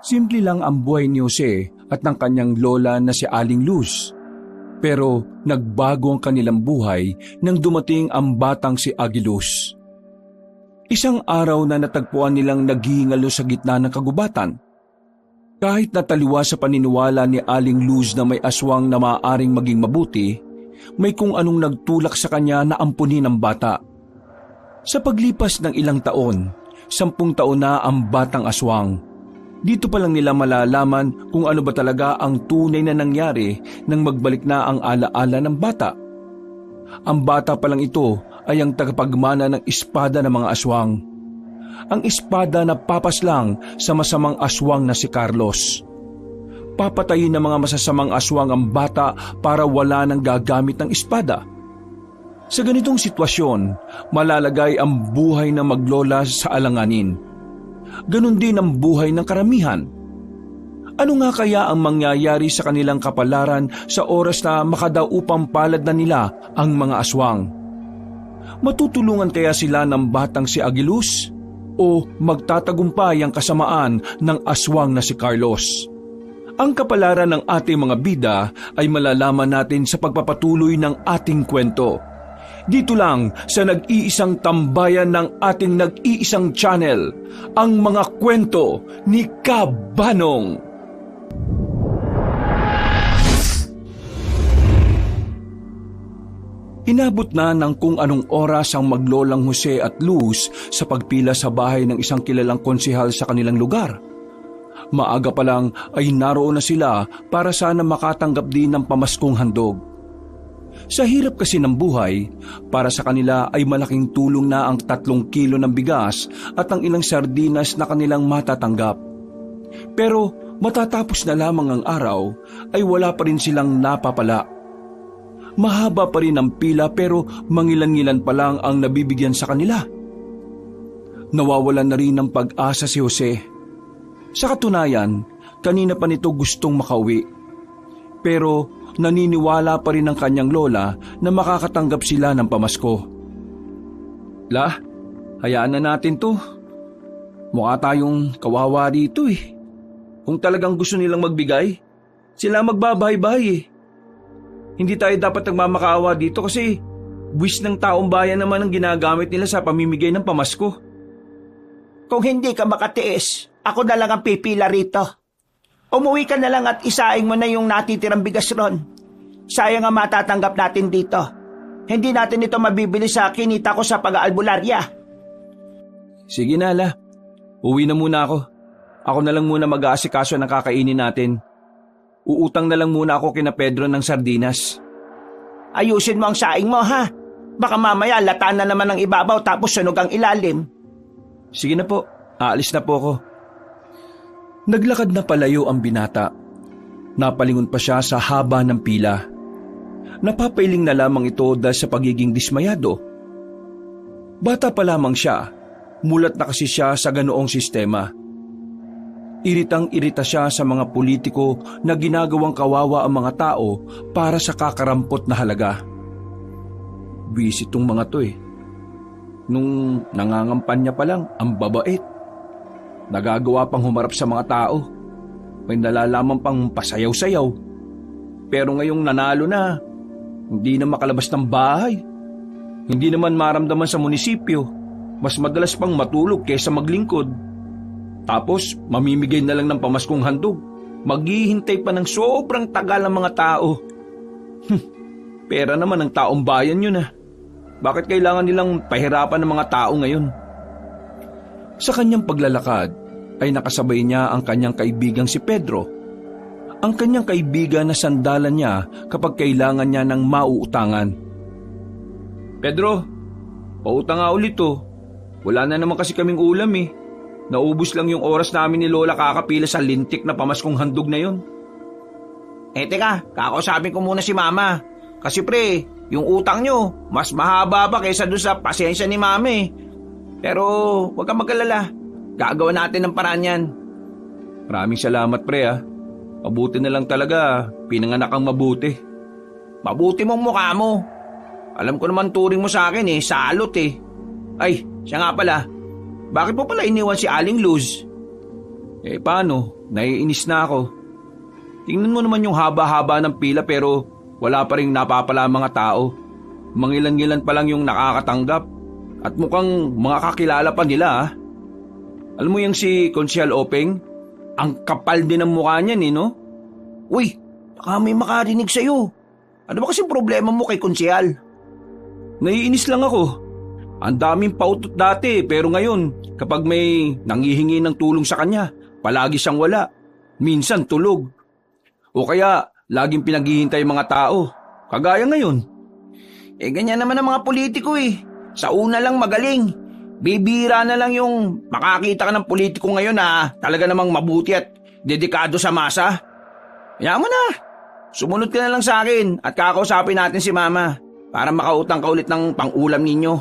Simple lang ang buhay ni Jose at ng kanyang lola na si Aling Luz. Pero nagbago ang kanilang buhay nang dumating ang batang si Agiluz. Isang araw na natagpuan nilang naghihingalo sa gitna ng kagubatan. Kahit nataliwa sa paniniwala ni Aling Luz na may aswang na maaaring maging mabuti, may kung anong nagtulak sa kanya na ampunin ang bata. Sa paglipas ng ilang taon, 10 taon na ang batang aswang. Dito pa lang nila malalaman kung ano ba talaga ang tunay na nangyari nang magbalik na ang alaala ng bata. Ang bata pa lang ito ay ang tagapagmana ng espada ng mga aswang. Ang espada na papaslang sa masamang aswang na si Carlos. Papatayin ng mga masasamang aswang ang bata para wala nang gagamit ng espada. Sa ganitong sitwasyon, malalagay ang buhay ng maglola sa alanganin. Ganon din ang buhay ng karamihan. Ano nga kaya ang mangyayari sa kanilang kapalaran sa oras na makadaupang palad na nila ang mga aswang? Matutulungan kaya sila ng batang si Agiluz? O magtatagumpay ang kasamaan ng aswang na si Carlos? Ang kapalaran ng ating mga bida ay malalaman natin sa pagpapatuloy ng ating kwento. Dito lang sa nag-iisang tambayan ng ating nag-iisang channel, ang mga kwento ni Kabanong. Inabot na ng kung anong oras ang maglolang Jose at Luz sa pagpila sa bahay ng isang kilalang konsehal sa kanilang lugar. Maaga pa lang ay naroon na sila para sana makatanggap din ng pamaskong handog. Sa hirap kasi ng buhay, para sa kanila ay malaking tulong na ang 3 kilo ng bigas at ang ilang sardinas na kanilang matatanggap. Pero matatapos na lamang ang araw ay wala pa rin silang napapala. Mahaba pa rin ang pila pero mangilan-ngilan pa lang ang nabibigyan sa kanila. Nawawalan na rin ng pag-asa si Jose. Sa katunayan, kanina pa nito gustong makauwi. Pero naniniwala pa rin ang kanyang lola na makakatanggap sila ng pamasko. Hayaan na natin to. Mukha tayong kawawa dito eh. Kung talagang gusto nilang magbigay, sila magbabahay-bahay eh. Hindi tayo dapat nagmamakaawa dito kasi buwis ng taong bayan naman ang ginagamit nila sa pamimigay ng pamasko. Kung hindi ka makatiis, ako na lang ang pipila rito. Umuwi ka na lang at isaing mo na yung natitirang bigas ron. Sayang ang matatanggap natin dito. Hindi natin ito mabibili sa kinita ko sa pag-aalbularya. Sige na, La. Uwi na muna ako. Ako na lang muna mag-aasikaso ng kakainin natin. Uutang na lang muna ako kina Pedro ng sardinas. Ayusin mo ang saing mo, ha? Baka mamaya lata na naman ang ibabaw tapos sunog ang ilalim. Sige na po. Aalis na po ako. Naglakad na palayo ang binata. Napalingon pa siya sa haba ng pila. Napapailing na lamang ito dahil sa pagiging dismayado. Bata pa lamang siya, mulat na kasi siya sa ganoong sistema. Iritang-irita siya sa mga politiko na ginagawang kawawa ang mga tao para sa kakarampot na halaga. Busy itong mga to eh. Nung nangangampanya pa lang, ang babait. Nagagawa pang humarap sa mga tao. May nalalaman pang pasayaw-sayaw. Pero ngayong nanalo na, hindi na makalabas ng bahay. Hindi naman maramdaman sa munisipyo. Mas madalas pang matulog kaysa maglingkod. Tapos, mamimigay na lang ng pamaskong handog. Maghihintay pa ng sobrang tagal ang mga tao. Pera naman ng taong bayan yun ah. Bakit kailangan nilang pahirapan ng mga tao ngayon? Sa kanyang paglalakad, ay nakasabay niya ang kanyang kaibigang si Pedro. Ang kanyang kaibigan na sandalan niya kapag kailangan niya ng mauutangan. Pedro, pautang nga ulit oh. Wala na naman kasi kaming ulam eh. Naubos lang yung oras namin ni Lola kakapila sa lintik na pamaskong handog na yun. Teka, kakausapin ko muna si Mama. Kasi pre, yung utang nyo, mas mahaba pa kaysa doon sa pasensya ni Mama eh. Pero huwag kang mag-alala. Gagawa natin ng paraan yan. Maraming salamat pre ah. Mabuti na lang talaga, pinanganak kang mabuti. Mabuti mong mukha mo. Alam ko naman turing mo sa akin eh, salot eh. Ay, siya nga pala. Bakit mo pala iniwan si Aling Luz? Paano? Naiinis na ako. Tingnan mo naman yung haba-haba ng pila pero wala pa rin napapala mga tao. Mangilan-ngilan pa lang yung nakakatanggap. At mukhang mga kakilala pa nila ah. Alam mo yung si Konsyal Openg? Ang kapal din ng mukha niyan no? Uy, baka may makarinig sa'yo. Ano ba kasing problema mo kay Konsyal? Naiinis lang ako. Ang daming pautot dati pero ngayon kapag may nanghihingi ng tulong sa kanya, palagi siyang wala. Minsan tulog. O kaya laging pinaghihintay mga tao. Kagaya ngayon. Ganyan naman ang mga politiko eh. Sa una lang magaling. Bibira na lang yung makakita ka ng politiko ngayon na talaga namang mabuti at dedikado sa masa. Kaya mo na. Sumunod ka na lang sa akin at kakausapin natin si Mama para makautang ka ulit ng pang-ulam ninyo.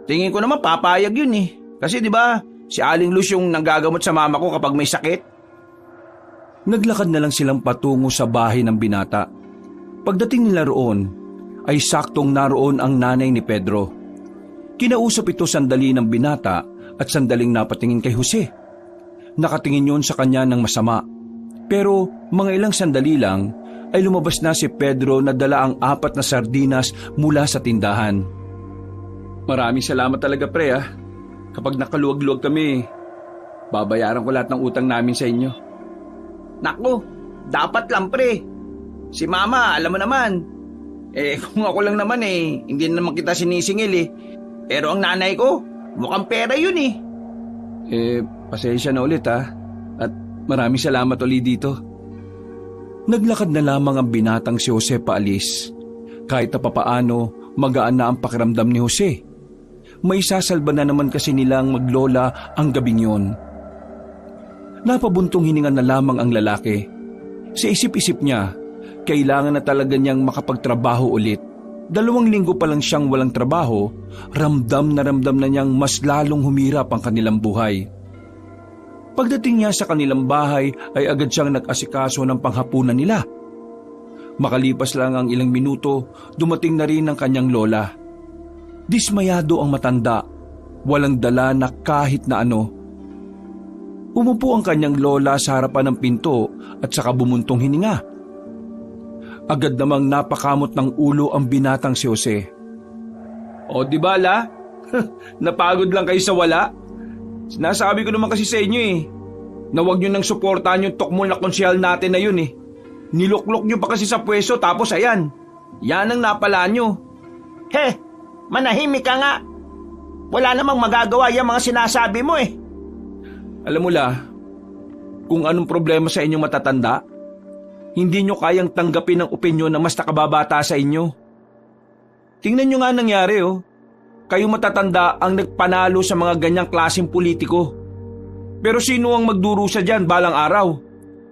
Tingin ko naman papayag yun eh. Kasi di ba si Aling Luz yung nanggagamot sa mama ko kapag may sakit? Naglakad na lang silang patungo sa bahay ng binata. Pagdating nila roon, ay saktong naroon ang nanay ni Pedro. Kinausap ito sandali ng binata at sandaling napatingin kay Jose. Nakatingin yun sa kanya ng masama. Pero mga ilang sandali lang ay lumabas na si Pedro na dala ang 4 na sardinas mula sa tindahan. Maraming salamat talaga pre ah. Kapag nakaluwag-luwag kami, babayaran ko lahat ng utang namin sa inyo. Naku, dapat lang pre. Si Mama, alam mo naman. Kung ako lang naman hindi naman kita sinisingil. Pero ang nanay ko, mukhang pera yun eh. Pasensya na ulit ha. At maraming salamat ulit dito. Naglakad na lamang ang binatang si Jose paalis. Kahit na papaano, magaan na ang pakiramdam ni Jose. May sasalba na naman kasi nilang maglola ang gabing yun. Napabuntong hininga na lamang ang lalaki. Sa isip-isip niya, kailangan na talaga niyang makapagtrabaho ulit. 2 linggo pa lang siyang walang trabaho, ramdam na niyang mas lalong humirap ang kanilang buhay. Pagdating niya sa kanilang bahay ay agad siyang nag-asikaso ng panghapunan nila. Makalipas lang ang ilang minuto, dumating na rin ang kanyang lola. Dismayado ang matanda, walang dala na kahit na ano. Umupo ang kanyang lola sa harapan ng pinto at saka bumuntong hininga. Agad namang napakamot ng ulo ang binatang si Jose. O di ba la? Napagod lang kayo sa wala? Sinasabi ko naman kasi sa inyo na huwag nyo nang suportahan yung tukmol na konsyal natin na yun Niluklok nyo pa kasi sa pwesto tapos ayan, yan ang napala nyo. Manahimik ka nga. Wala namang magagawa yung mga sinasabi mo Alam mo la, kung anong problema sa inyong matatanda, hindi nyo kayang tanggapin ang opinyon na mas nakababata sa inyo. Tingnan nyo nga nangyari Kayo matatanda ang nagpanalo sa mga ganyang klaseng politiko. Pero sino ang magdurusa dyan balang araw?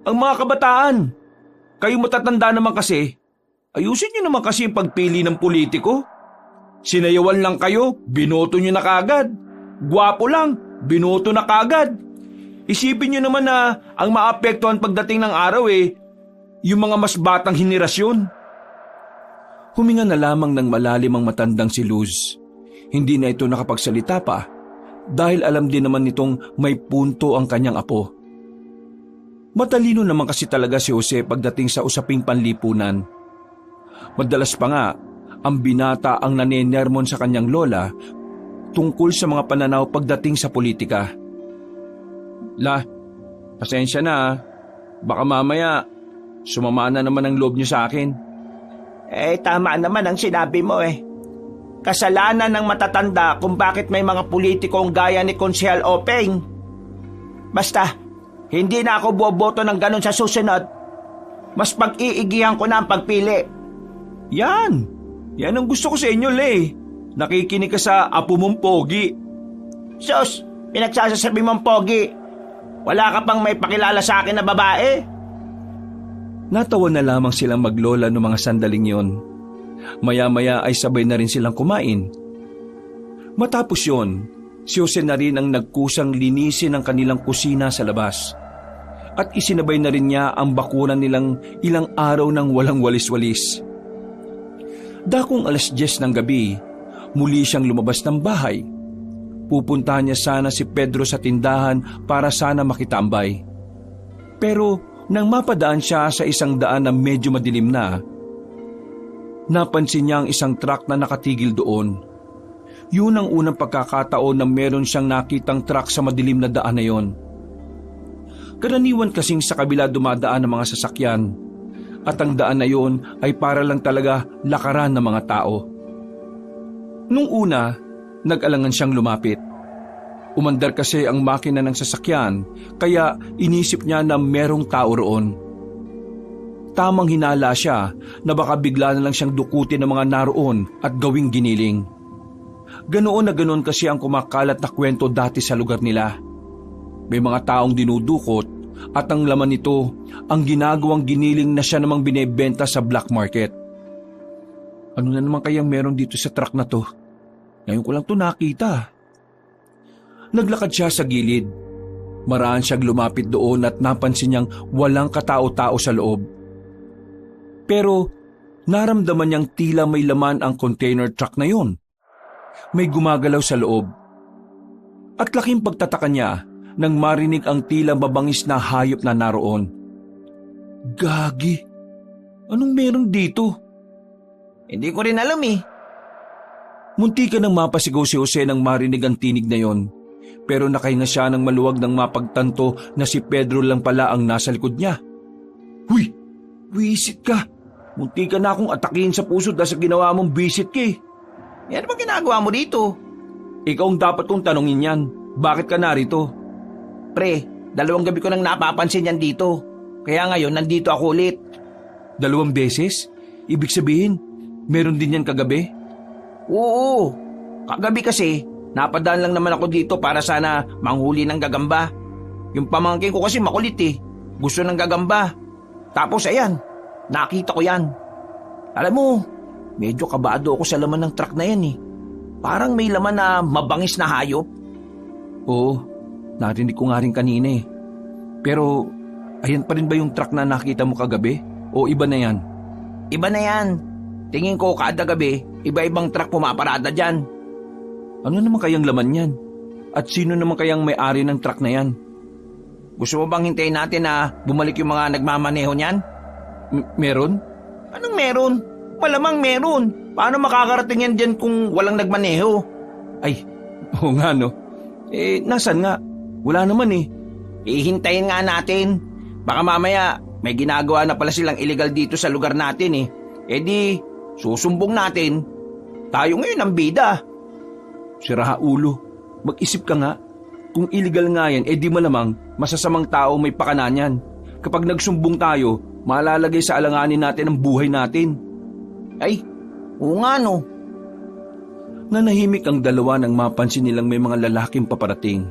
Ang mga kabataan. Kayo matatanda naman kasi, ayusin nyo naman kasi yung pagpili ng politiko. Sinayawan lang kayo, binoto nyo na kagad. Gwapo lang, binoto na kagad. Isipin nyo naman na ang maapektuhan pagdating ng araw yung mga mas batang henerasyon. Huminga na lamang ng malalim ang matandang si Luz. Hindi na ito nakapagsalita pa dahil alam din naman nitong may punto ang kanyang apo. Matalino naman kasi talaga si Jose pagdating sa usaping panlipunan. Madalas pa nga, ang binata ang nanenermon sa kanyang lola tungkol sa mga pananaw pagdating sa politika. La, pasensya na baka mamaya sumama na naman ang loob niyo sa akin. Tama naman ang sinabi mo Kasalanan ng matatanda kung bakit may mga politikong gaya ni Konsyal Openg. Basta, hindi na ako boboto ng ganon sa susunod. Mas pag-iigihan ko na ang pagpili. Yan ang gusto ko sa inyo, Le. Nakikinig ka sa apo mong pogi. Sus, pinagsasasabi mong pogi. Wala ka pang may pakilala sa akin na babae? Natawa na lamang silang maglola noong mga sandaling yon. Maya-maya ay sabay na rin silang kumain. Matapos yon, si Jose na rin ang nagkusang linisin ang kanilang kusina sa labas. At isinabay na rin niya ang bakuran nilang ilang araw ng walang walis-walis. Dakong 10:00 ng gabi, muli siyang lumabas ng bahay. Pupuntahan niya sana si Pedro sa tindahan para sana makitambay. Pero nang mapadaan siya sa isang daan na medyo madilim na, napansin niya ang isang truck na nakatigil doon. Yun ang unang pagkakataon na meron siyang nakitang truck sa madilim na daan na yon. Karaniwan kasing sa kabila dumadaan ng mga sasakyan at ang daan na yon ay para lang talaga lakaran ng mga tao. Nung una, nag-alangan siyang lumapit. Umandar kasi ang makina ng sasakyan kaya inisip niya na merong tao roon. Tamang hinala siya na baka bigla na lang siyang dukutin ng mga naroon at gawing giniling. Ganoon na ganoon kasi ang kumakalat na kwento dati sa lugar nila. May mga taong dinudukot at ang laman nito ang ginagawang giniling na siya namang binebenta sa black market. Ano na naman kayang meron dito sa truck na to? Ngayon ko lang to nakita. Naglakad siya sa gilid. Maraan siyang lumapit doon at napansin niyang walang katao-tao sa loob. Pero naramdaman niyang tila may laman ang container truck na yon. May gumagalaw sa loob. At laking pagtataka niya nang marinig ang tila mabangis na hayop na naroon. Gagi! Anong meron dito? Hindi ko rin alam eh. Munti ka nang mapasigaw si Jose nang marinig ang tinig na yon. Pero nakahinga siya ng maluwag nang mapagtanto na si Pedro lang pala ang nasa likod niya. Huy! Wisit ka! Munti ka na akong atakin sa puso dahil sa ginawa mong bisit ka eh. Ano ba ginagawa mo dito? Ikaw ang dapat kong tanongin yan. Bakit ka narito? Pre, 2 gabi ko nang napapansin yan dito. Kaya ngayon nandito ako ulit. 2 beses? Ibig sabihin, meron din yan kagabi? Oo, kagabi kasi napadaan lang naman ako dito para sana manghuli ng gagamba. Yung pamangkin ko kasi makulit eh. Gusto ng gagamba. Tapos ayan, nakita ko yan. Alam mo, medyo kabado ako sa laman ng truck na yan eh. Parang may laman na mabangis na hayop. Oo, narinig ko nga rin kanina eh. Pero, ayan pa rin ba yung truck na nakita mo kagabi? O iba na yan? Iba na yan. Tingin ko kada gabi, iba-ibang truck pumaparada dyan. Ano naman kayang laman yan? At sino naman kayang may-ari ng truck na yan? Gusto mo bang hintayin natin na bumalik yung mga nagmamaneho niyan? Meron? Anong meron? Malamang meron. Paano makakarating yan dyan kung walang nagmaneho? Ay, oo nga no. Nasan nga? Wala naman eh. Hintayin nga natin. Baka mamaya may ginagawa na pala silang illegal dito sa lugar natin eh. Di, susumbong natin. Tayo ngayon ang bida. Sira ulo. Mag-isip ka nga. Kung illegal nga yan, di malamang masasamang tao may pakanan yan. Kapag nagsumbong tayo, malalagay sa alanganin natin ang buhay natin. Ay, oo nga no. Nanahimik ang dalawa nang mapansin nilang may mga lalaking paparating.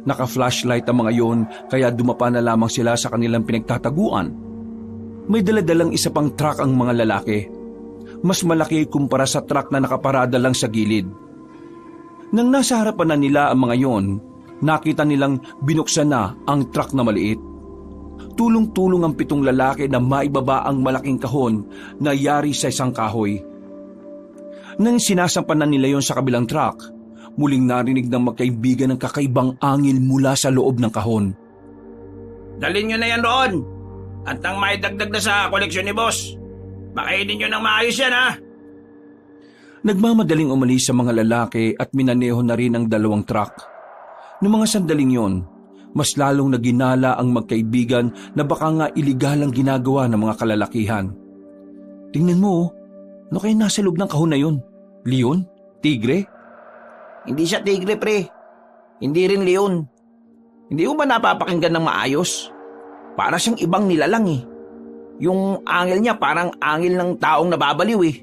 Naka-flashlight ang mga yon kaya dumapa na lamang sila sa kanilang pinagtataguan. May daladalang isa pang truck ang mga lalaki. Mas malaki kumpara sa truck na nakaparada lang sa gilid. Nang nasa harapan na nila ang mga yon, nakita nilang binuksan na ang truck na maliit. Tulong-tulong ang 7 lalaki na maibaba ang malaking kahon na yari sa isang kahoy. Nang sinasampan na nila yon sa kabilang truck, muling narinig ng magkaibigan ng kakaibang angil mula sa loob ng kahon. Dalhin nyo na yan roon. At ang maidagdag na sa koleksyon ni boss. Pakainin nyo ng maayos yan ha. Nagmamadaling umalis sa mga lalaki at minaneho na rin ang 2 truck. Noong mga sandaling yon, mas lalong naginala ang magkaibigan na baka nga iligal ang ginagawa ng mga kalalakihan. Tingnan mo, ano kayo nasa loob ng kahon na yun? Leon? Tigre? Hindi siya tigre pre. Hindi rin leon. Hindi mo ba napapakinggan ng maayos? Para siyang ibang nilalang eh. Yung angil niya parang angil ng taong nababaliw eh.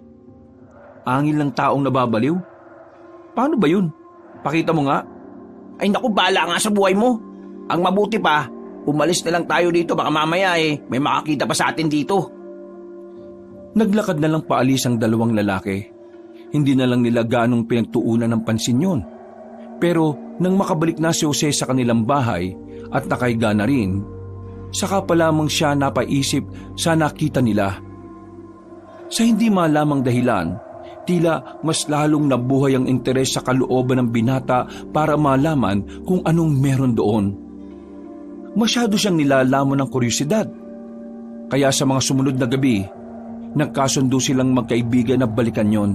Angil ng taong nababaliw? Paano ba yun? Pakita mo nga. Ay naku, bala nga sa buhay mo. Ang mabuti pa, umalis na lang tayo dito baka mamaya may makakita pa sa atin dito. Naglakad na lang paalis ang 2 lalaki. Hindi na lang nila ganong pinagtuunan ng pansin yun. Pero nang makabalik na si Jose sa kanilang bahay at nakahiga na rin, saka pa lamang siya napaisip sa nakita nila. Sa hindi malamang dahilan, Tila mas lalong nabuhay ang interes sa kalooban ng binata para malaman kung anong meron doon. Masyado siyang nilalamon ng kuryosidad. Kaya sa mga sumunod na gabi, nagkasundo silang magkaibigan na balikan yon.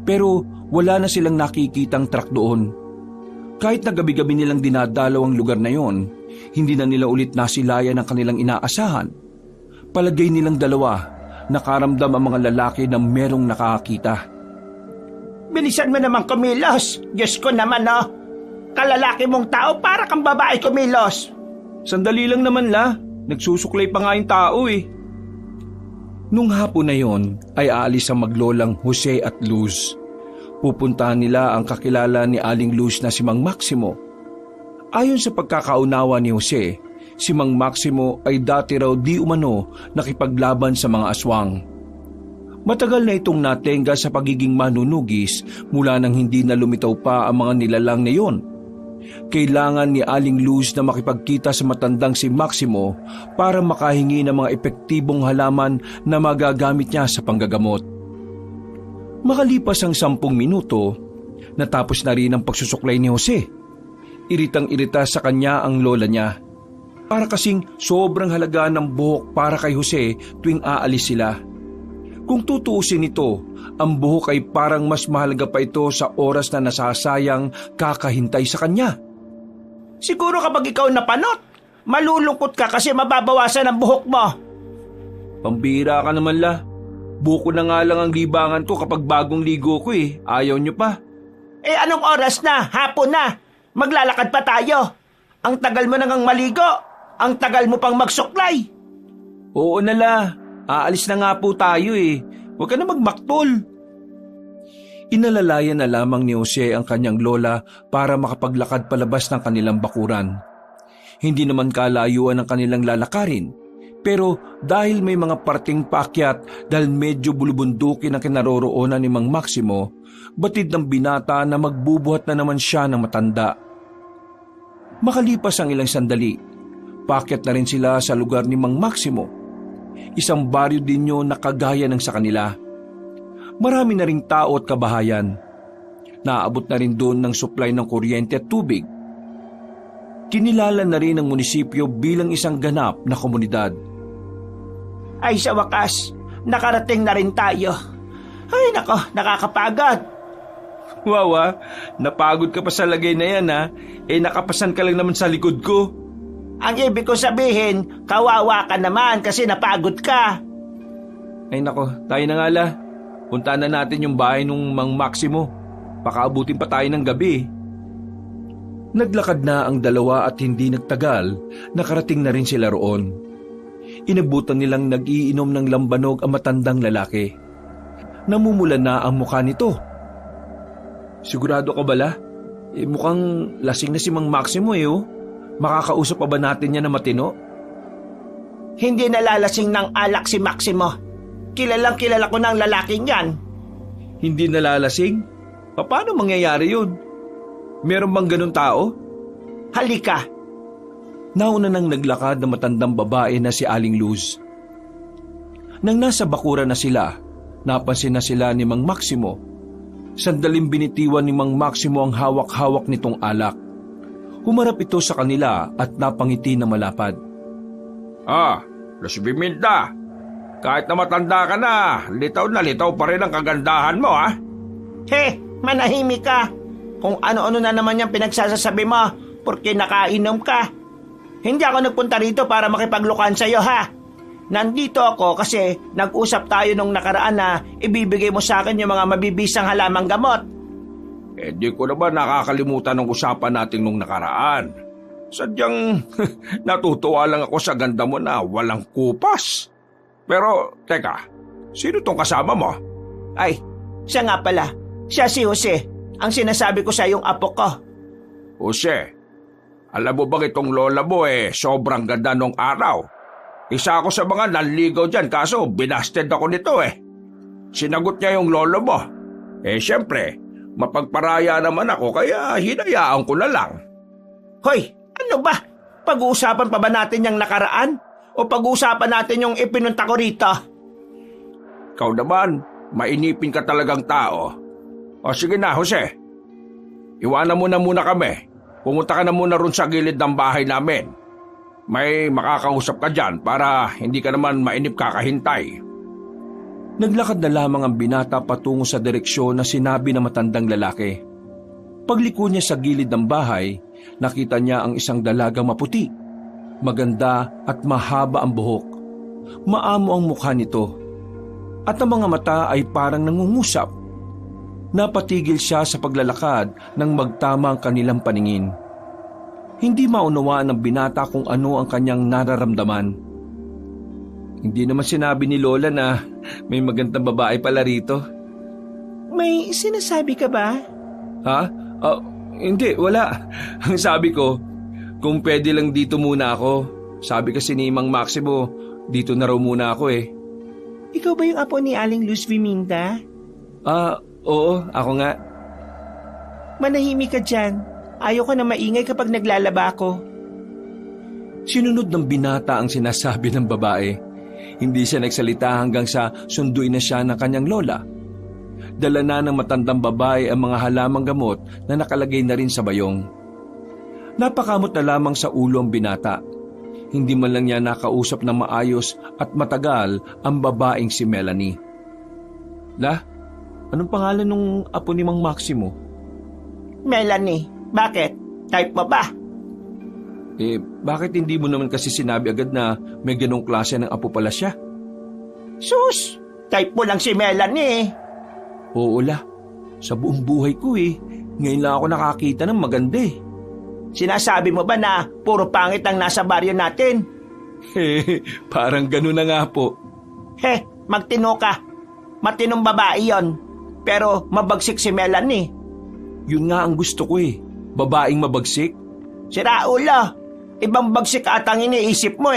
Pero wala na silang nakikitang truck doon. Kahit na gabi-gabi nilang dinadalaw ang lugar na yon, hindi na nila ulit nasilayan ang kanilang inaasahan. Palagay nilang dalawa, nakaramdam ang mga lalaki na merong nakakita. Bilisan mo naman kumilos. Diyos ko naman, oh. Kalalaki mong tao para kang babae kumilos. Sandali lang naman la, nagsusuklay pa nga yung tao eh. Nung hapon na yon ay aalis ang maglolang Jose at Luz. Pupuntahan nila ang kakilala ni Aling Luz na si Mang Maximo. Ayon sa pagkakaunawa ni Jose, si Mang Maximo ay dati raw di umano nakipaglaban sa mga aswang. Matagal na itong natenga sa pagiging manunugis mula nang hindi na lumitaw pa ang mga nilalang na iyon. Kailangan ni Aling Luz na makipagkita sa matandang si Maximo para makahingi ng mga epektibong halaman na magagamit niya sa panggagamot. Makalipas ang 10 minuto, natapos na rin ang pagsusuklay ni Jose. Iritang-irita sa kanya ang lola niya. Para kasing sobrang halaga ng buhok para kay Jose tuwing aalis sila. Kung tutuusin ito, ang buhok ay parang mas mahalaga pa ito sa oras na nasasayang kakahintay sa kanya. Siguro kapag ikaw napanot, malulungkot ka kasi mababawasan ang buhok mo. Pambira ka naman la. Buko na nga lang ang libangan ko kapag bagong ligo ko eh. Ayaw nyo pa. Eh anong oras na? Hapon na. Maglalakad pa tayo. Ang tagal mo nang maligo. Ang tagal mo pang magsuklay. Oo na la. Aalis na nga po tayo eh. Huwag ka na magmaktol. Inalalayan na lamang ni Jose ang kanyang lola para makapaglakad palabas ng kanilang bakuran. Hindi naman kalayuan ang kanilang lalakarin. Pero dahil may mga parting paakyat dahil medyo bulubundukin ang kinaroroonan ni Mang Maximo, batid ng binata na magbubuhat na naman siya ng matanda. Makalipas ang ilang sandali, paakyat na rin sila sa lugar ni Mang Maximo. Isang baryo din yun na kagaya ng sa kanila. Marami na ring tao at kabahayan. Naabot na rin doon ng supply ng kuryente at tubig. Kinilala na rin ang munisipyo bilang isang ganap na komunidad. Ay sa wakas, nakarating na rin tayo. Ay nako, nakakapagod. Wawa, napagod ka pa sa lagay na yan ha. Eh nakapasan ka lang naman sa likod ko. Ang ibig ko sabihin, kawawa ka naman kasi napagod ka. Ay nako, tayo na nga la. Puntaan na natin yung bahay nung Mang Maximo. Pakaabutin pa tayo ng gabi. Naglakad na ang dalawa at hindi nagtagal, nakarating na rin sila roon. Inabutan nilang nag-iinom ng lambanog ang matandang lalaki. Namumula na ang mukha nito. Sigurado ka ba la? Mukhang lasing na si Mang Maximo oh. Makakausap pa ba natin niya na matino? Hindi nalalasing ng alak si Maximo. Kilalang kilala ko ng lalaking yan. Hindi nalalasing? Paano mangyayari yun? Meron bang ganun tao? Halika. Nauna nang naglakad na matandang babae na si Aling Luz. Nang nasa bakuran na sila, napansin na sila ni Mang Maximo. Sandaling binitiwan ni Mang Maximo ang hawak-hawak nitong alak. Humarap ito sa kanila at napangiti na malapad. Los Biminda, kahit na matanda ka na litaw pa rin ang kagandahan mo ha? He, manahimik ka. Kung ano-ano na naman yung pinagsasasabi mo porque nakainom ka. Hindi ako nagpunta rito para makipaglukan sa'yo ha. Nandito ako kasi nag-usap tayo nung nakaraan na ibibigay mo sa akin yung mga mabibisang halamang gamot. Di ko naman nakakalimutan ng usapan natin nung nakaraan. Sadyang natutuwa lang ako sa ganda mo na walang kupas. Pero, teka, sino tong kasama mo? Ay, siya nga pala. Siya si Jose, ang sinasabi ko sa yung apo ko. Jose, alam mo bang itong lola mo sobrang ganda nung araw? Isa ako sa mga nanligaw dyan kaso binasted ako nito Sinagot niya yung lolo mo. Siyempre, mapagparaya naman ako kaya hinayaan ko na lang. Hoy, ano ba? Pag-uusapan pa ba natin yung nakaraan? O pag-uusapan natin yung ipinunta ko rito? Ikaw naman, mainipin ka talagang tao. O sige na, Jose. Iwanan mo na muna kami. Pumunta ka na muna ron sa gilid ng bahay namin. May makakausap ka dyan para hindi ka naman mainip kakahintay. Naglakad na lamang ang binata patungo sa direksyon na sinabi ng matandang lalaki. Pagliko niya sa gilid ng bahay, nakita niya ang isang dalagang maputi. Maganda at mahaba ang buhok. Maamo ang mukha nito. At ang mga mata ay parang nangungusap. Napatigil siya sa paglalakad nang magtama ang kanilang paningin. Hindi maunawaan ng binata kung ano ang kanyang nararamdaman. Hindi naman sinabi ni Lola na may magandang babae pala rito. May sinasabi ka ba? Ha? Hindi, wala. Ang sabi ko, kung pwede lang dito muna ako. Sabi kasi ni Mang Maximo, dito na raw muna ako eh. Ikaw ba yung apo ni Aling Luz Viminda? Oo, ako nga. Manahimik ka dyan. Ayoko na maingay kapag naglalaba ako. Sinunod ng binata ang sinasabi ng babae. Hindi siya nagsalita hanggang sa sunduin na siya ng kanyang lola. Dala na ng matandang babae ang mga halamang gamot na nakalagay na rin sa bayong. Napakamot na lamang sa ulo ang binata. Hindi man lang niya nakausap ng maayos at matagal ang babaeng si Melanie. Anong pangalan nung apo ni Mang Maximo? Melanie, bakit? Type mo ba? Bakit hindi mo naman kasi sinabi agad na may ganong klase ng apo pala siya? Sus, type mo lang si Melanie. Oo sa buong buhay ko ngayon lang ako nakakita ng maganda Sinasabi mo ba na puro pangit ang nasa baryo natin? Parang gano'n na nga po. Magtino ka. Matinong babae yon. Pero mabagsik si Melanie. Yun nga ang gusto ko babaeng mabagsik. Sira ulo. Ibang bagsik atang iniisip mo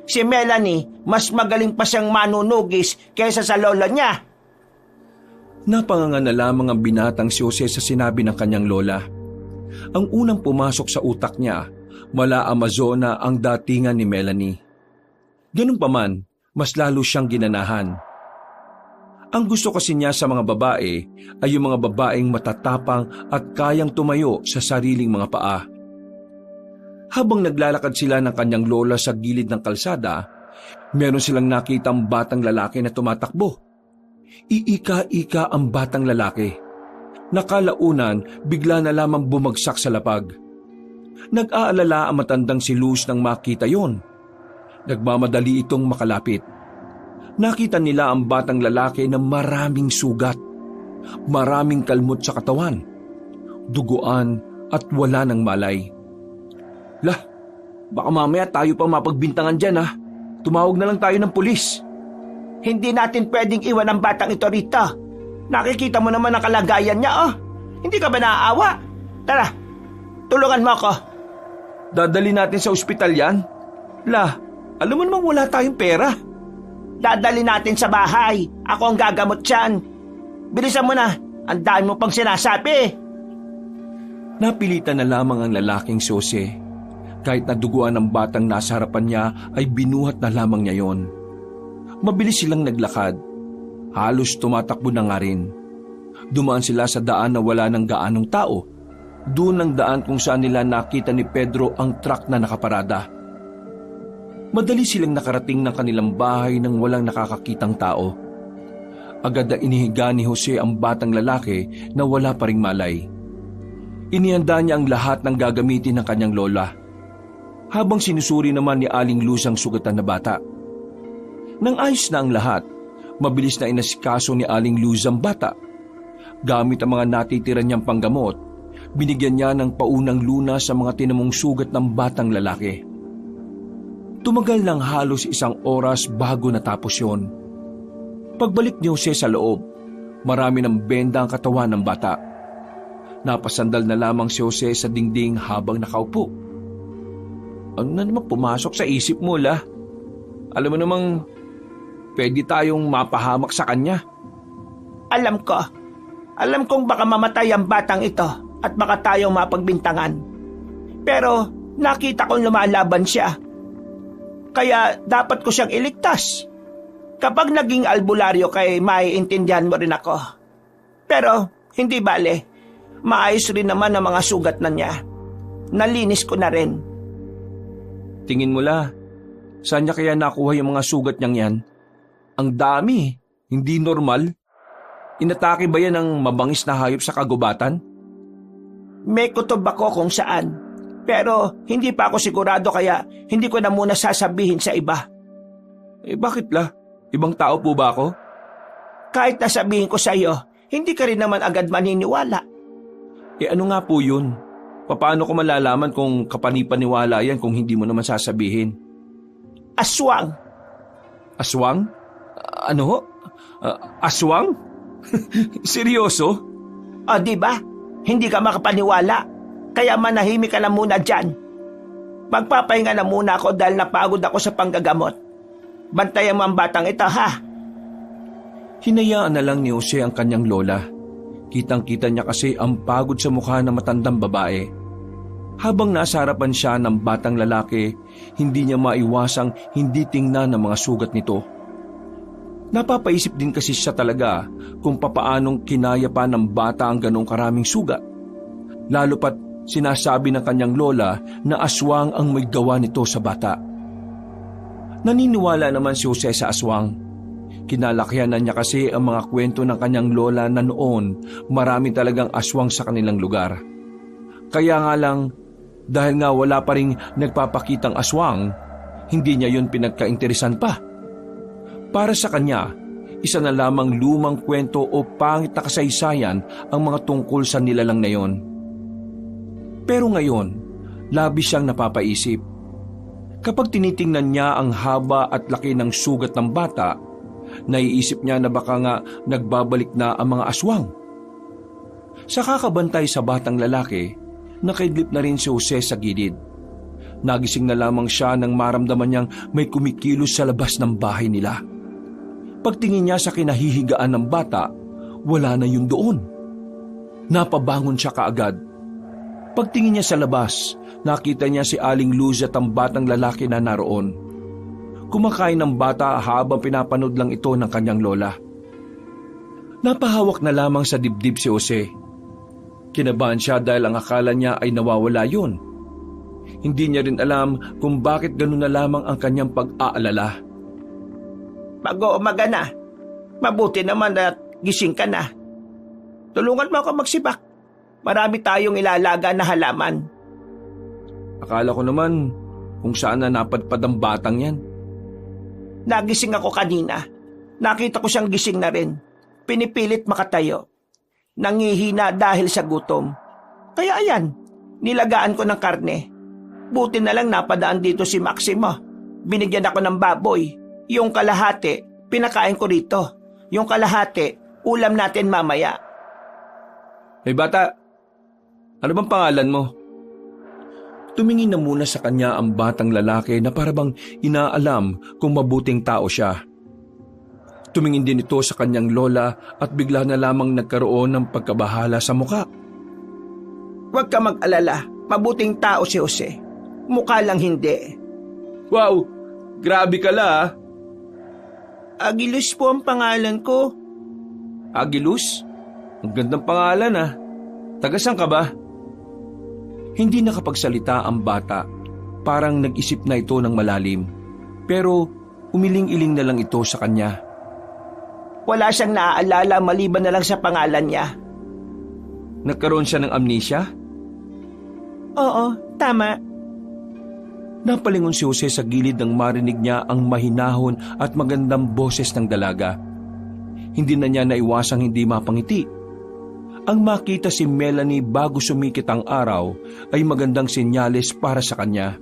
Si Melanie, mas magaling pa siyang manunugis kaysa sa lola niya. Napanganga na lamang ang binatang si Jose sa sinabi ng kanyang lola. Ang unang pumasok sa utak niya, mala Amazona ang datingan ni Melanie. Ganun pa man, mas lalo siyang ginanahan. Ang gusto kasi niya sa mga babae ay yung mga babaeng matatapang at kayang tumayo sa sariling mga paa. Habang naglalakad sila ng kanyang lola sa gilid ng kalsada, meron silang nakitang batang lalaki na tumatakbo. Iika-ika ang batang lalaki. Nakalaunan, bigla na lamang bumagsak sa lapag. Nag-aalala ang matandang si Luz nang makita yon. Nagmamadali itong makalapit. Nakita nila ang batang lalaki na maraming sugat, maraming kalmot sa katawan, duguan at wala ng malay. Baka mamaya tayo pa mapagbintangan dyan Tumawag na lang tayo ng pulis. Hindi natin pwedeng iwan ang batang ito rito. Nakikita mo naman ang kalagayan niya Hindi ka ba naaawa? Tara, tulungan mo ako. Dadali natin sa ospital yan? Alam mo namang wala tayong pera. Dadali natin sa bahay. Ako ang gagamot dyan. Bilisan mo na. Ang dami mo pang sinasabi. Napilitan na lamang ang lalaking si Jose. Kahit naduguan ng batang nasa harapan niya ay binuhat na lamang niya yon. Mabilis silang naglakad. Halos tumatakbo na nga rin. Dumaan sila sa daan na wala ng gaanong tao. Doon ang daan kung saan nila nakita ni Pedro ang truck na nakaparada. Madali silang nakarating ng kanilang bahay nang walang nakakakitang tao. Agad na inihiga ni Jose ang batang lalaki na wala pa ring malay. Inihanda niya ang lahat ng gagamitin ng kanyang lola. Habang sinusuri naman ni Aling Luz ang sugatan na bata. Nang ayos na ang lahat, mabilis na inasikaso ni Aling Luz ang bata. Gamit ang mga natitira niyang panggamot, binigyan niya ng paunang luna sa mga tinamong sugat ng batang lalaki. Tumagal ng halos 1 oras bago natapos yon. Pagbalik ni Jose sa loob, marami ng benda ang katawan ng bata. Napasandal na lamang si Jose sa dingding habang nakaupo. Ano na naman pumasok sa isip mo, Alam mo namang pwede tayong mapahamak sa kanya. Alam kong baka mamatay ang batang ito at baka tayong mapagbintangan. Pero nakita kong lumalaban siya. Kaya dapat ko siyang iligtas. Kapag naging albularyo kay maiintindihan mo rin ako. Pero hindi bale, maayos rin naman ang mga sugat na niya. Nalinis ko na rin. Tingin mo la, saan niya kaya nakuha yung mga sugat niyang yan? Ang dami, hindi normal. Inatake ba yan ng mabangis na hayop sa kagubatan? May kutob ako kung saan. Pero hindi pa ako sigurado kaya hindi ko na muna sasabihin sa iba. Bakit la? Ibang tao po ba ako? Kahit nasabihin ko sa iyo, hindi ka rin naman agad maniniwala. Ano nga po yun? Paano ko malalaman kung kapanipaniwala yan kung hindi mo naman sasabihin? Aswang. Aswang? Ano ho? Aswang? Seryoso? O di ba? Hindi ka makapaniwala. Kaya manahimik ka na muna dyan. Magpapahinga na muna ako dahil napagod ako sa panggagamot. Bantayan mo ang batang ito, ha? Hinayaan na lang ni Jose ang kanyang lola. Kitang-kita niya kasi ang pagod sa mukha ng matandang babae. Habang nasa harapan siya ng batang lalaki, hindi niya maiwasang hindi tingnan ang mga sugat nito. Napapaisip din kasi siya talaga kung papaanong kinaya pa ng bata ang ganong karaming sugat. Lalo pat sinasabi ng kanyang lola na aswang ang may gawa nito sa bata. Naniniwala naman si Jose sa aswang. Kinalakihan na niya kasi ang mga kwento ng kanyang lola na noon marami talagang aswang sa kanilang lugar. Kaya nga lang, dahil nga wala pa ring nagpapakitang aswang, hindi niya yun pinagkainteresan pa. Para sa kanya, isa na lamang lumang kwento o pangit na kasaysayan ang mga tungkol sa nilalang na yon. Pero ngayon, labis siyang napapaisip. Kapag tinitingnan niya ang haba at laki ng sugat ng bata, naiisip niya na baka nga nagbabalik na ang mga aswang. Sa kakabantay sa batang lalaki, nakaidlip na rin si Jose sa gilid. Nagising na lamang siya nang maramdaman niyang may kumikilos sa labas ng bahay nila. Pagtingin niya sa kinahihigaan ng bata, wala na yung doon. Napabangon siya kaagad. Pagtingin niya sa labas, nakita niya si Aling Luz at ang batang lalaki na naroon. Kumakain ng bata habang pinapanood lang ito ng kanyang lola. Napahawak na lamang sa dibdib si Jose. Kinabahan siya dahil ang akala niya ay nawawala yun. Hindi niya rin alam kung bakit ganun na lamang ang kanyang pag-aalala. Mag-uumaga na. Mabuti naman na gising ka na. Tulungan mo ako magsibak. Marami tayong ilalaga na halaman. Akala ko naman kung saan na napadpad ang batang yan. Nagising ako kanina. Nakita ko siyang gising na rin. Pinipilit makatayo. Nangihina dahil sa gutom. Kaya ayan, nilagaan ko ng karne. Buti na lang napadaan dito si Maximo. Binigyan ako ng baboy. Yung kalahati, pinakain ko rito. Yung kalahati, ulam natin mamaya. Hey bata, ano bang pangalan mo? Tumingin na muna sa kanya ang batang lalaki na parabang inaalam kung mabuting tao siya. Tumingin din ito sa kanyang lola at bigla na lamang nagkaroon ng pagkabahala sa muka. Huwag ka mag-alala, mabuting tao si Jose. Mukha lang hindi. Wow, grabe ka la. Agilus po ang pangalan ko. Agilus? Ang gandang pangalan ah. Taga saan ka ba? Hindi nakapagsalita ang bata. Parang nag-isip na ito ng malalim. Pero umiling-iling na lang ito sa kanya. Wala siyang naaalala maliban na lang sa pangalan niya. Nagkaroon siya ng amnesia? Oo, tama. Napalingon si Jose sa gilid nang marinig niya ang mahinahon at magandang boses ng dalaga. Hindi na niya naiwasang hindi mapangiti. Ang makita si Melanie bago sumikit ang araw ay magandang senyales para sa kanya.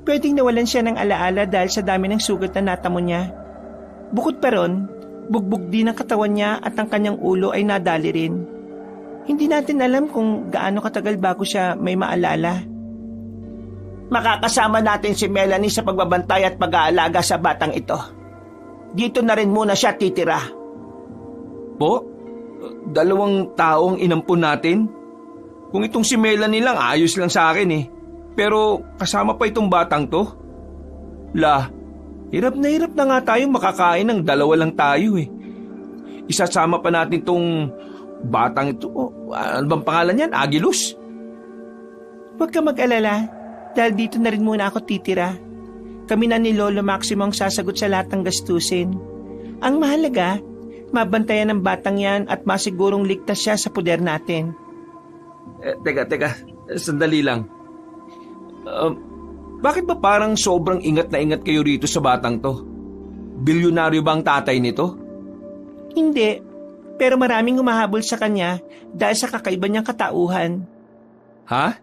Pwedeng nawalan siya ng alaala dahil sa dami ng sugat na natamo niya. Bukod pa ron, bugbog din ang katawan niya at ang kanyang ulo ay nadali rin. Hindi natin alam kung gaano katagal bago siya may maalala. Makakasama natin si Melanie sa pagbabantay at pag-aalaga sa batang ito. Dito na rin muna siya titira. Po? 2 taong inampun natin? Kung itong si Melanie lang, ayos lang sa akin eh. Pero kasama pa itong batang to? La, Hirap na nga tayong makakain ng dalawa lang tayo eh. Isasama pa natin tong batang ito. Ano bang pangalan niyan? Agilus? Huwag ka mag-alala, dahil dito na rin muna ako titira. Kami na ni Lolo Maximo ang sasagot sa lahat ng gastusin. Ang mahalaga, mabantayan ng batang yan at masigurong ligtas siya sa poder natin. Teka, sandali lang. Bakit ba parang sobrang ingat na ingat kayo rito sa batang to? Bilyonaryo ba ang tatay nito? Hindi, pero maraming humahabol sa kanya dahil sa kakaiba niyang katauhan. Ha?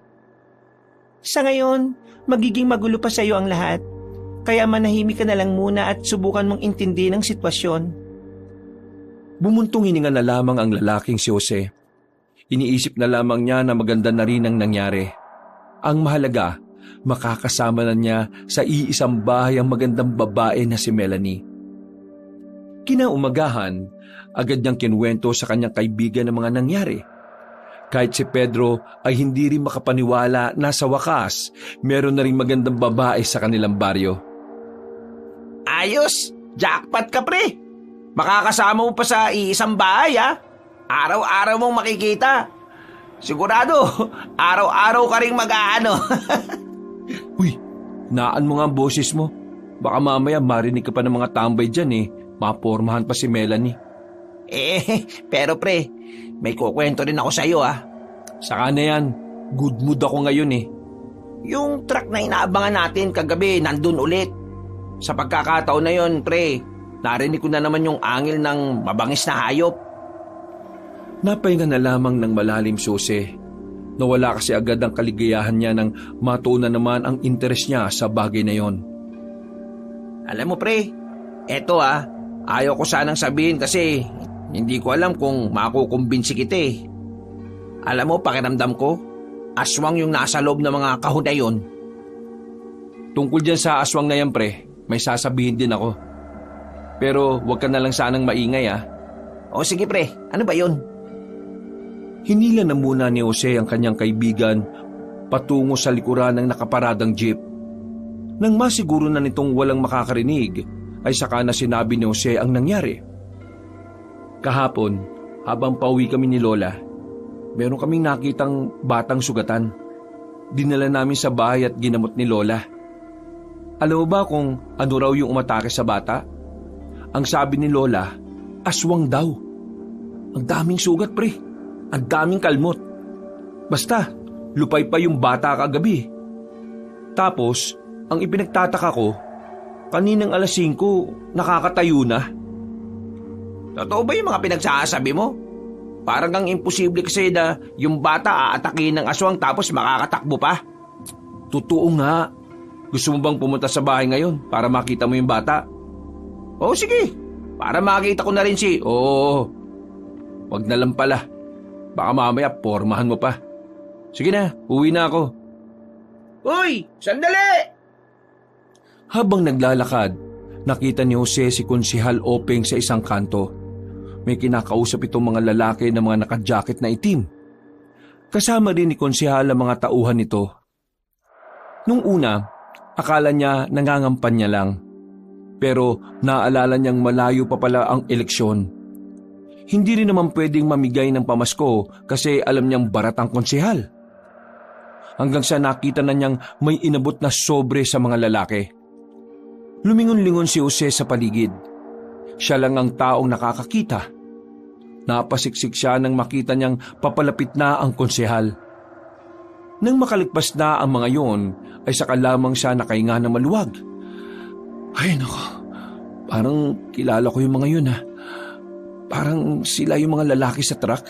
Sa ngayon, magiging magulo pa sa iyo ang lahat. Kaya manahimik ka na lang muna at subukan mong intindihin ang sitwasyon. Bumuntong hininga na lamang ang lalaking si Jose. Iniisip na lamang niya na maganda na rin ang nangyari. Ang mahalaga, makakasama na niya sa iisang bahay ang magandang babae na si Melanie. Kinaumagahan, agad niyang kinuwento sa kanyang kaibigan ang mga nangyari. Kahit si Pedro ay hindi rin makapaniwala na sa wakas, meron na rin magandang babae sa kanilang baryo. Ayos! Jackpot ka, pre! Makakasama mo pa sa iisang bahay, ha? Araw-araw mong makikita. Sigurado, araw-araw ka rin mag-aano. Uy, naan mo nga ang boses mo. Baka mamaya marinig ka pa ng mga tambay dyan eh. Mapormahan pa si Melanie. Pero pre, may kukwento rin ako sa iyo, ha? Saka na yan, good mood ako ngayon eh. Yung truck na inaabangan natin kagabi, nandun ulit. Sa pagkakataon na yon, pre, narinig ko na naman yung angil ng mabangis na hayop. Napahinga na lamang ng malalim si Jose. Nawala kasi agad ang kaligayahan niya nang matuunan naman ang interes niya sa bagay na yon. Alam mo, pre, eto ayaw ko sanang sabihin kasi hindi ko alam kung makukumbinsi kita eh. Alam mo, pakiramdam ko, aswang yung nasa loob ng mga kahon na yun. Tungkol dyan sa aswang na yan, pre, may sasabihin din ako. Pero wag ka na lang sanang maingay O sige pre, ano ba yun? Hinila na muna ni Jose ang kanyang kaibigan patungo sa likuran ng nakaparadang jeep. Nang masiguro na nitong walang makakarinig, ay saka na sinabi ni Jose ang nangyari. Kahapon, habang pauwi kami ni Lola, meron kaming nakitang batang sugatan. Dinala namin sa bahay at ginamot ni Lola. Alam mo ba kung ano raw yung umatake sa bata? Ang sabi ni Lola, aswang daw. Ang daming sugat, pre. Ang daming kalmot. Basta, lupay pa yung bata kagabi. Tapos, ang ipinagtataka ko, kaninang alas 5, nakakatayo na. Totoo ba yung mga pinagsasabi mo? Parang ang imposible kasi na yung bata aatakin ng aswang tapos makakatakbo pa. Totoo nga. Gusto mo bang pumunta sa bahay ngayon para makita mo yung bata? Oo, sige. Para makita ko na rin si... Oo. Wag na lang pala. Baka mamaya pormahan mo pa. Sige na, uwi na ako. Uy, sandali! Habang naglalakad, nakita ni Jose si Konsehal Openg sa isang kanto. May kinakausap itong mga lalaki na mga nakajacket na itim. Kasama rin ni Konsehal ang mga tauhan nito. Nung una, akala niya nangangampanya lang. Pero naalala niyang malayo pa pala ang eleksyon. Hindi rin naman pwedeng mamigay ng pamasko kasi alam niyang barat ang konsehal. Hanggang sa nakita na niyang may inabot na sobre sa mga lalaki. Lumingon-lingon si Jose sa paligid. Siya lang ang taong nakakakita. Napasiksik siya nang makita niyang papalapit na ang konsehal. Nang makaligpas na ang mga yon, ay saka lamang siya nakahinga ng maluwag. Ay nako, parang kilala ko yung mga yun . Parang sila yung mga lalaki sa truck.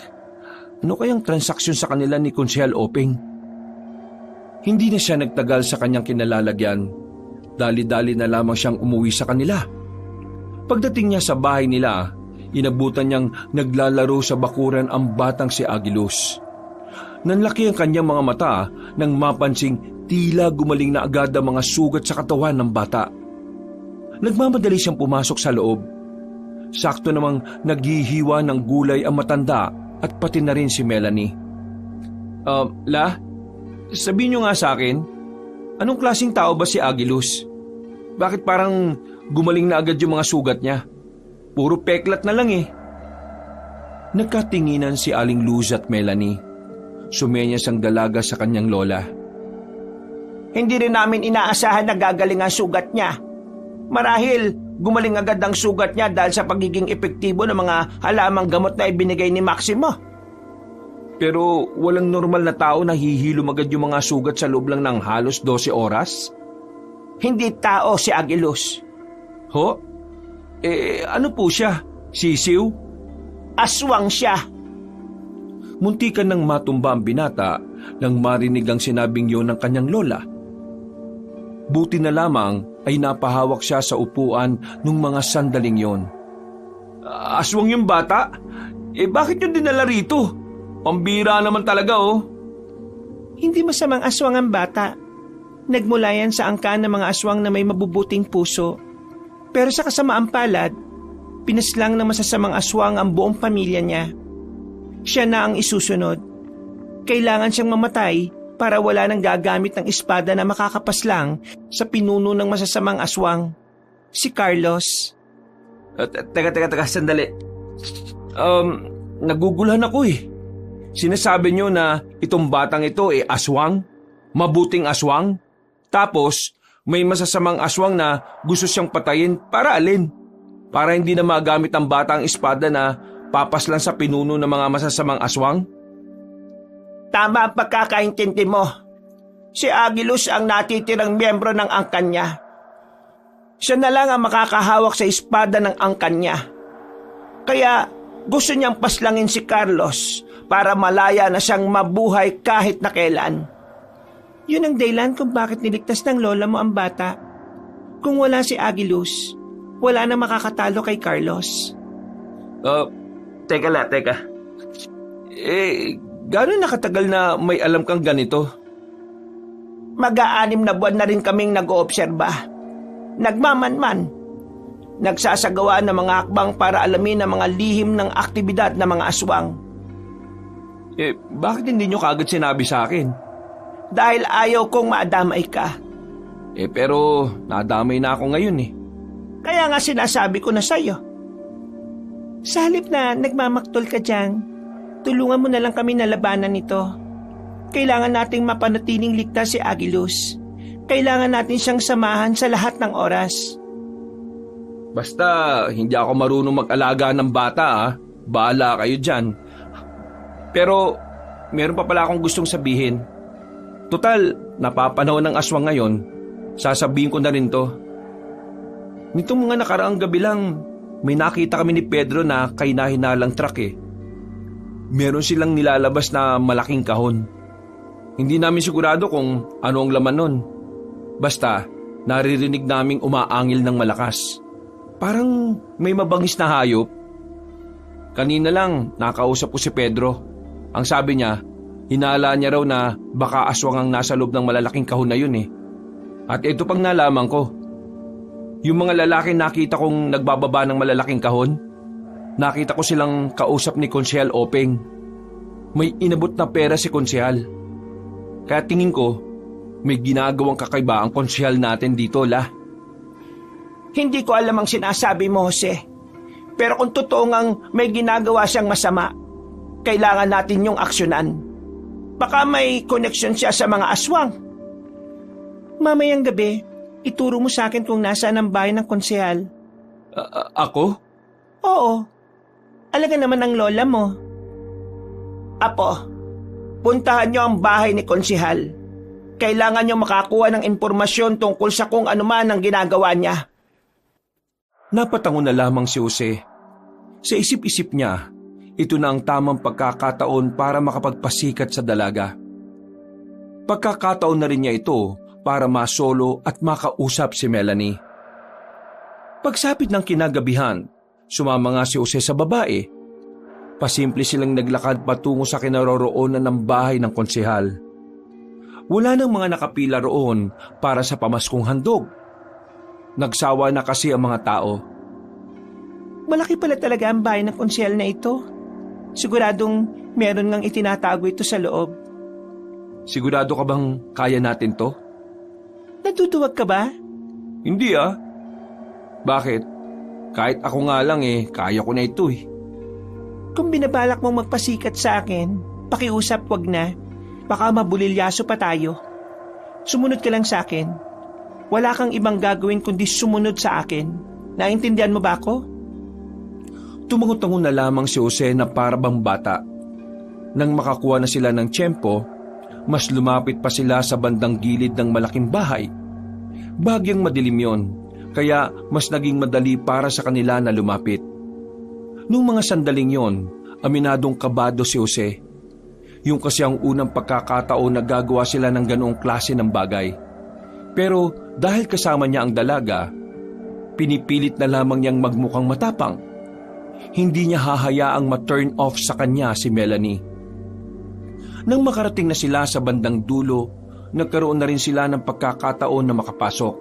Ano kayang transaksyon sa kanila ni Konsehal Openg? Hindi na siya nagtagal sa kanyang kinalalagyan. Dali-dali na lamang siyang umuwi sa kanila. Pagdating niya sa bahay nila, inabutan niyang naglalaro sa bakuran ang batang si Agilus. Nanlaki ang kanyang mga mata nang mapansing tila gumaling na agad ang mga sugat sa katawan ng bata. Nagmamadali siyang pumasok sa loob. Sakto namang naghihiwa ng gulay ang matanda at pati na rin si Melanie. Sabihin niyo nga sa akin, anong klaseng tao ba si Agilus? bakit parang gumaling na agad yung mga sugat niya? Puro peklat na lang eh. Nagkatinginan si Aling Luz at Melanie. Sumenyas ang dalaga sa kanyang lola. Hindi rin namin inaasahan na gagaling ang sugat niya. Marahil gumaling agad ang sugat niya dahil sa pagiging epektibo ng mga halamang gamot na ibinigay ni Maximo. Pero walang normal na tao na hihilom agad yung mga sugat sa loob lang ng halos 12 oras? Hindi tao si Agilus. Ho? Ano po siya? Sisiw? Aswang siya. Muntikan nang matumba ang binata nang marinig ang sinabing yon ng kanyang lola. Buti na lamang ay napahawak siya sa upuan nung mga sandaling yon. Aswang yung bata? Bakit yun dinala rito? Pambira naman talaga oh. Hindi masamang aswang ang bata. Nagmula yan sa angkan ng mga aswang na may mabubuting puso. Pero sa kasamaang palad, pinaslang ng masasamang aswang ang buong pamilya niya. Siya na ang isusunod. Kailangan siyang mamatay para wala nang gagamit ng espada na makakapaslang sa pinuno ng masasamang aswang. Si Carlos. Teka, sandali. Naguguluhan ako eh. Sinasabi niyo na itong batang ito aswang? Mabuting aswang? Tapos, may masasamang aswang na gusto siyang patayin para alin? Para hindi na magamit ang batang espada na papas lang sa pinuno ng mga masasamang aswang? Tama ang pagkakaintindi mo. Si Agilus ang natitirang miyembro ng angkan niya. Siya na lang ang makakahawak sa espada ng angkan niya. Kaya gusto niyang paslangin si Carlos para malaya na siyang mabuhay kahit na kailan. Yun ang dahilan kung bakit niligtas ng lola mo ang bata. Kung wala si Agilus, wala na makakatalo kay Carlos. Teka. Gano'n nakatagal na may alam kang ganito? Mag-6 na buwan na rin kaming nag-oobserba. Nagmamanman. Nagsasagawa ng mga akbang para alamin ang mga lihim ng aktibidad ng mga aswang. Bakit hindi nyo kagad sinabi sa akin? Dahil ayaw kong maadamay ka. Pero nadamay na ako ngayon eh. Kaya nga sinasabi ko na sa'yo. Sa halip na nagmamaktol ka dyan, tulungan mo na lang kami na labanan nito. Kailangan nating mapanatiling ligtas si Agilus. Kailangan natin siyang samahan sa lahat ng oras. Basta hindi ako marunong mag-alaga ng bata ah. Bahala kayo dyan. Pero meron pa pala akong gustong sabihin. Total, napapanahon ng aswang ngayon. Sasabihin ko na rin to. Nitong mga nakaraang gabi lang, may nakita kami ni Pedro na kahinahinalang truck eh. Meron silang nilalabas na malaking kahon. Hindi namin sigurado kung ano ang laman nun. Basta, naririnig naming umaangil ng malakas. Parang may mabangis na hayop. Kanina lang, nakausap ko si Pedro. Ang sabi niya, hinala niya raw na baka aswang ang nasa loob ng malalaking kahon na yun eh. At ito pang nalaman ko. Yung mga lalaki nakita kong nagbababa ng malalaking kahon, nakita ko silang kausap ni Konsyal Openg. May inabot na pera si Konsyal. Kaya tingin ko, may ginagawang kakaiba ang konsyal natin dito, La. Hindi ko alam ang sinasabi mo, Jose. Pero kung totoo ngang may ginagawa siyang masama, kailangan natin yung aksyonan. Baka may koneksyon siya sa mga aswang. Mamayang gabi, ituro mo sa akin kung nasaan ang bahay ng konsehal. Ako? Oo. Alaga naman ang lola mo. Apo, puntahan niyo ang bahay ni konsehal. Kailangan niyo makakuha ng impormasyon tungkol sa kung ano man ang ginagawa niya. Napatango na lamang si Jose. Sa isip-isip niya, ito na ang tamang pagkakataon para makapagpasikat sa dalaga. Pagkakataon na rin niya ito para masolo at makausap si Melanie. Pagsapit ng kinagabihan, sumama nga si Jose sa babae. Pasimple silang naglakad patungo sa kinaroroonan ng bahay ng konsehal. Wala nang mga nakapila roon para sa pamaskong handog. Nagsawa na kasi ang mga tao. Malaki pala talaga ang bahay ng konsehal na ito. Siguradong meron ngang itinatago ito sa loob. Sigurado ka bang kaya natin to? Natutuwag ka ba? Hindi ah. Bakit? Kahit ako nga lang kaya ko na ito eh. Kung binabalak mong magpasikat sa akin, pakiusap wag na. Baka mabulilyaso pa tayo. Sumunod ka lang sa akin. Wala kang ibang gagawin kundi sumunod sa akin. Naintindihan mo ba ako? Tumangot-tango na lamang si Jose na parabang bata. Nang makakuha na sila ng tiyempo, mas lumapit pa sila sa bandang gilid ng malaking bahay. Bagyang madilim yon, kaya mas naging madali para sa kanila na lumapit. Nung mga sandaling yon, aminadong kabado si Jose. Yung kasi ang unang pagkakataon na gagawa sila ng ganoong klase ng bagay. Pero dahil kasama niya ang dalaga, pinipilit na lamang niyang magmukhang matapang. Hindi niya hahayaang ma-turn off sa kanya si Melanie. Nang makarating na sila sa bandang dulo, nagkaroon na rin sila ng pagkakataon na makapasok.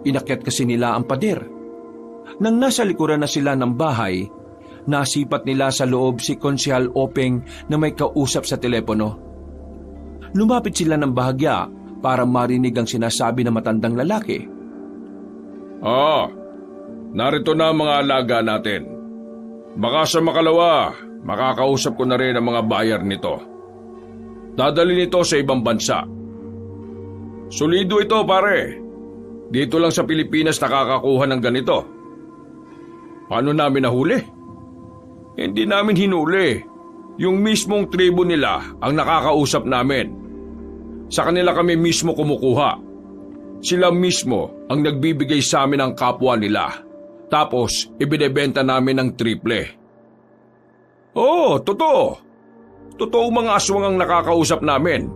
Inakyat kasi nila ang pader. Nang nasa likuran na sila ng bahay, nasipat nila sa loob si Konsehal Openg na may kausap sa telepono. Lumapit sila ng bahagya para marinig ang sinasabi ng matandang lalaki. Narito na ang mga alaga natin. Baka sa makalawa, makakausap ko na rin ang mga bayar nito. Dadali nito sa ibang bansa. Solido ito pare. Dito lang sa Pilipinas nakakakuha ng ganito. Paano namin nahuli? Hindi namin hinuli. Yung mismong tribo nila ang nakakausap namin. Sa kanila kami mismo kumukuha. Sila mismo ang nagbibigay sa amin ng kapwa nila. Tapos ibinebenta namin ng triple. Totoo. Totoo mga aswang ang nakakausap namin.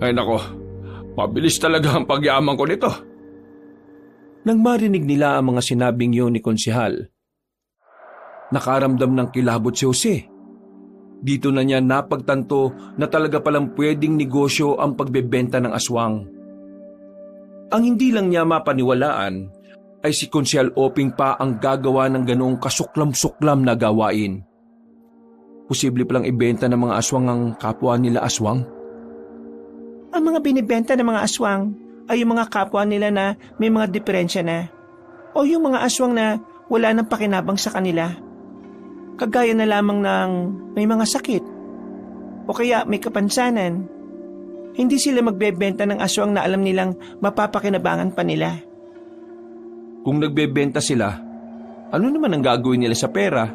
Ay nako, mabilis talaga ang pagyaman ko nito. Nang marinig nila ang mga sinabing yun ni Konsehal, nakaramdam ng kilabot si Jose. Dito na niya napagtanto na talaga palang pwedeng negosyo ang pagbebenta ng aswang. Ang hindi lang niya mapaniwalaan ay si Konsehal Openg pa ang gagawa ng ganoong kasuklam-suklam na gawain. Posible palang ibenta ng mga aswang ang kapwa nila aswang. Ang mga binibenta ng mga aswang ay yung mga kapwa nila na may mga diferensya na. O yung mga aswang na wala nang pakinabang sa kanila. Kagaya na lamang ng may mga sakit. O kaya may kapansanan. Hindi sila magbebenta ng aswang na alam nilang mapapakinabangan pa nila. Kung nagbebenta sila, ano naman ang gagawin nila sa pera?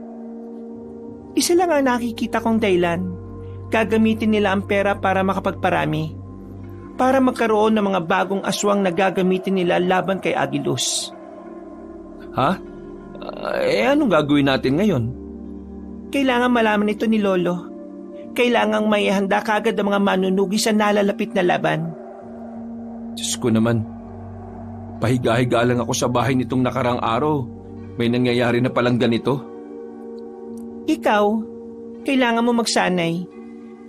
Isa lang ang nakikita kong dahilan. Gagamitin nila ang pera para makapagparami. Para magkaroon ng mga bagong aswang na gagamitin nila laban kay Agilus. Ha? Anong gagawin natin ngayon? Kailangan malaman ito ni Lolo. Kailangang may handa kagad ang mga manunugi sa nalalapit na laban. Diyos ko naman. Pahiga-higa lang ako sa bahay nitong nakarang araw. May nangyayari na palang ganito. Ikaw, kailangan mo magsanay.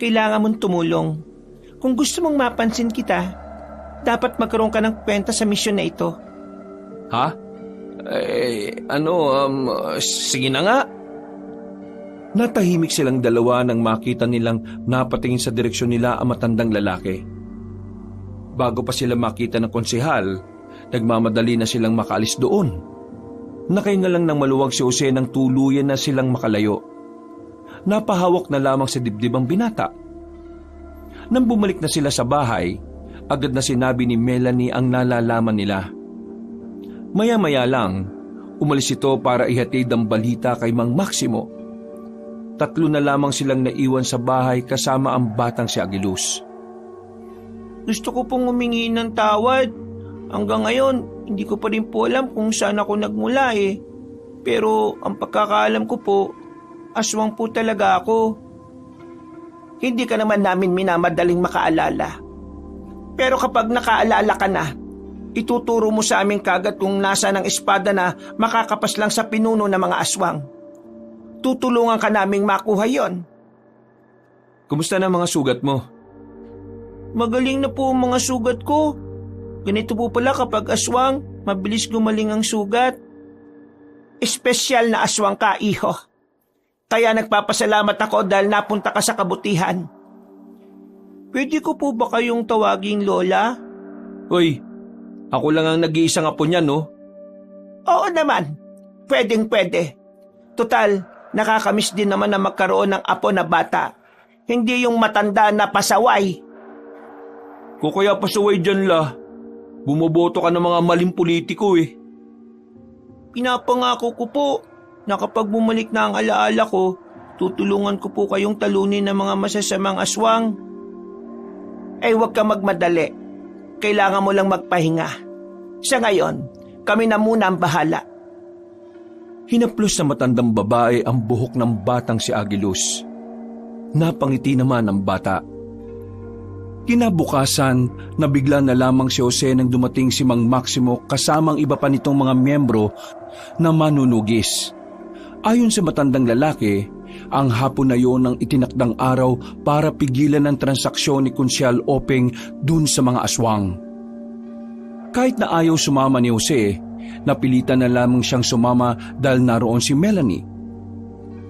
Kailangan mong tumulong. Kung gusto mong mapansin kita, dapat magkaroon ka ng kwenta sa misyon na ito. Ha? Sige na nga. Natahimik silang dalawa nang makita nilang napatingin sa direksyon nila ang matandang lalaki. Bago pa sila makita ng konsehal, nagmamadali na silang makaalis doon. Nakahinga lang ng maluwag si Jose nang tuluyan na silang makalayo. Napahawak na lamang sa dibdib ang binata. Nang bumalik na sila sa bahay, agad na sinabi ni Melanie ang nalalaman nila. Maya-maya lang, umalis ito para ihatid ang balita kay Mang Maximo. 3 na lamang silang naiwan sa bahay kasama ang batang si Agilus. Gusto ko pong humingi ng tawad. Hanggang ngayon, hindi ko pa rin po alam kung saan ako nagmula eh. Pero ang pagkakaalam ko po, aswang po talaga ako. Hindi ka naman namin minamadaling makaalala. Pero kapag nakaalala ka na, ituturo mo sa amin kagad kung nasa ng espada na makakapas lang sa pinuno ng mga aswang. Tutulungan ka naming makuha yon. Kumusta na mga sugat mo? Magaling na po ang mga sugat ko. Ganito po pala kapag aswang, mabilis gumaling ang sugat. Espesyal na aswang ka, iho. Kaya nagpapasalamat ako dahil napunta ka sa kabutihan. Pwede ko po ba kayong tawaging Lola? Hoy, Ako lang ang nag-iisang apo niya, no? Oo naman, pwedeng-pwede. Total, nakakamiss din naman na magkaroon ng apo na bata. Hindi yung matanda na pasaway. Kung kaya pasaway dyan la, bumoboto ka ng mga maling politiko eh. Pinapangako ko po na kapag bumalik na ang alaala ko, tutulungan ko po kayong talunin ng mga masasamang aswang. Ay huwag ka magmadali. Kailangan mo lang magpahinga. Sa ngayon, kami na muna ang bahala. Hinaplos na matandang babae ang buhok ng batang si Agilus. Napangiti naman ang bata. Kinabukasan, nabigla na lamang si Jose nang dumating si Mang Maximo kasamang iba pa nitong mga miyembro na manunugis. Ayon sa matandang lalaki, ang hapon na yon ang itinakdang araw para pigilan ang transaksyon ni Konsyal Openg dun sa mga aswang. Kahit na ayaw sumama ni Jose, napilitan na lamang siyang sumama dahil naroon si Melanie.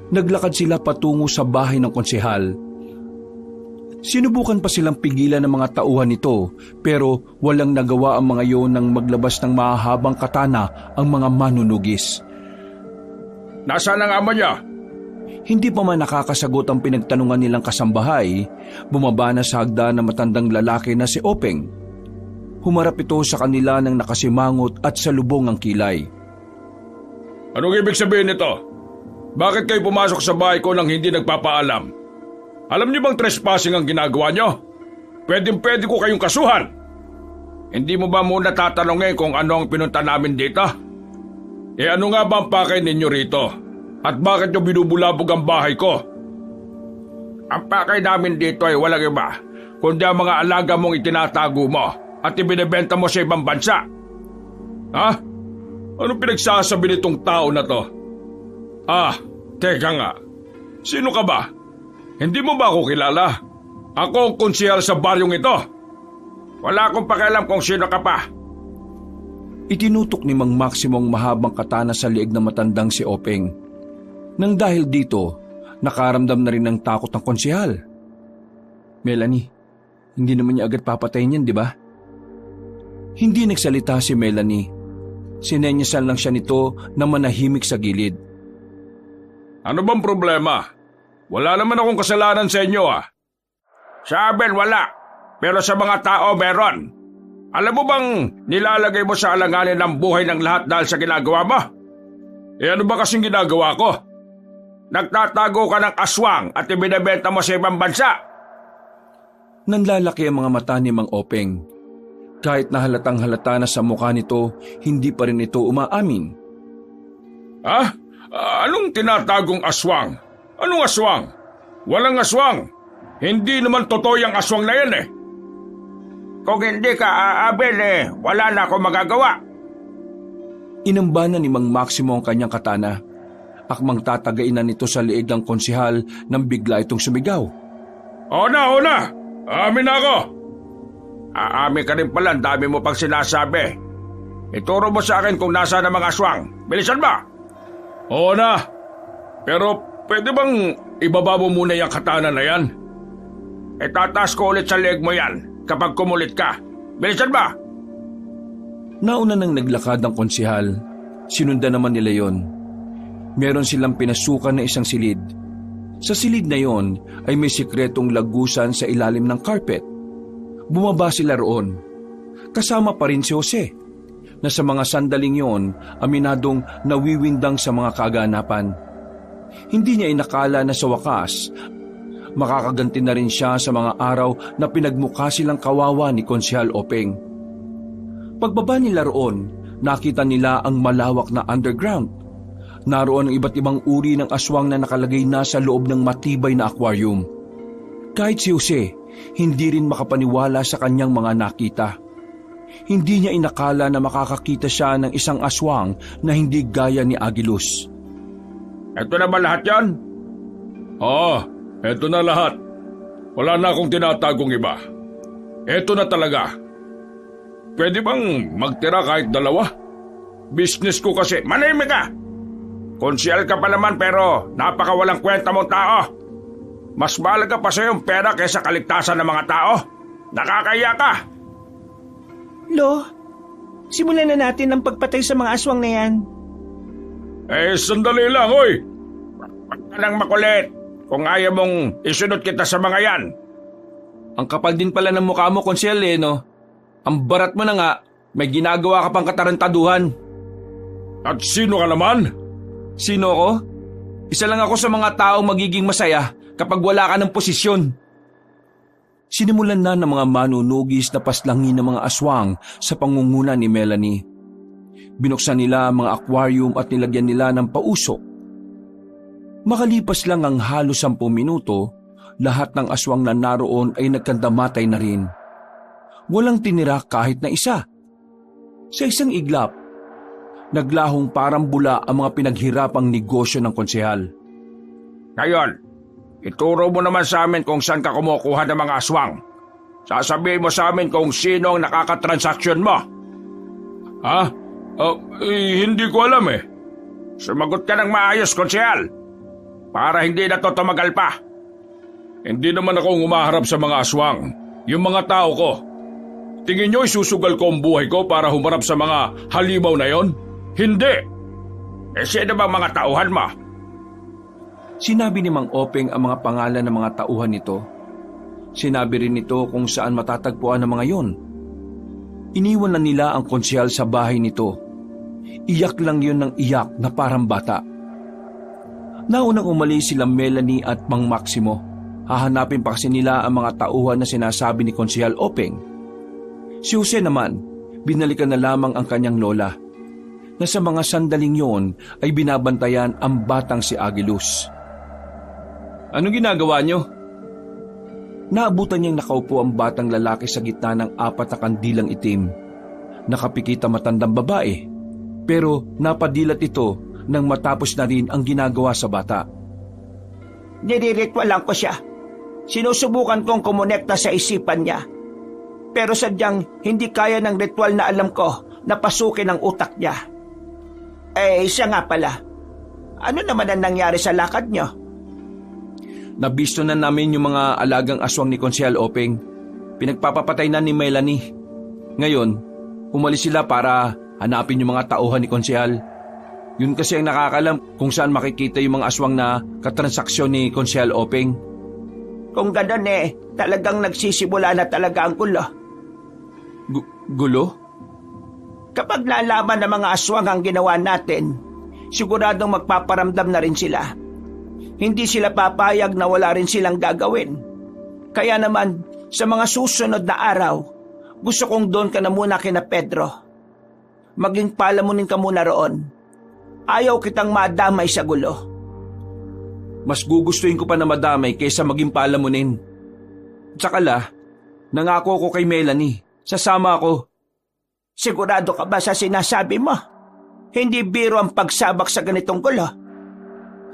Naglakad sila patungo sa bahay ng konsehal. Sinubukan pa silang pigilan ng mga tauhan nito pero walang nagawa ang mga yon nang maglabas ng mahahabang katana ang mga manunugis. Nasaan ang ama niya? Hindi pa man nakakasagot ang pinagtanungan nilang kasambahay, bumaba na sa hagdan na matandang lalaki na si Openg. Humarap ito sa kanila ng nakasimangot at salubong ang kilay. Anong ibig sabihin nito? Bakit kayo pumasok sa bahay ko nang hindi nagpapaalam? Alam niyo bang trespassing ang ginagawa niyo? Pwede ko kayong kasuhan. Hindi mo ba muna tatanungin kung ano ang pinunta namin dito? Ano nga ba ang pakay ninyo rito? At bakit niyo binubulabog ang bahay ko? Ang pakay namin dito ay walang iba, kundi ang mga alaga mong itinatago mo at ibinebenta mo sa ibang bansa. Ha? Anong pinagsasabi nitong tao na to? Teka nga. Sino ka ba? Hindi mo ba ako kilala? Ako ang konsehal sa baryong ito. Wala akong pakialam kung sino ka pa. Itinutok ni Mang Maximo ang mahabang katana sa liig ng matandang si Openg. Nang dahil dito, nakaramdam na rin ng takot ng konsehal. Melanie, hindi naman niya agad papatayin yan, di ba? Hindi nagsalita si Melanie. Sinenyasan lang siya nito na manahimik sa gilid. Ano bang problema? Wala naman akong kasalanan sa inyo Sa amin wala, pero sa mga tao meron. Alam mo bang nilalagay mo sa alanganin ang buhay ng lahat dahil sa ginagawa mo? Ano ba kasing ginagawa ko? Nagtatago ka ng aswang at ibinebenta mo sa ibang bansa. Nanlalaki ang mga mata ni Mang Openg. Kahit na halatang halata na sa mukha nito, hindi pa rin ito umaamin. Anong tinatagong aswang? Anong aswang? Walang aswang. Hindi naman totoo yung aswang na yan Kung hindi ka aabil wala na akong magagawa. Inambana ni Mang Maximo ang kanyang katana. Akmang tatagain na nito sa liig ng konsehal nang bigla itong sumigaw. Oo na! Aamin na ako! Aamin ka rin pala, dami mo pang sinasabi. Ituro mo sa akin kung nasaan ang mga aswang. Bilisan ba? Oo na! Pero pwede bang ibaba mo muna yung katana na yan? Itataas ko ulit sa liig mo yan kapag kumulit ka. Bilisan ba? Nauna nang naglakad ang konsehal. Sinundan naman nila yon. Meron silang pinasukan na isang silid. Sa silid na yon ay may sikretong lagusan sa ilalim ng carpet. Bumaba sila roon. Kasama pa rin si Jose, na sa mga sandaling yon aminadong nawiwindang sa mga kaganapan. Hindi niya inakala na sa wakas, makakaganti na rin siya sa mga araw na pinagmukha silang kawawa ni Konsyal Openg. Pagbaba nila roon, nakita nila ang malawak na underground. Naroon ang iba't ibang uri ng aswang na nakalagay na sa loob ng matibay na aquarium. Kahit si Jose, hindi rin makapaniwala sa kanyang mga nakita. Hindi niya inakala na makakakita siya ng isang aswang na hindi gaya ni Agilus. Ito na ba lahat yan? Oo, ito na lahat. Wala na akong tinatagong iba. Ito na talaga. Pwede bang magtira kahit dalawa? Business ko kasi. Manahimik ka! Konsyal ka pa naman pero napakawalang kwenta mong tao. Mas mahalaga pa sa'yo yung pera kaysa kaligtasan ng mga tao. Nakakaya ka! Lo, Simulan na natin ang pagpatay sa mga aswang na yan. Sandali lang, oy! Huwag ka nang makulit kung ayaw mong isunod kita sa mga yan. Ang kapal din pala ng mukha mo, Konsyel, no? Ang barat mo na nga, may ginagawa ka pang katarantaduhan. At sino ka naman? Sino ako? Isa lang ako sa mga taong magiging masaya kapag wala ka ng posisyon. Sinimulan na ng mga manunugis na paslangin ng mga aswang sa pangunguna ni Melanie. Binuksan nila ang mga aquarium at nilagyan nila ng pausok. Makalipas lang ang halos 10 minuto, lahat ng aswang na naroon ay nagkandamatay na rin. Walang tinira kahit na isa. Sa isang iglap, naglahong parang bula ang mga pinaghirapang negosyo ng konsehal. Ngayon, ituro mo naman sa amin kung saan ka kumukuha ng mga aswang. Sasabihin mo sa amin kung sino ang nakakatransaksyon mo. Ha? Hindi ko alam eh. Sumagot ka ng maayos, konsehal. Para hindi na to tumagal pa. Hindi naman ako umaharap sa mga aswang. Yung mga tao ko. Tingin nyo isusugal ko ang buhay ko para humarap sa mga halimaw na yon? Hindi! Sino bang mga tauhan mo? Sinabi ni Mang Openg ang mga pangalan ng mga tauhan nito. Sinabi rin nito kung saan matatagpuan ang mga yon. Iniwan na nila ang konsehal sa bahay nito. Iyak lang yun ng iyak na parang bata. Naunang umalis sila Melanie at Mang Maximo. Hahanapin pa kasi nila ang mga tauhan na sinasabi ni Konsehal Openg. Si Jose naman, binalikan na lamang ang kanyang lola, na sa mga sandaling yon ay binabantayan ang batang si Agilus. Anong ginagawa niyo? Naabutan niyang nakaupo ang batang lalaki sa gitna ng 4 na kandilang itim. Nakapikit ang matandang babae, pero napadilat ito nang matapos na rin ang ginagawa sa bata. Niriritwalan ko siya. Sinusubukan kong kumonekta sa isipan niya. Pero sadyang hindi kaya ng ritual na alam ko na pasukin ang utak niya. Siya nga pala. Ano naman ang nangyari sa lakad niyo? Nabisto na namin yung mga alagang aswang ni Konsehal Openg. Pinagpapapatay na ni Melanie. Ngayon, umalis sila para hanapin yung mga tauhan ni Konsehal. Yun kasi ang nakakalam kung saan makikita yung mga aswang na katransaksyon ni Konsehal Openg. Kung gano'n talagang nagsisimula na talaga ang gulo. Gulo? Kapag nalaman ng mga aswang ang ginawa natin, siguradong magpaparamdam na rin sila. Hindi sila papayag na wala rin silang gagawin. Kaya naman, sa mga susunod na araw, gusto kong doon ka na muna kina Pedro. Maging palamunin ka muna roon. Ayaw kitang madamay sa gulo. Mas gugustuhin ko pa na madamay kaysa maging palamunin. Tsaka nangako ko kay Melanie. Sasama ako. Sigurado ka ba sa sinasabi mo? Hindi biro ang pagsabak sa ganitong gulo.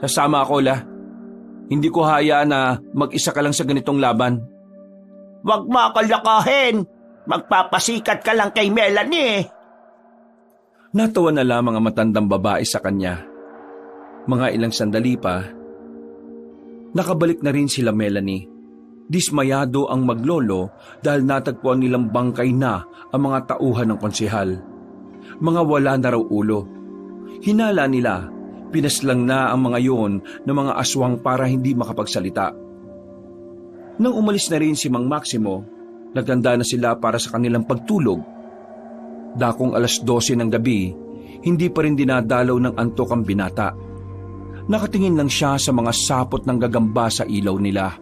Sasama ako, Hindi ko hayaan na mag-isa ka lang sa ganitong laban. Huwag mo ako lakahin. Magpapasikat ka lang kay Melanie. Natawa na lamang ang matandang babae sa kanya. Mga ilang sandali pa, nakabalik na rin sila Melanie. Dismayado ang maglolo dahil natagpuan nilang bangkay na ang mga tauhan ng konsehal. Mga wala na raw ulo. Hinala nila, pinaslang na ang mga yon ng mga aswang para hindi makapagsalita. Nang umalis na rin si Mang Maximo, naganda na sila para sa kanilang pagtulog. Dakong 12:00 ng gabi, hindi pa rin dinadalaw ng antok ang binata. Nakatingin lang siya sa mga sapot ng gagamba sa ilaw nila.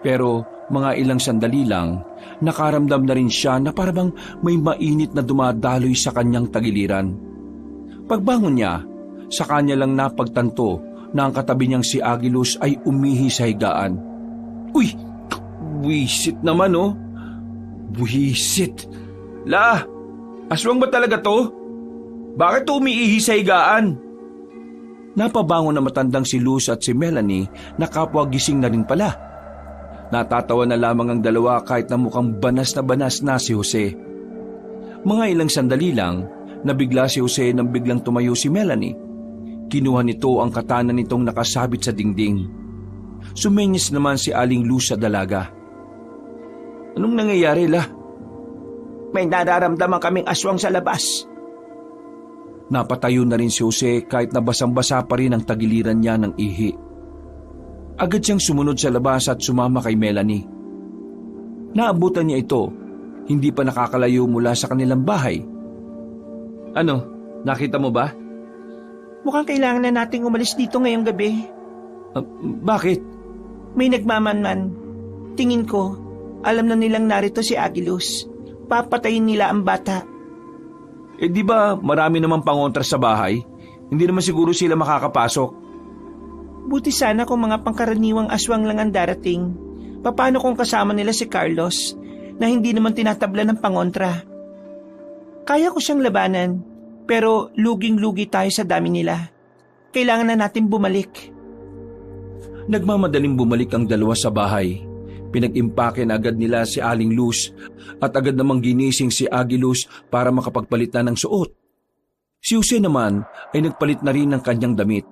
Pero mga ilang sandali lang, nakaramdam na rin siya na parang may mainit na dumadaloy sa kanyang tagiliran. Pagbangon niya, sa kanya lang napagtanto na ang katabi niyang si Agilus ay umihi sa higaan. Uy! Buwisit naman Buwisit! Aswang ba talaga to? Bakit umiihi sa higaan? Napabangon na matandang si Luz at si Melanie na kapwa gising na rin pala. Natatawa na lamang ang dalawa kahit na mukhang banas na si Jose. Mga ilang sandali lang, nabigla si Jose nang biglang tumayo si Melanie. Kinuha nito ang katana nitong nakasabit sa dingding. Sumenyas naman si Aling Luz sa dalaga. Anong nangyayari, May nararamdaman kaming aswang sa labas. Napatayo na rin si Jose kahit na basang-basa pa rin ang tagiliran niya ng ihi. Agad siyang sumunod sa labas at sumama kay Melanie. Naabutan niya ito, hindi pa nakakalayo mula sa kanilang bahay. Ano, nakita mo ba? Mukhang kailangan na nating umalis dito ngayong gabi. Bakit? May nagmamanman. Tingin ko, alam na nilang narito si Agilus. Papatayin nila ang bata. Eh di ba marami namang pangontra sa bahay? Hindi naman siguro sila makakapasok. Buti sana kung mga pangkaraniwang aswang lang ang darating. Paano kung kasama nila si Carlos na hindi naman tinatabla ng pangontra? Kaya ko siyang labanan, pero luging-lugi tayo sa dami nila. Kailangan na natin bumalik. Nagmamadaling bumalik ang dalawa sa bahay. Pinag-impake na agad nila si Aling Luz at agad namang ginising si Agilus para makapagpalit na ng suot. Si Jose naman ay nagpalit na rin ng kanyang damit.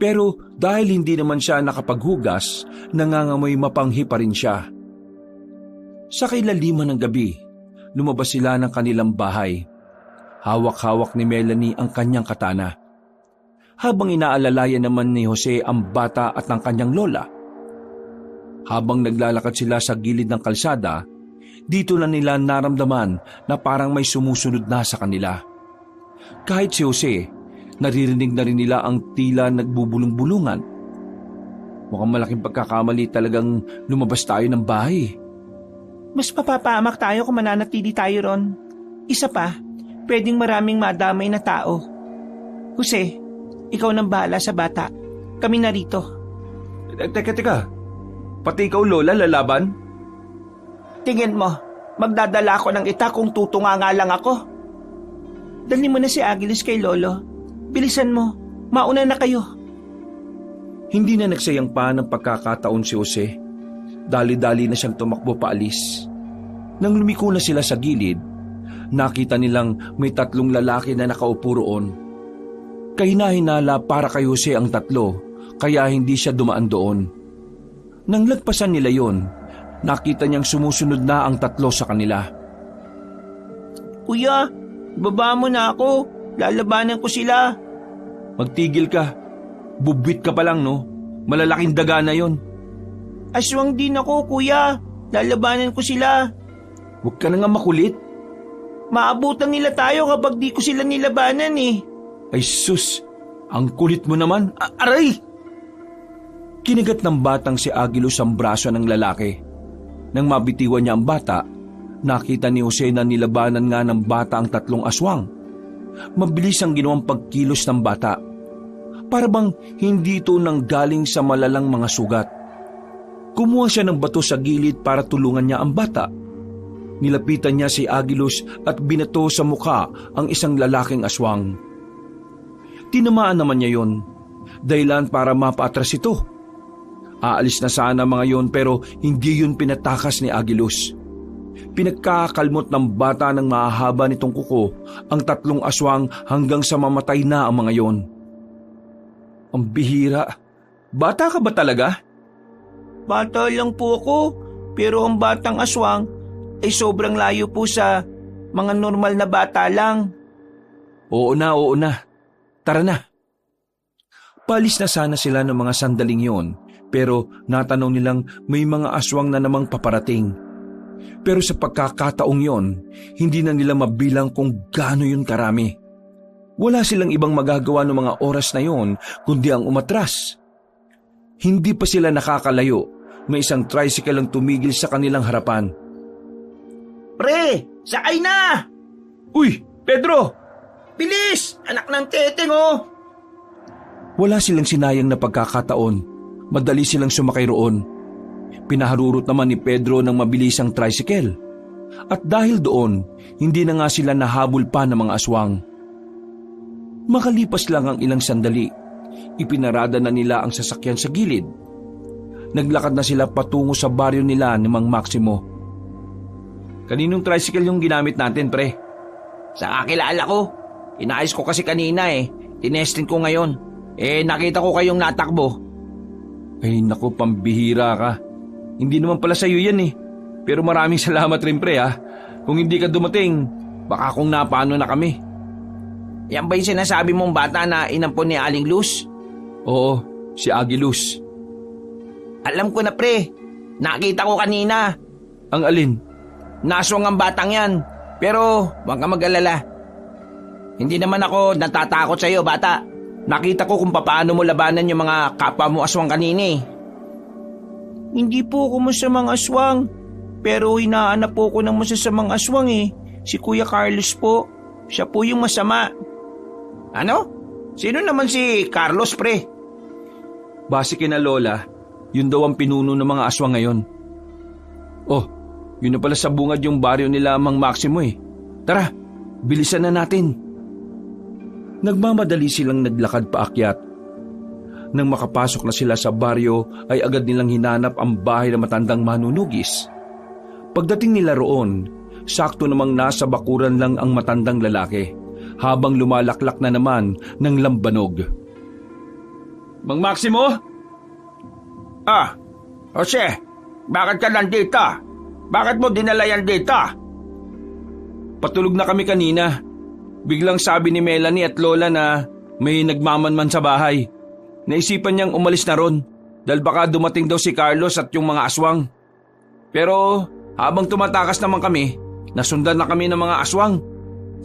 Pero dahil hindi naman siya nakapaghugas, nangangamoy mapanghi pa rin siya. Sa kailaliman ng gabi, lumabas sila ng kanilang bahay. Hawak-hawak ni Melanie ang kanyang katana. Habang inaalalayan naman ni Jose ang bata at ang kanyang lola. Habang naglalakad sila sa gilid ng kalsada, dito na nila naramdaman na parang may sumusunod na sa kanila. Kahit si Jose, naririnig na rin nila ang tila nagbubulong-bulungan. Mukhang malaking pagkakamali talagang lumabas tayo ng bahay. Mas mapapahamak tayo kung mananatili tayo ron. Isa pa, pwedeng maraming madamay na tao. Jose, ikaw nang bahala sa bata. Kami narito. Teka. Pati ikaw, Lola, lalaban? Tingin mo, magdadala ako ng ita kung tutunga nga lang ako? Dali mo na si Agilus kay Lolo. Bilisan mo, mauna na kayo. Hindi na nagsayang pa ng pagkakataon si Jose. Dali-dali na siyang tumakbo paalis. Nang lumiko na sila sa gilid, nakita nilang may 3 lalaki na nakaupo roon. Kahina-hinala para kay Jose ang 3, kaya hindi siya dumaan doon. Nang lagpasan nila yon, nakita niyang sumusunod na ang 3 sa kanila. Kuya, baba mo na ako. Lalabanan ko sila. Magtigil ka. Bubwit ka pa lang, no? Malalaking daga na yon. Aswang din ako, kuya. Lalabanan ko sila. Huwag ka na nga makulit. Maabutan nila tayo kapag di ko sila nilabanan eh. Ay sus, ang kulit mo naman. Aray! Kinigat ng batang si Agilus ang braso ng lalaki. Nang mabitiwan niya ang bata, nakita ni Jose na nilabanan nga ng bata ang 3 aswang. Mabilis ang ginawang pagkilos ng bata. Para bang hindi ito nanggaling sa malalang mga sugat. Kumuha siya ng bato sa gilid para tulungan niya ang bata. Nilapitan niya si Agilus at binato sa mukha ang isang lalaking aswang. Tinamaan naman niya yon, dahilan para mapaatras ito. Aalis na sana mga yon pero hindi yun pinatakas ni Agilus. Pinagkakalmot ng bata ng mahahaba nitong kuko ang 3 aswang hanggang sa mamatay na ang mga yon. Ang bihira. Bata ka ba talaga? Bata lang po ako, pero ang batang aswang ay sobrang layo po sa mga normal na bata lang. Oo na. Tara na. Palis na sana sila ng mga sandaling yon. Pero natanong nilang may mga aswang na namang paparating. Pero sa pagkakataong yon, hindi na nila mabilang kung gaano yun karami. Wala silang ibang magagawa ng mga oras na yon kundi ang umatras. Hindi pa sila nakakalayo, may isang tricycle ang tumigil sa kanilang harapan. Pre, sakay na! Uy, Pedro! Bilis! Anak ng teteng oh! Wala silang sinayang na pagkakataon. Madali silang sumakay roon. Pinaharurot naman ni Pedro ng mabilisang tricycle. At dahil doon, hindi na nga sila nahabol pa ng mga aswang. Makalipas lang ang ilang sandali, ipinarada na nila ang sasakyan sa gilid. Naglakad na sila patungo sa baryo nila ni Mang Maximo. Kaninong tricycle yung ginamit natin, pre? Sa kakilala ko. Inayos ko kasi kanina eh. Tinestin ko ngayon. Nakita ko kayong natakbo. Ay naku, pambihira ka. Hindi naman pala sa'yo yan eh. Pero maraming salamat rin, pre ha. Kung hindi ka dumating, baka kung napano na kami. Yan ba yung sinasabi mong bata na inampon ni Aling Luz? Oo, si Agilus. Alam ko na pre, nakita ko kanina. Ang alin? Naswang ang batang yan, pero huwag ka mag-alala. Hindi naman ako natatakot sa iyo, bata. Nakita ko kung paano mo labanan yung mga kapwa mo aswang kanina eh. Hindi po ako masamang aswang, pero hinahanap po ko ng masasamang aswang eh. Si Kuya Carlos po, siya po yung masama. Ano? Sino naman si Carlos, pre? Base kina Lola, yun daw ang pinuno ng mga aswang ngayon. Oh, yun na pala sa bungad yung baryo nila Mang Maximo eh. Tara, bilisan na natin. Nagmamadali silang naglakad paakyat. Nang makapasok na sila sa baryo ay agad nilang hinanap ang bahay ng matandang manunugis. Pagdating nila roon, sakto namang nasa bakuran lang ang matandang lalaki habang lumalaklak na naman ng lambanog. Mang Maximo? Ah, Jose, bakit ka nandito? Bakit mo dinala yan dito? Patulog na kami kanina. Biglang sabi ni Melanie at Lola na may nagmamanman sa bahay. Naisipan niyang umalis na ron dahil baka dumating daw si Carlos at yung mga aswang. Pero habang tumatakas naman kami, nasundan na kami ng mga aswang.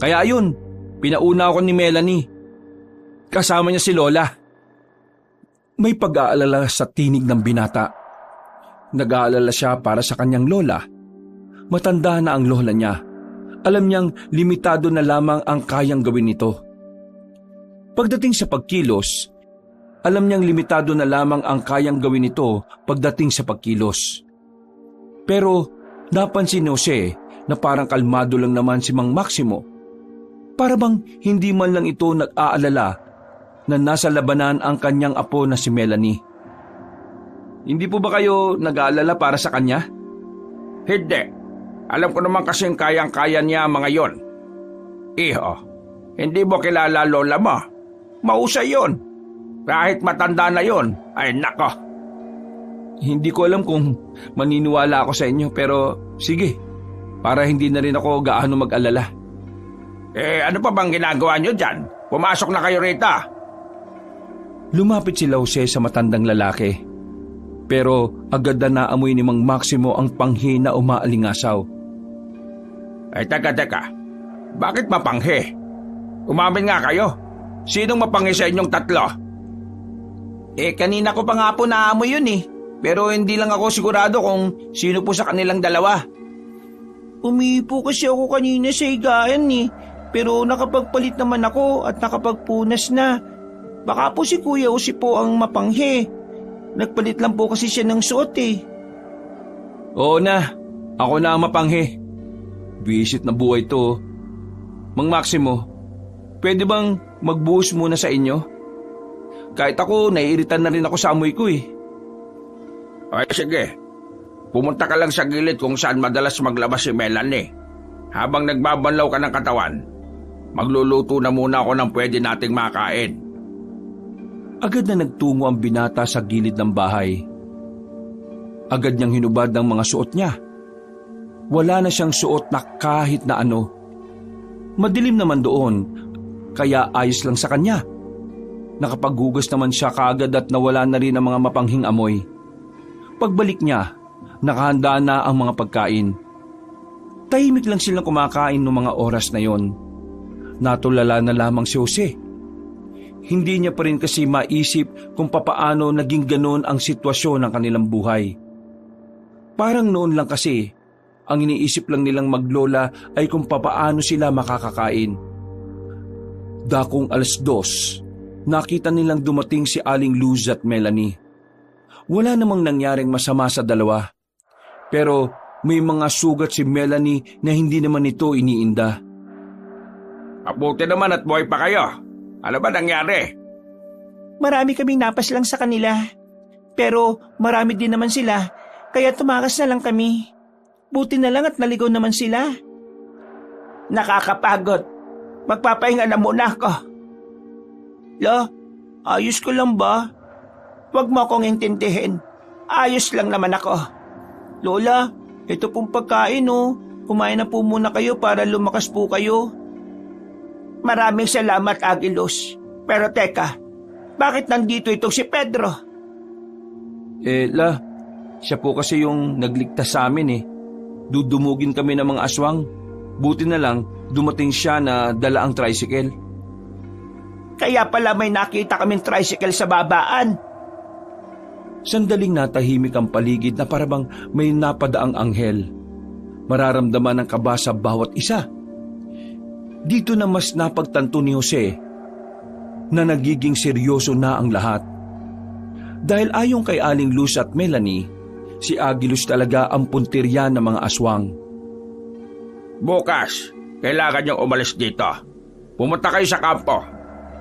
Kaya ayun, pinauna ako ni Melanie. Kasama niya si Lola. May pag-aalala sa tinig ng binata. Nag-aalala siya para sa kanyang lola. Matanda na ang lola niya. Alam niyang limitado na lamang ang kayang gawin nito. Pagdating sa pagkilos, alam niyang limitado na lamang ang kayang gawin nito pagdating sa pagkilos. Pero napansin ni Jose na parang kalmado lang naman si Mang Maximo. Para bang hindi man lang ito nag-aalala na nasa labanan ang kanyang apo na si Melanie. Hindi po ba kayo nag-aalala para sa kanya? Hindi. Alam ko naman kasing kayang-kaya niya mga yon. Iho, hindi mo kilala lola mo. Mahusay yon. Kahit matanda na yon, ay nako. Hindi ko alam kung maniniwala ako sa inyo pero sige, para hindi na rin ako gaano mag-alala. Ano pa bang ginagawa niyo dyan? Pumasok na kayo rito. Lumapit si Jose sa matandang lalaki. Pero agad na naamoy ni Mang Maximo ang panghi na umaalingasaw. Teka. Bakit mapanghi? Umamin nga kayo. Sinong mapanghi sa inyong tatlo? Kanina ko pa nga po naamoy yun eh. Pero hindi lang ako sigurado kung sino po sa kanilang dalawa. Umipo kasi ako kanina sa higaan eh. Pero nakapagpalit naman ako at nakapagpunas na. Baka po si Kuya Jose po ang mapanghi. Nagpalit lang po kasi siya ng suot eh. Oo na, ako na ang mapanghi. Bisit na buhay to. Mang Maximo, pwede bang magbuhos muna sa inyo? Kahit ako, naiiritan na rin ako sa amoy ko eh. Ay sige, pumunta ka lang sa gilid kung saan madalas maglabas si Melanie. Habang nagbabanlaw ka ng katawan, magluluto na muna ako ng pwede nating makain. Agad na nagtungo ang binata sa gilid ng bahay. Agad niyang hinubad ang mga suot niya. Wala na siyang suot na kahit na ano. Madilim naman doon, kaya ayos lang sa kanya. Nakapaghugas naman siya kaagad at nawala na rin ang mga mapanghing amoy. Pagbalik niya, nakahanda na ang mga pagkain. Tahimik lang silang kumakain noong mga oras na yon. Natulala na lamang si Jose. Hindi niya pa rin kasi maisip kung papaano naging ganon ang sitwasyon ng kanilang buhay. Parang noon lang kasi, ang iniisip lang nilang maglola ay kung papaano sila makakakain. Dakong 2:00, nakita nilang dumating si Aling Luz at Melanie. Wala namang nangyaring masama sa dalawa. Pero may mga sugat si Melanie na hindi naman ito iniinda. Mabuti naman at buhay pa kayo. Ano ba nangyari? Marami kaming napas lang sa kanila. Pero marami din naman sila, kaya tumakas na lang kami. Buti na lang at naligaw naman sila. Nakakapagod. Magpapahinga na muna ako. Lo, ayos ko lang ba? Huwag mo akong intindihin. Ayos lang naman ako. Lola, ito pong pagkain oh. kumain na po muna kayo para lumakas po kayo. Maraming salamat, Agilos. Pero teka, bakit nandito itong si Pedro? Siya po kasi yung nagligtas sa amin eh. Dudumugin kami ng mga aswang. Buti na lang, dumating siya na dala ang tricycle. Kaya pala may nakita kaming tricycle sa babaan. Sandaling natahimik ang paligid na parabang may napadaang anghel. Mararamdaman ang kaba sa bawat isa. Dito na mas napagtanto ni Jose na nagiging seryoso na ang lahat. Dahil ayon kay Aling Luz at Melanie, si Agilos talaga ang puntirya ng mga aswang. Bukas, kailangan niyong umalis dito. Pumunta kayo sa kampo.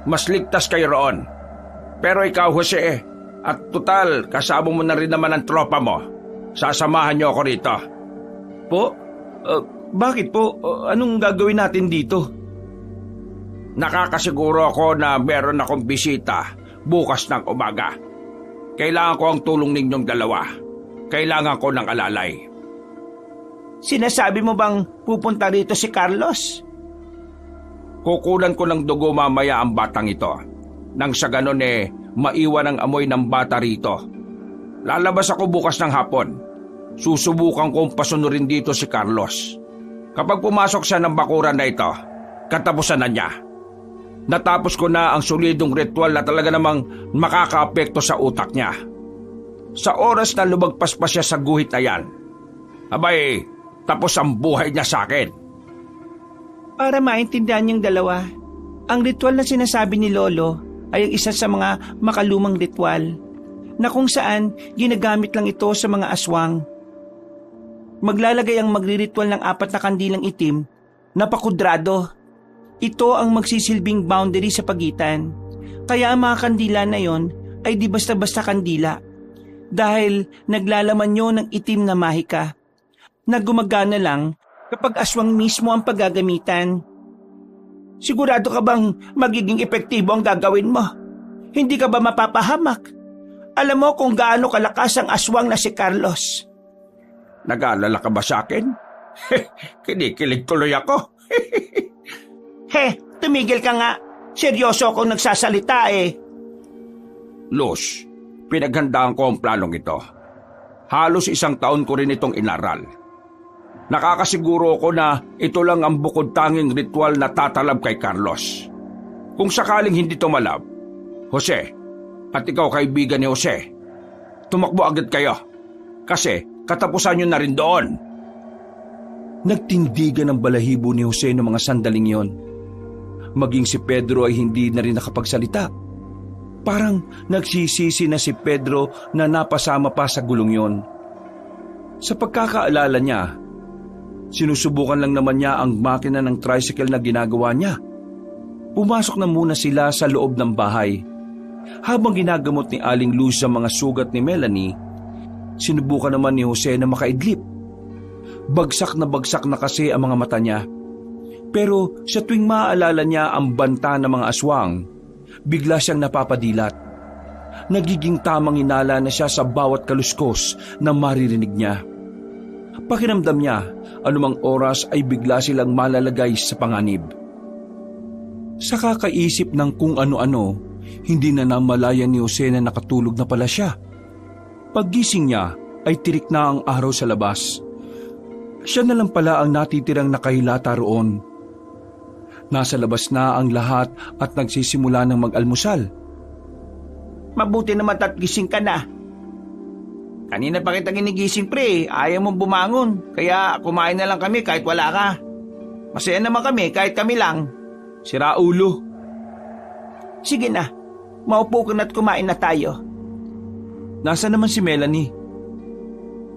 Mas ligtas kayo roon. Pero ikaw, Jose, at total, kasama mo na rin naman ang tropa mo. Sasamahan niyo ako rito. Po? Bakit po? Anong gagawin natin dito? Nakakasiguro ako na meron akong bisita bukas ng umaga. Kailangan ko ang tulong ninyong dalawa. Kailangan ko ng alalay. Sinasabi mo bang pupunta rito si Carlos? Kukunan ko ng dugo mamaya ang batang ito. Nang sa ganon maiwan ang amoy ng bata rito. Lalabas ako bukas ng hapon. Susubukan kong pasunurin dito si Carlos. Kapag pumasok siya ng bakuran na ito, katapusan na niya. Natapos ko na ang solidong ritual na talaga namang makakaapekto sa utak niya. Sa oras na lumagpas pa siya sa guhit na yan, abay, tapos ang buhay niya sa akin. Para maintindihan niyong dalawa, ang ritual na sinasabi ni Lolo ay isa sa mga makalumang ritual na kung saan ginagamit lang ito sa mga aswang. Maglalagay ang magriritual ng 4 na kandilang itim na pakudrado. Ito ang magsisilbing boundary sa pagitan. Kaya ang mga kandila na yon ay di basta-basta kandila. Dahil naglalaman yun ng itim na mahika na gumagana lang kapag aswang mismo ang paggagamitan. Sigurado ka bang magiging epektibo ang gagawin mo? Hindi ka ba mapapahamak? Alam mo kung gaano kalakas ang aswang na si Carlos. Nag-aalala ka ba sa akin? Kinikilig tuloy ako. Tumigil ka nga. Seryoso akong nagsasalita eh. Luz, pinaghandaan ko ang planong ito. Halos 1 taon ko rin itong inaral. Nakakasiguro ko na ito lang ang bukod tanging ritual na tatalab kay Carlos. Kung sakaling hindi tumalab, Jose, at ikaw kaibigan ni Jose, tumakbo agad kayo. Kasi katapusan nyo na rin doon. Nagtindigan ang balahibo ni Jose ng mga sandaling yon. Maging si Pedro ay hindi na rin nakapagsalita. Parang nagsisisi na si Pedro na napasama pa sa gulong yon. Sa pagkakaalala niya, sinusubukan lang naman niya ang makina ng tricycle na ginagawa niya. Pumasok na muna sila sa loob ng bahay. Habang ginagamot ni Aling Luz sa mga sugat ni Melanie, sinubukan naman ni Jose na makaidlip. Bagsak na kasi ang mga mata niya. Pero sa tuwing maaalala niya ang banta ng mga aswang, bigla siyang napapadilat. Nagiging tamang hinala na siya sa bawat kaluskos na maririnig niya. Pakiramdam niya, anumang oras ay bigla silang malalagay sa panganib. Sa kakaisip ng kung ano-ano, hindi na namalayan ni Jose na nakatulog na pala siya. Paggising niya ay tirik na ang araw sa labas. Siya na lang pala ang natitirang nakahilata roon. Nasa labas na ang lahat at nagsisimula ng mag-almusal. Mabuti naman at gising ka na. Kanina pa kita ginigising pre, ayaw mong bumangon. Kaya kumain na lang kami kahit wala ka. Masaya naman kami kahit kami lang. Sira ulo. Sige na, maupo ka na at kumain na tayo. Nasaan naman si Melanie?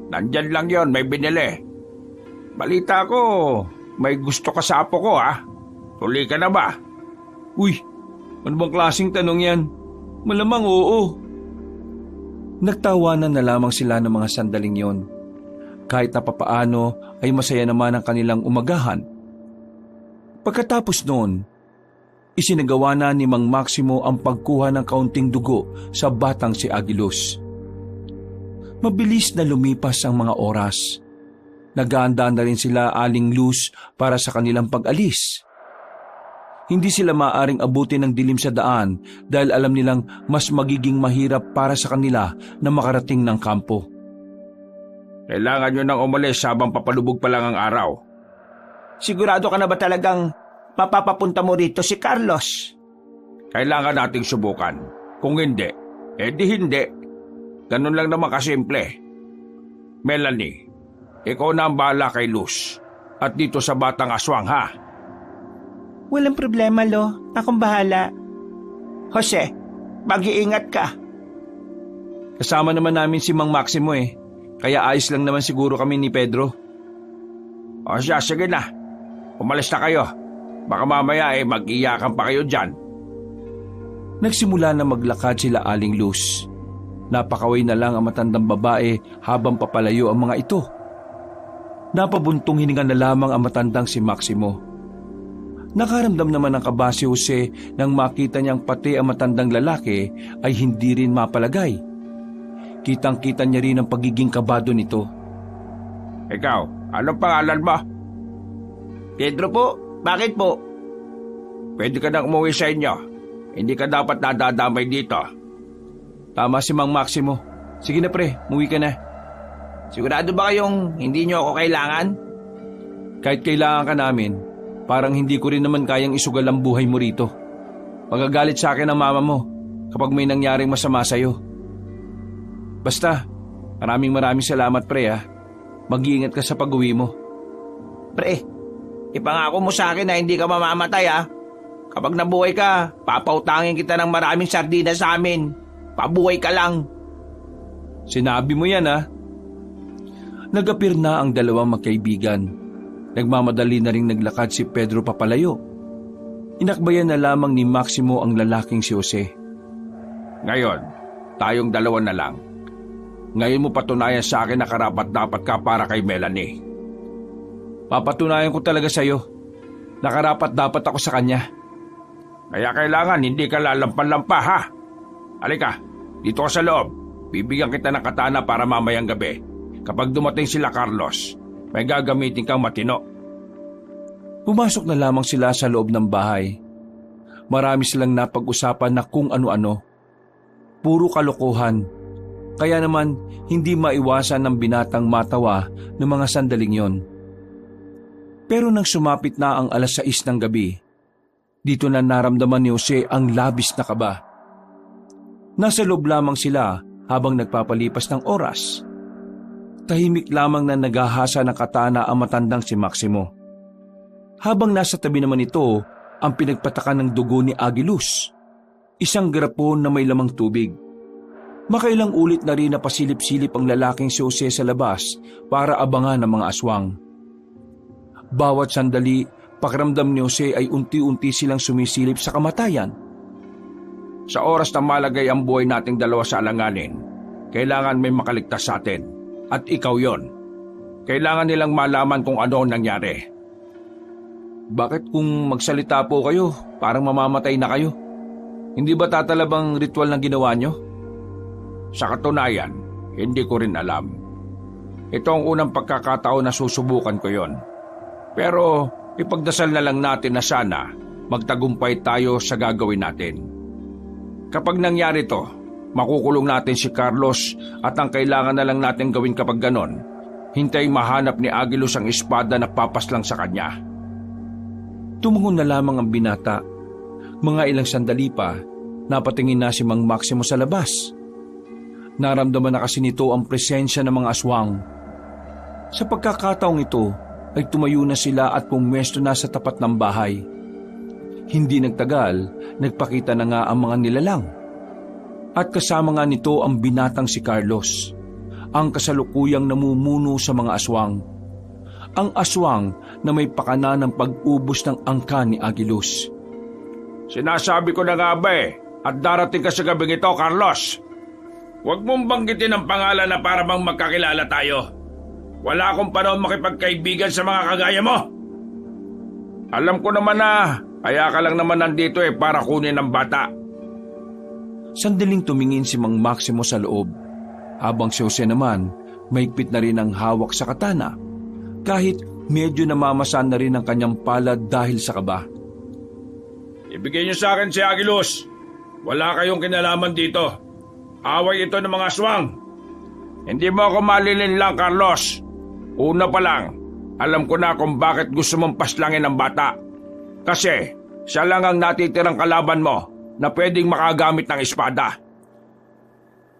Nandyan lang yon, may binili. Balita ko, may gusto ka sa apo ko ha. Huli ka na ba? Uy, ano bang klaseng tanong yan? Malamang oo. Nagtawanan na lamang sila ng mga sandaling yon. Kahit na papaano ay masaya naman ang kanilang umagahan. Pagkatapos noon, isinagawa na ni Mang Maximo ang pagkuha ng kaunting dugo sa batang si Agilos. Mabilis na lumipas ang mga oras. Naghahanda na rin sila Aling Luz para sa kanilang pag-alis. Hindi sila maaaring abutin ng dilim sa daan dahil alam nilang mas magiging mahirap para sa kanila na makarating ng kampo. Kailangan nyo nang umalis habang papalubog pa lang ang araw. Sigurado ka na ba talagang mapapapunta mo rito si Carlos? Kailangan nating subukan. Kung hindi, di hindi. Ganun lang naman kasimple. Melanie, ikaw na ang bahala kay Luz at dito sa batang aswang, ha? Walang problema, Lo. Akong bahala. Jose, mag-iingat ka. Kasama naman namin si Mang Maximo kaya ayos lang naman siguro kami ni Pedro. O siya, sige na. Umalis na kayo. Baka mamaya mag-iyakan pa kayo dyan. Nagsimula na maglakad sila Aling Luz. Napakaway na lang ang matandang babae habang papalayo ang mga ito. Napabuntong hininga na lamang ang matandang si Maximo. Nakaramdam naman ng kaba si Jose nang makita niyang pati ang matandang lalaki ay hindi rin mapalagay. Kitang-kita niya rin ang pagiging kabado nito. Ikaw, anong pangalan mo? Pedro po, bakit po? Pwede ka nang umuwi sa inyo. Hindi ka dapat nadadamay dito. Tama si Mang Maximo. Sige na pre, umuwi ka na. Sigurado ba kayong hindi niyo ako kailangan? Kahit kailangan ka namin, parang hindi ko rin naman kayang isugal ang buhay mo rito. Magagalit sa akin ang mama mo kapag may nangyaring masama sa'yo. Basta, maraming salamat pre ha. Mag-iingat ka sa pag-uwi mo. Pre, ipangako mo sa akin na hindi ka mamamatay ha. Kapag nabuhay ka, papautangin kita ng maraming sardinas sa amin. Pabuhay ka lang. Sinabi mo yan ha. Nag-appear na ang dalawang magkaibigan. Nagmamadali na ring naglakad si Pedro papalayo. Inakbayan na lamang ni Maximo ang lalaking si Jose. Ngayon, tayong dalawa na lang. Ngayon mo patunayan sa akin na karapat-dapat ka para kay Melanie. Papatunayan ko talaga sa'yo. Nakarapat-dapat ako sa kanya. Kaya kailangan hindi ka lalampan-lampa, ha? Halika, dito ka sa loob. Bibigyan kita ng katana para mamayang gabi. Kapag dumating sila Carlos, may gagamitin kang matino. Pumasok na lamang sila sa loob ng bahay. Marami silang napag-usapan na kung ano-ano. Puro kalokohan. Kaya naman, hindi maiwasan ng binatang matawa ng mga sandaling yon. Pero nang sumapit na ang 6:00 ng gabi, dito na naramdaman ni Jose ang labis na kaba. Nasa loob lamang sila habang nagpapalipas ng oras. Tahimik lamang na naghahasa ng katana ang matandang si Maximo. Habang nasa tabi naman ito ang pinagpatakan ng dugo ni Agiluz, isang garapon na may lamang tubig. Makailang ulit na rin napasilip-silip ang lalaking si Jose sa labas para abangan ng mga aswang. Bawat sandali, pakiramdam ni Jose ay unti-unti silang sumisilip sa kamatayan. Sa oras na malagay ang buhay nating dalawa sa alanganin, kailangan may makaligtas sa atin. At ikaw yon. Kailangan nilang malaman kung ano ang nangyari. Bakit kung magsalita po kayo, parang mamamatay na kayo? Hindi ba tatalabang ritual na ginawa nyo? Sa katunayan, hindi ko rin alam. Ito ang unang pagkakataon na susubukan ko yon. Pero ipagdasal na lang natin na sana magtagumpay tayo sa gagawin natin. Kapag nangyari to, makukulong natin si Carlos at ang kailangan na lang natin gawin kapag ganon, hintay mahanap ni Agiluz ang espada na papaslang sa kanya. Tumungon na lamang ang binata. Mga ilang sandali pa, napatingin na si Mang Maximo sa labas. Naramdaman na kasi nito ang presensya ng mga aswang. Sa pagkakataong ito, ay tumayo na sila at pumwesto na sa tapat ng bahay. Hindi nagtagal, nagpakita na nga ang mga nilalang. At kasama nga nito ang binatang si Carlos, ang kasalukuyang namumuno sa mga aswang. Ang aswang na may pakana ng pag-ubos ng angka ni Agiluz. Sinasabi ko na nga ba at darating ka sa gabing ito, Carlos. Huwag mong banggitin ang pangalan na para bang magkakilala tayo. Wala akong panahon makipagkaibigan sa mga kagaya mo. Alam ko naman na kaya ka lang naman nandito para kunin ang bata. Sandaling tumingin si Mang Maximo sa loob, habang si Jose naman mahigpit na rin ang hawak sa katana kahit medyo namamasan na rin ang kanyang palad dahil sa kaba. Ibigay niyo sa akin si Agilos. Wala kayong kinalaman dito. Away ito ng mga aswang. Hindi mo ako malilinlang, Carlos. Una pa lang, alam ko na kung bakit gusto mong paslangin ang bata. Kasi siya lang ang natitirang kalaban mo na pwedeng makagamit ng espada.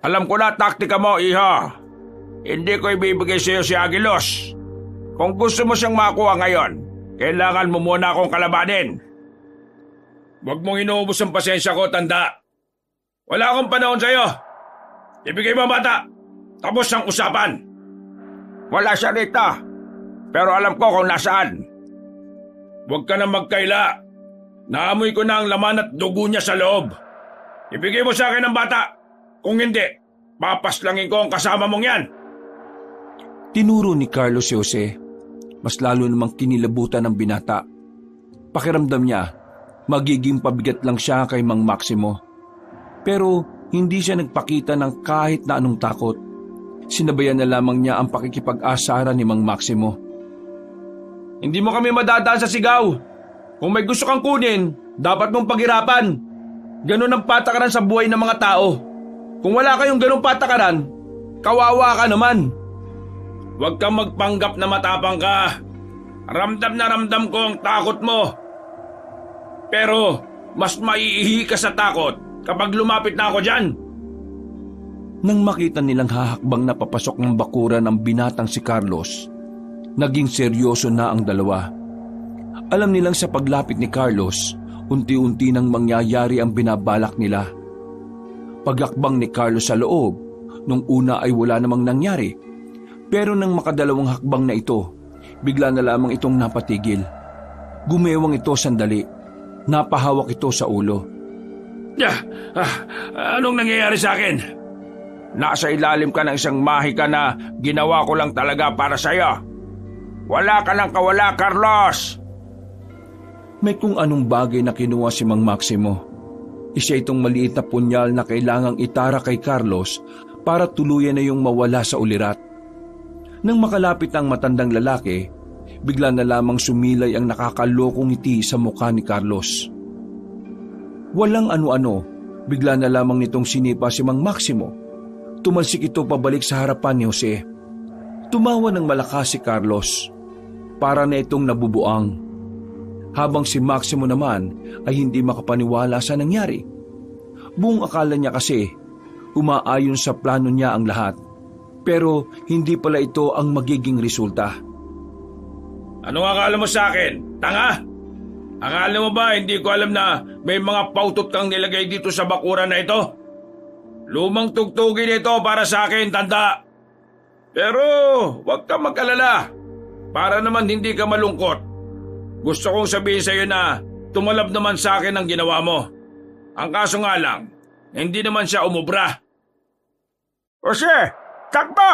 Alam ko na taktika mo, iho. Hindi ko ibibigay sa iyo si Agilos. Kung gusto mo siyang makuha ngayon, kailangan mo muna akong kalabanin. Huwag mong inuubos ang pasensya ko, tanda. Wala akong panahon sa iyo. Ibigay mo ang bata. Tapos ang usapan. Wala siya rito. Pero alam ko kung nasaan. Huwag ka na magkaila. Naamoy ko na ang laman at dugo niya sa loob. Ibigay mo sa akin ang bata. Kung hindi, papaslangin ko ang kasama mong yan. Tinuro ni Carlos si Jose. Mas lalo namang kinilabutan ng binata. Pakiramdam niya, magiging pabigat lang siya kay Mang Maximo. Pero hindi siya nagpakita ng kahit na anong takot. Sinabayan na lamang niya ang pakikipag-asara ni Mang Maximo. Hindi mo kami madadaan sa sigaw. Kung may gusto kang kunin, dapat mong paghirapan. Ganun ang patakaran sa buhay ng mga tao. Kung wala kayong ganung patakaran, kawawa ka naman. Huwag kang magpanggap na matapang ka. Ramdam na ramdam ko ang takot mo. Pero mas maiihi ka sa takot kapag lumapit na ako dyan. Nang makita nilang hahakbang na papasok ng bakuran ng binatang si Carlos, naging seryoso na ang dalawa. Alam nilang sa paglapit ni Carlos, unti-unti nang mangyayari ang binabalak nila. Paghakbang ni Carlos sa loob, nung una ay wala namang nangyari. Pero nang makadalawang hakbang na ito, bigla na lamang itong napatigil. Gumewang ito sandali. Napahawak ito sa ulo. Anong nangyayari sa akin? Nasa ilalim ka ng isang mahika na ginawa ko lang talaga para sa'yo. Wala ka lang kawala, Carlos! May kung anong bagay na kinuha si Mang Maximo. Isa itong maliit na punyal na kailangang itara kay Carlos para tuluyan na yung mawala sa ulirat. Nang makalapit ang matandang lalaki, bigla na lamang sumilay ang nakakalokong ngiti sa mukha ni Carlos. Walang ano-ano, bigla na lamang nitong sinipa si Mang Maximo. Tumalsik ito pabalik sa harapan ni Jose. Tumawa ng malakas si Carlos. Para na itong nabubuang. Habang si Maximo naman ay hindi makapaniwala sa nangyari. Buong akala niya kasi, umaayon sa plano niya ang lahat. Pero hindi pala ito ang magiging resulta. Ano akala mo sa akin? Tanga? Akala mo ba hindi ko alam na may mga pautot kang nilagay dito sa bakuran na ito? Lumang tugtugin ito para sa akin, tanda. Pero huwag kang mag-alala. Para naman hindi ka malungkot. Gusto kong sabihin sa iyo na tumalab naman sa akin ang ginawa mo. Ang kaso nga lang, hindi naman siya umubra. Jose, takbo!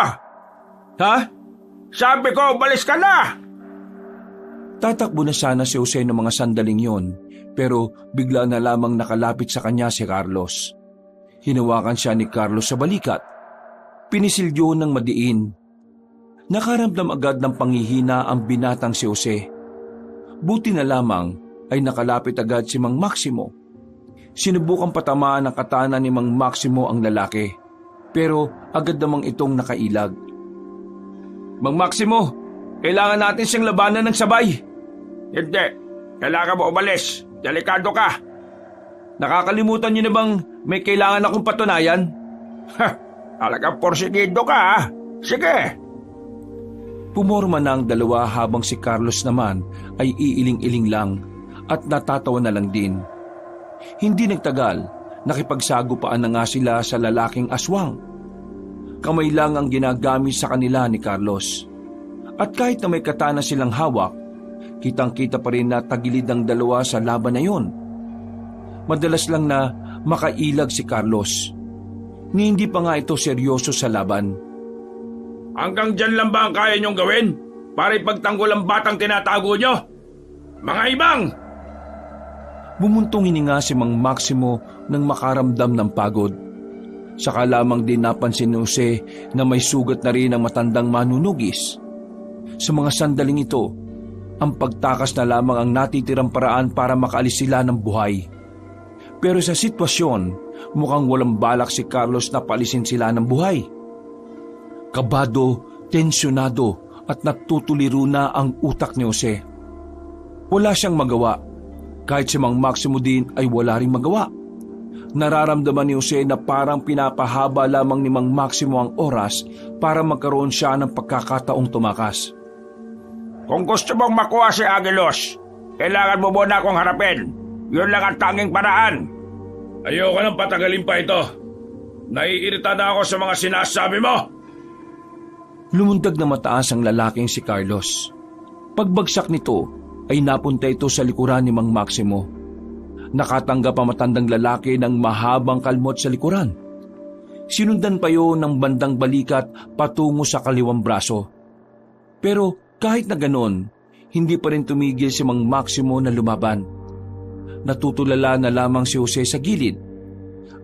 Ha? Sabi ko, balis ka na! Tatakbo na sana si Jose ng mga sandaling yon, pero bigla na lamang nakalapit sa kanya si Carlos. Hinawakan siya ni Carlos sa balikat. Pinisilyo ng madiin. Nakaramdam agad ng panghihina ang binatang si Jose. Buti na lamang ay nakalapit agad si Mang Maximo. Sinubukang patamaan ng katana ni Mang Maximo ang lalaki, pero agad namang itong nakailag. Mang Maximo, kailangan natin siyang labanan ng sabay. Hindi, kailangan mo umalis. Delikado ka. Nakakalimutan niyo na bang may kailangan akong patunayan? Talagang porsigido ka, ha? Sige. Pumorma na ang dalawa habang si Carlos naman ay iiling-iling lang at natatawa na lang din. Hindi nagtagal, nakipagsagupaan na nga sila sa lalaking aswang. Kamay lang ang ginagamit sa kanila ni Carlos. At kahit na may katana silang hawak, kitang-kita pa rin na tagilid ang dalawa sa laban na yon. Madalas lang na makailag si Carlos. Ni hindi pa nga ito seryoso sa laban. Hanggang dyan lang ba ang kaya niyong gawin para ipagtanggol ang batang tinatago niyo? Mga ibang! Bumuntong hininga si Mang Maximo nang makaramdam ng pagod. Saka lamang din napansin ni Jose na may sugat na rin ang matandang manunugis. Sa mga sandaling ito, ang pagtakas na lamang ang natitirang paraan para makaalis sila ng buhay. Pero sa sitwasyon, mukhang walang balak si Carlos na paalisin sila ng buhay. Kabado, tensyonado at natutuliro na ang utak ni Jose. Wala siyang magawa. Kahit si Mang Maximo din ay wala ring magawa. Nararamdaman ni Jose na parang pinapahaba lamang ni Mang Maximo ang oras para magkaroon siya ng pagkakataong tumakas. Kung gusto mong makuha si Agilos, kailangan mo muna akong harapin. Yun lang ang tanging paraan. Ayoko nang patagalin pa ito. Naiirita na ako sa mga sinasabi mo. Lumundag na mataas ang lalaking si Carlos. Pagbagsak nito ay napunta ito sa likuran ni Mang Maximo. Nakatanggap ang matandang lalaki ng mahabang kalmot sa likuran. Sinundan pa yun ng bandang balikat patungo sa kaliwang braso. Pero kahit na ganon, hindi pa rin tumigil si Mang Maximo na lumaban. Natutulala na lamang si Jose sa gilid.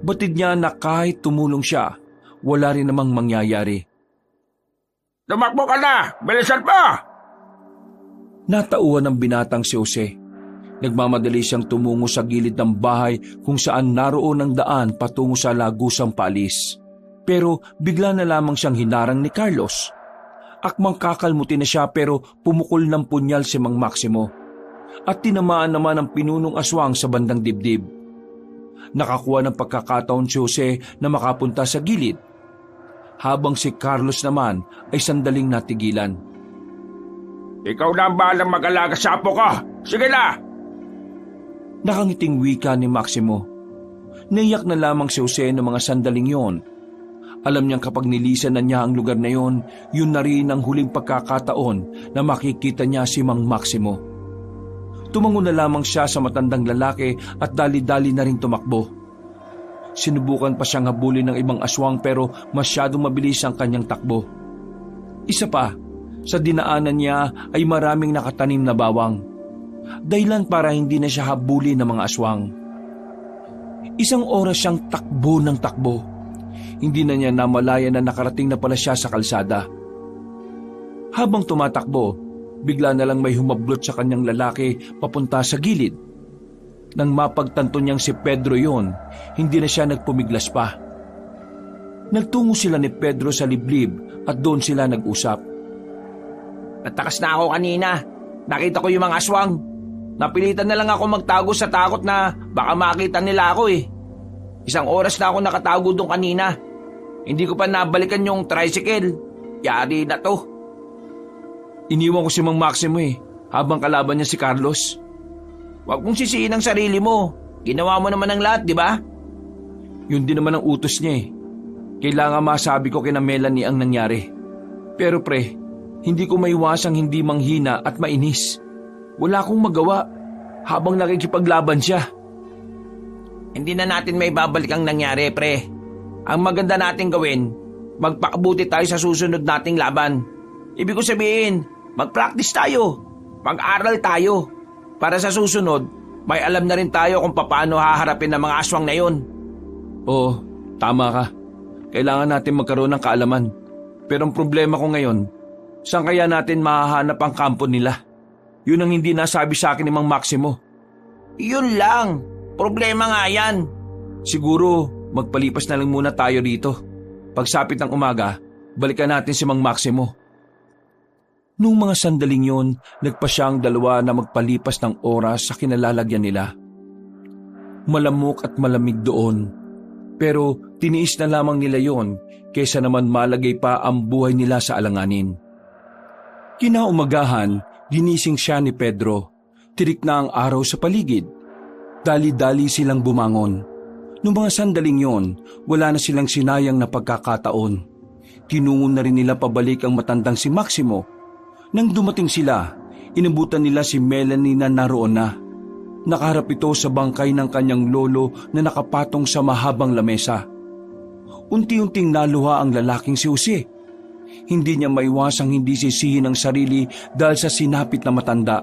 Batid niya na kahit tumulong siya, wala rin namang mangyayari. Tumakbo ka na! Bilisan mo! Natauhan ng binatang si Jose. Nagmamadali siyang tumungo sa gilid ng bahay kung saan naroon ang daan patungo sa lagusang paalis. Pero bigla na lamang siyang hinarang ni Carlos. Akmang kakalmutin na siya pero pumukol ng punyal si Mang Maximo. At tinamaan naman ang pinunong aswang sa bandang dibdib. Nakakuha ng pagkakataon si Jose na makapunta sa gilid. Habang si Carlos naman ay sandaling natigilan. Ikaw na ang bahalang mag-alaga sa apo ko. Sige na! Nakangiting wika ni Maximo. Naiyak na lamang si Jose ng mga sandaling yon. Alam niyang kapag nilisan na niya ang lugar na yon, yun na rin ang huling pagkakataon na makikita niya si Mang Maximo. Tumango na lamang siya sa matandang lalaki at dali-dali na rin tumakbo. Sinubukan pa siyang habulin ng ibang aswang pero masyadong mabilis ang kanyang takbo. Isa pa, sa dinaanan niya ay maraming nakatanim na bawang. Dahilan para hindi na siya habulin ng mga aswang. Isang oras siyang takbo ng takbo. Hindi na niya namalaya na nakarating na pala siya sa kalsada. Habang tumatakbo, bigla na lang may humablot sa kanyang lalaki papunta sa gilid. Nang mapagtanto niyang si Pedro yon, hindi na siya nagpumiglas pa. Nagtungo sila ni Pedro sa liblib at doon sila nag-usap. Natakas na ako kanina. Nakita ko yung mga aswang. Napilitan na lang ako magtago sa takot na baka makita nila ako eh. Isang oras na ako nakatago doon kanina. Hindi ko pa nabalikan yung tricycle. Yari na to. Iniwan ko si Mang Maximo habang kalaban niya si Carlos. Huwag mong sisihin ang sarili mo. Ginawa mo naman ang lahat, di ba? Yun din naman ang utos niya Kailangan masabi ko kina Melanie ang nangyari. Pero pre, hindi ko maiwasang hindi manghina at mainis. Wala akong magawa habang nakikipaglaban siya. Hindi na natin may babalik ang nangyari, pre. Ang maganda nating gawin, magpakabuti tayo sa susunod nating laban. Ibig ko sabihin, mag-practice tayo. Mag-aral tayo. Para sa susunod, may alam na rin tayo kung paano haharapin ang mga aswang na yun. Oo, tama ka. Kailangan natin magkaroon ng kaalaman. Pero ang problema ko ngayon, saan kaya natin mahahanap ang kampo nila? Yun ang hindi nasabi sa akin ni Mang Maximo. Yun lang. Problema nga yan. Siguro, magpalipas na lang muna tayo dito. Pagsapit ng umaga, balikan natin si Mang Maximo. Noong mga sandaling yon, nagpa siyang dalawa na magpalipas ng oras sa kinalalagyan nila. Malamok at malamig doon. Pero tiniis na lamang nila yon kaysa naman malagay pa ang buhay nila sa alanganin. Kinaumagahan, ginising siya ni Pedro. Tirik na ang araw sa paligid. Dali-dali silang bumangon. Noong mga sandaling yon, wala na silang sinayang na pagkakataon. Tinungo na rin nila pabalik ang matandang si Maximo. Nang dumating sila, inabutan nila si Melanie na naroon na. Nakaharap ito sa bangkay ng kanyang lolo na nakapatong sa mahabang lamesa. Unti-unting naluha ang lalaking si Jose. Hindi niya maiwasang hindi sisihin ang sarili dahil sa sinapit na matanda.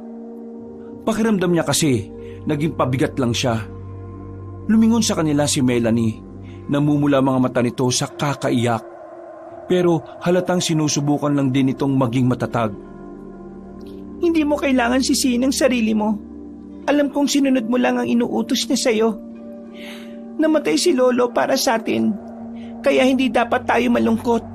Pakiramdam niya kasi, naging pabigat lang siya. Lumingon sa kanila si Melanie. Namumula mga mata nito sa kakaiyak. Pero halatang sinusubukan lang din itong maging matatag. Hindi mo kailangan sisihin ang sarili mo. Alam kong sinunod mo lang ang inuutos niya sa'yo. Namatay si Lolo para sa atin, kaya hindi dapat tayo malungkot.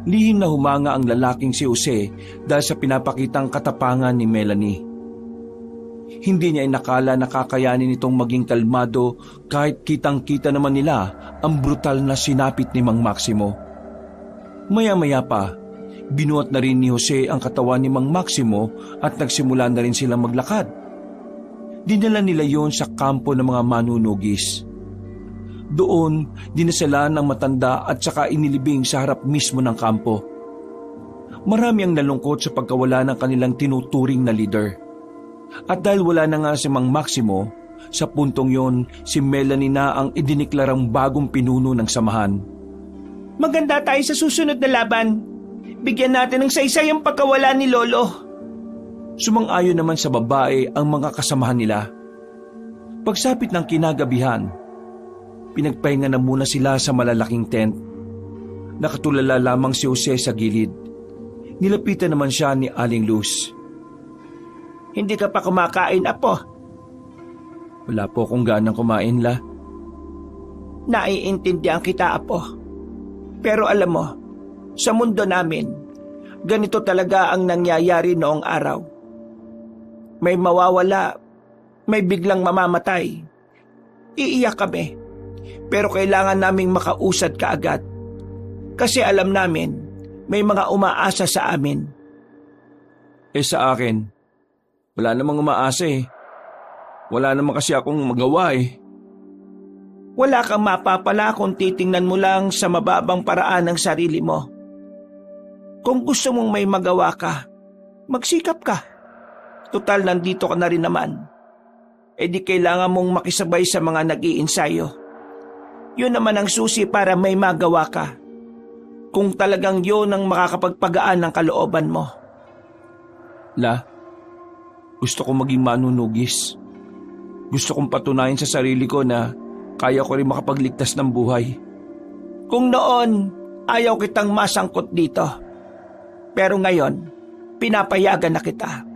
Lihim na humanga ang lalaking si Jose dahil sa pinapakitang katapangan ni Melanie. Hindi niya inakala na kakayanin itong maging kalmado kahit kitang-kita naman nila ang brutal na sinapit ni Mang Maximo. Maya-maya pa, binuhat na rin ni Jose ang katawan ni Mang Maximo at nagsimula na rin silang maglakad. Dinala nila yon sa kampo ng mga manunugis. Doon, dinasalan ng matanda at saka inilibing sa harap mismo ng kampo. Marami ang nalungkot sa pagkawala ng kanilang tinuturing na leader. At dahil wala na nga si Mang Maximo, sa puntong yon, si Melanie na ang idiniklarang bagong pinuno ng samahan. Maganda tayo sa susunod na laban. Bigyan natin ng saysay ang pagkawala ni Lolo. Sumang-ayon naman sa babae ang mga kasamahan nila. Pagsapit ng kinagabihan, pinagpahinga na muna sila sa malalaking tent. Nakatulala lamang si Jose sa gilid. Nilapitan naman siya ni Aling Luz. Hindi ka pa kumakain, Apo? Wala po akong ganang kumain, La. Naiintindihan kita, Apo. Pero alam mo, sa mundo namin, ganito talaga ang nangyayari noong araw. May mawawala, may biglang mamamatay. Iiyak kami, pero kailangan naming makausad kaagad. Kasi alam namin, may mga umaasa sa amin. Sa akin, wala namang umaasa eh. Wala naman kasi akong magawa eh. Wala kang mapapala kung titingnan mo lang sa mababang paraan ng sarili mo. Kung gusto mong may magawa ka, magsikap ka. Tutal, nandito ka na rin naman. Di kailangan mong makisabay sa mga nag-iinsayo. Yun naman ang susi para may magawa ka. Kung talagang yun ang makakapagpagaan ng kalooban mo. La, gusto kong maging manunugis. Gusto kong patunayan sa sarili ko na kaya ko rin makapagligtas ng buhay. Kung noon, ayaw kitang masangkot dito. Pero ngayon, pinapayagan na kita.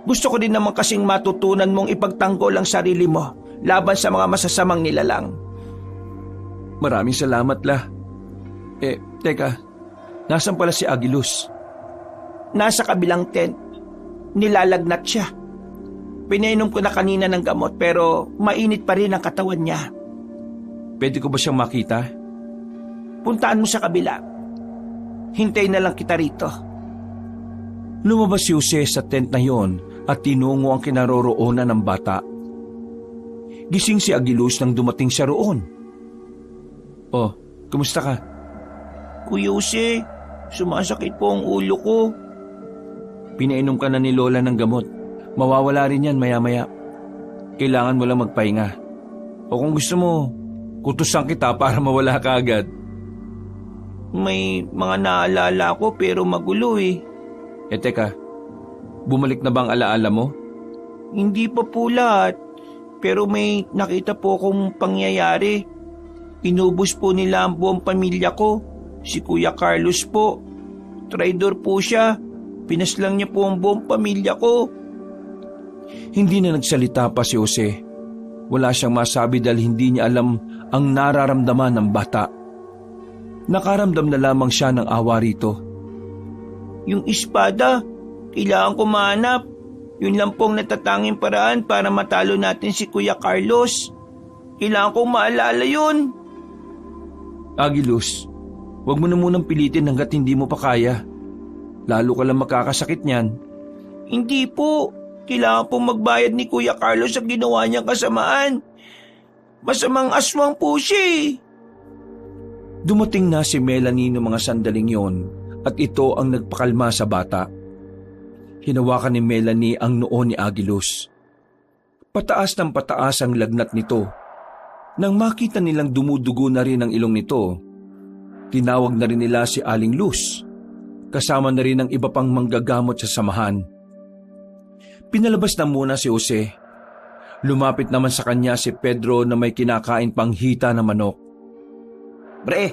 Gusto ko din naman kasing matutunan mong ipagtanggol ang sarili mo laban sa mga masasamang nilalang. Maraming salamat, La. Teka, nasan pala si Agilus? Nasa kabilang tent. Nilalagnat siya. Pinainom ko na kanina ng gamot pero mainit pa rin ang katawan niya. Pwede ko ba siyang makita? Puntaan mo sa kabila. Hintay na lang kita rito. Lumabas si Jose sa tent na yon at tinungo ang kinaroroonan ng bata. Gising si Agilus nang dumating siya roon. Oh, kumusta ka? Kuya Jose, sumasakit po ang ulo ko. Pinainom ka na ni Lola ng gamot. Mawawala rin yan maya-maya. Kailangan mo lang magpahinga. O kung gusto mo, kutusan kita para mawala ka agad. May mga naalala ko pero magulo eh. Teka, bumalik na bang alaala mo? Hindi pa po lahat. Pero may nakita po akong pangyayari. Inubos po nila ang buong pamilya ko. Si Kuya Carlos po. Traidor po siya. Pinaslang niya po ang buong pamilya ko. Hindi na nagsalita pa si Jose. Wala siyang masabi dahil hindi niya alam ang nararamdaman ng bata. Nakaramdam na lamang siya ng awa rito. Yung espada, kailangan ko mahanap. Yun lang pong natatanging paraan para matalo natin si Kuya Carlos. Kailangan kong maalala yun. Agilus, huwag mo na munang pilitin hanggat hindi mo pa kaya. Lalo ka lang makakasakit niyan. Hindi po. Kailangan pong magbayad ni Kuya Carlos sa ginawa niyang kasamaan. Masamang aswang po siya eh. Dumating na si Melanie noong mga sandaling yon at ito ang nagpakalma sa bata. Hinawakan ni Melanie ang noo ni Agilus. Pataas ng pataas ang lagnat nito. Nang makita nilang dumudugo na rin ang ilong nito, tinawag na rin nila si Aling Luz. Kasama na rin ang iba pang manggagamot sa samahan. Pinalabas na muna si Jose. Lumapit naman sa kanya si Pedro na may kinakain pang hita na manok. Pre,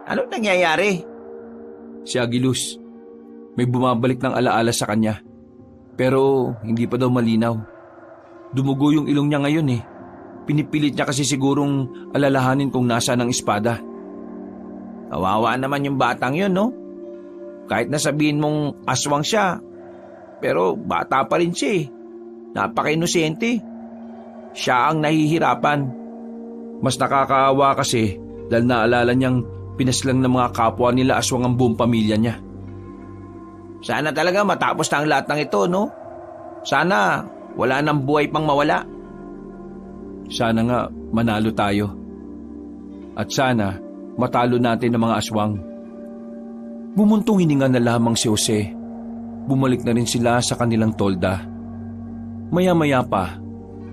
anong nangyayari? Si Agilus, may bumabalik ng alaala sa kanya. Pero hindi pa daw malinaw. Dumugo yung ilong niya ngayon eh. Pinipilit niya kasi sigurong alalahanin kung nasaan ang espada. Kawawa naman yung batang yun, no? Kahit na sabihin mong aswang siya, pero bata pa rin siya eh. Napaka-inosente. Siya ang nahihirapan. Mas nakakaawa kasi dahil naalala niyang pinaslang ng mga kapwa nila aswang ang buong pamilya niya. Sana talaga matapos na ang lahat ng ito, no? Sana wala nang buhay pang mawala. Sana nga manalo tayo. At sana matalo natin ang mga aswang. Bumuntong hininga na lamang si Jose. Bumalik na rin sila sa kanilang tolda. Maya-maya pa,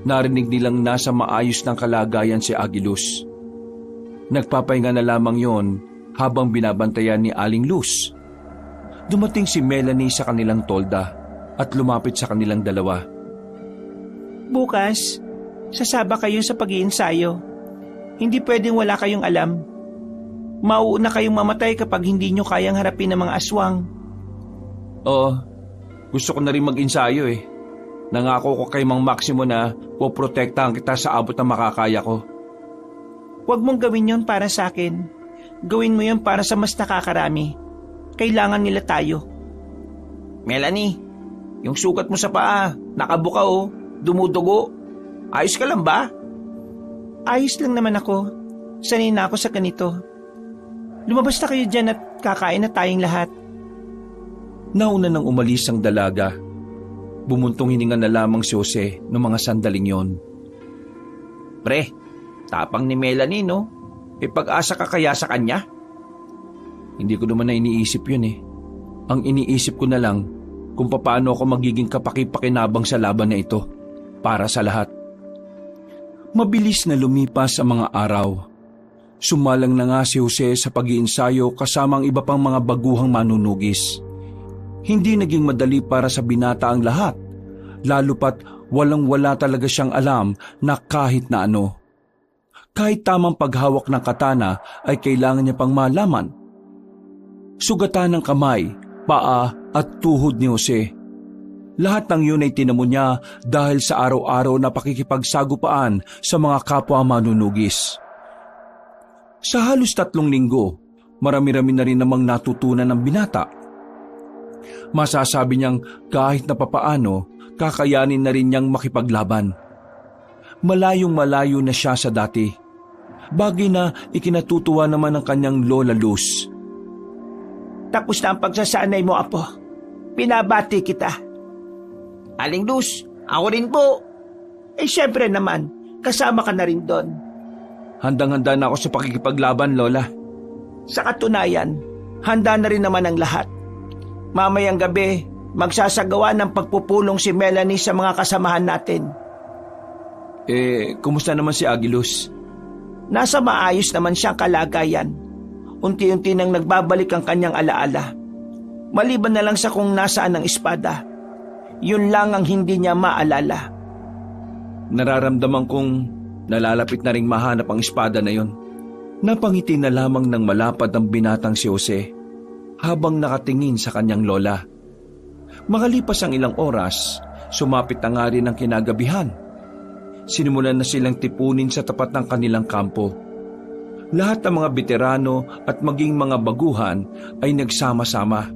narinig nilang nasa maayos ng kalagayan si Agilus. Nagpapahinga na lamang yon habang binabantayan ni Aling Luz. Dumating si Melanie sa kanilang tolda at lumapit sa kanilang dalawa. Bukas, sasaba kayo sa pag-iinsayo. Hindi pwedeng wala kayong alam. Mauuna kayong mamatay kapag hindi nyo kayang harapin ng mga aswang. Oo, gusto ko na rin mag-insayo eh. Nangako ko kay Mang Maximo na poprotektahan kita sa abot ng makakaya ko. Huwag mong gawin yon para sa akin. Gawin mo yon para sa mas nakakarami. Kailangan nila tayo. Melanie, yung sugat mo sa paa, nakabuka oh, dumudugo. Ayos ka lang ba? Ayos lang naman ako. Sanay na ako sa ganito. Lumabas na kayo dyan at kakain na tayong lahat. Nauna nang umalis ang dalaga. Bumuntong hininga na lamang si Jose noong mga sandaling yon. Pre, tapang ni Melanie, no? May pag-asa ka kaya sa kanya? Hindi ko naman na iniisip yun eh. Ang iniisip ko na lang kung paano ako magiging kapaki-pakinabang sa laban na ito para sa lahat. Mabilis na lumipas ang mga araw. Sumalang na nga si Jose sa pag-iinsayo kasama ang iba pang mga baguhang manunugis. Hindi naging madali para sa binata ang lahat, lalo pat walang-wala talaga siyang alam na kahit na ano. Kahit tamang paghawak ng katana ay kailangan niya pang malaman. Sugatan ng kamay, paa at tuhod ni Jose. Lahat ng yun ay tinamo niya dahil sa araw-araw na pakikipagsagupaan sa mga kapwa manunugis. Sa halos 3 linggo, marami-rami na rin namang natutunan ng binata. Masasabi niyang kahit na papaano, kakayanin na rin niyang makipaglaban. Malayong-malayo na siya sa dati. Bagay na ikinatutuwa naman ng kanyang Lola Luz. Tapos na ang pagsasanay mo, Apo. Pinabati kita. Aling Luz, ako rin po. Eh syempre naman, kasama ka na rin doon. Handang-handa na ako sa pakikipaglaban, Lola. Sa katunayan, handa na rin naman ang lahat. Mamayang gabi, magsasagawa ng pagpupulong si Melanie sa mga kasamahan natin. Kumusta naman si Agilus? Nasa maayos naman siyang kalagayan. Unti-unti nang nagbabalik ang kanyang alaala. Maliban na lang sa kung nasaan ang espada. Yun lang ang hindi niya maalala. Nararamdaman kong nalalapit na ring mahanap ang espada na yon. Napangiti na lamang ng malapad ang binatang si Jose habang nakatingin sa kanyang lola. Makalipas ang ilang oras, sumapit na nga rin ang kinagabihan. Sinimulan na silang tipunin sa tapat ng kanilang kampo. Lahat ng mga veterano at maging mga baguhan ay nagsama-sama.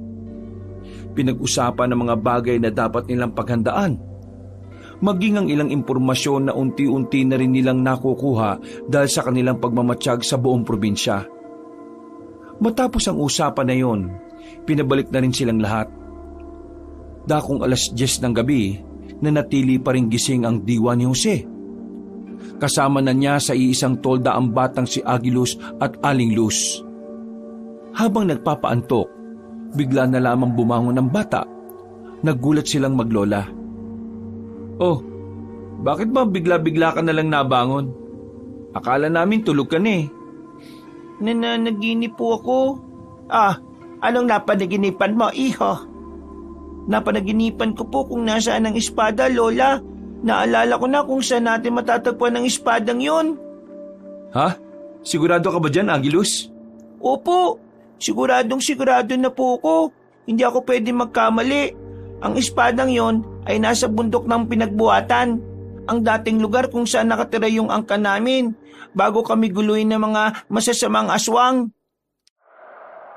Pinag-usapan ng mga bagay na dapat nilang paghandaan. Maging ang ilang impormasyon na unti-unti na rin nilang nakukuha dahil sa kanilang pagmamatsyag sa buong probinsya. Matapos ang usapan na yon, pinabalik na rin silang lahat. Dakong 10:00 ng gabi, nanatili pa rin gising ang diwa ni Jose. Kasama na niya sa iisang tolda ang batang si Agilus at Aling Luz. Habang nagpapaantok, bigla na lamang bumangon ang bata. Naggulat silang maglola. Oh, bakit ba bigla-bigla ka na lang nabangon? Akala namin tulog ka na eh. Nananaginip po ako. Anong napanaginipan mo, iho? Napanaginipan ko po kung nasaan ang espada, Lola. Naalala ko na kung saan natin matatagpuan ang espadang yun. Ha? Sigurado ka ba dyan, Agilus? Opo, sigurado na po ako. Hindi ako pwede magkamali. Ang espadang yon ay nasa bundok ng pinagbuhatan, ang dating lugar kung saan nakatira yung angka namin bago kami guluhin ng mga masasamang aswang.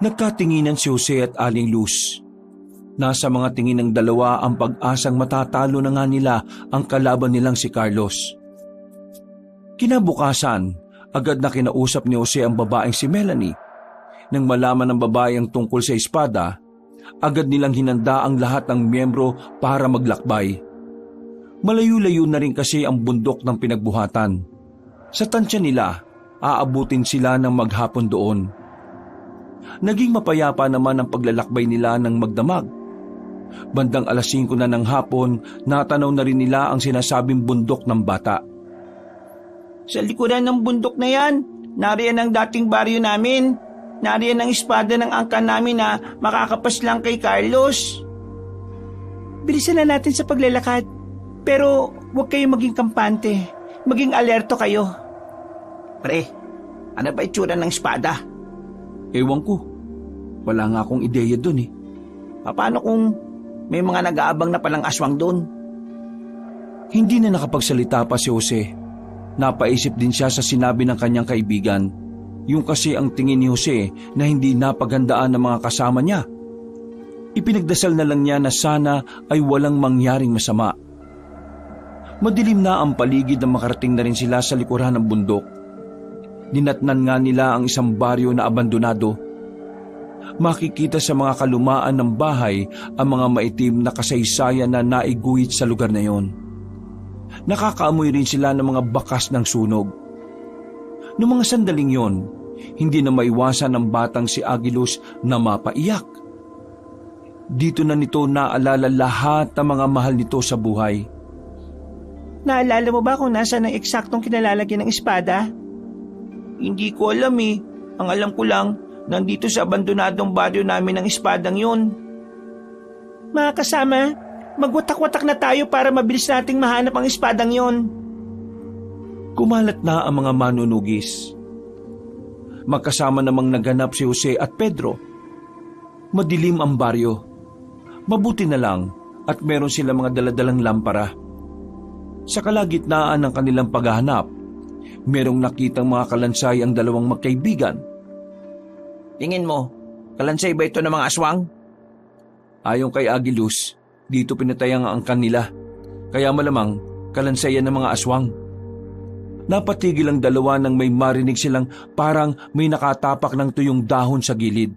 Nagkatinginan si Jose at Aling Luz. Nasa mga tingin ng dalawa ang pag-asang matatalo na nga nila ang kalaban nilang si Carlos. Kinabukasan, agad na kinausap ni Jose ang babaeng si Melanie. Nang malaman ng babae ang tungkol sa espada, agad nilang hinanda ang lahat ng miyembro para maglakbay. Malayo-layo na rin kasi ang bundok ng pinagbuhatan. Sa tansya nila, aabutin sila ng maghapon doon. Naging mapayapa naman ang paglalakbay nila ng magdamag. Bandang 5:00 na ng hapon, natanaw na rin nila ang sinasabing bundok ng bata. Sa likuran ng bundok na yan, nariyan ang dating baryo namin. Nariyan ang espada ng angka namin na makakapas lang kay Carlos. Bilisan na natin sa paglalakad. Pero huwag kayong maging kampante. Maging alerto kayo. Pre, ano ba itsura ng espada? Ewan ko. Wala nga akong ideya dun eh. Paano kung may mga nag-aabang na palang aswang doon? Hindi na nakapagsalita pa si Jose. Napaisip din siya sa sinabi ng kanyang kaibigan. Yung kasi ang tingin ni Jose na hindi napaghandaan ng mga kasama niya. Ipinagdasal na lang niya na sana ay walang mangyaring masama. Madilim na ang paligid na makarating na rin sila sa likuran ng bundok. Dinatnan nga nila ang isang baryo na abandonado. Makikita sa mga kalumaan ng bahay ang mga maitim na kasaysayan na naiguhit sa lugar na yon. Nakakaamoy rin sila ng mga bakas ng sunog. Noong mga sandaling yon, hindi na maiwasan ng batang si Agilus na mapaiyak. Dito na nito naalala lahat ng mga mahal nito sa buhay. Naalala mo ba kung nasa ng eksaktong kinalalagyan ng espada? Hindi ko alam eh. Ang alam ko lang, nandito sa abandonadong baryo namin ang espadang yun. Mga kasama, magwatak-watak na tayo para mabilis nating mahanap ang espadang yon. Kumalat na ang mga manunugis. Magkasama namang naganap si Jose at Pedro. Madilim ang baryo. Mabuti na lang at meron sila mga daladalang lampara. Sa kalagitnaan ng kanilang paghahanap, merong nakitang mga kalansay ang dalawang magkaibigan. Tingin mo, kalansay ba ito ng mga aswang? Ayon kay Agilus, dito pinatayang ang kanila. Kaya malamang kalansayan ng mga aswang. Napatigil ang dalawa nang may marinig silang parang may nakatapak ng tuyong dahon sa gilid.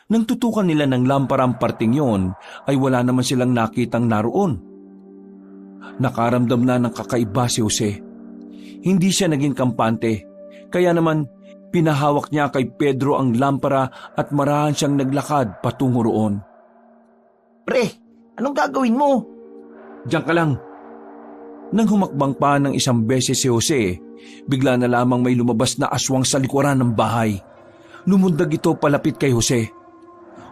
Nang tutukan nila ng lampara ang parting yon, ay wala naman silang nakitang naroon. Nakaramdam na ng kakaiba si Jose. Hindi siya naging kampante, kaya naman pinahawak niya kay Pedro ang lampara at marahan siyang naglakad patungo roon. Pre, anong gagawin mo? Diyan ka lang. Nang humakbang pa ng isang beses si Jose, bigla na lamang may lumabas na aswang sa likuran ng bahay. Lumundag ito palapit kay Jose.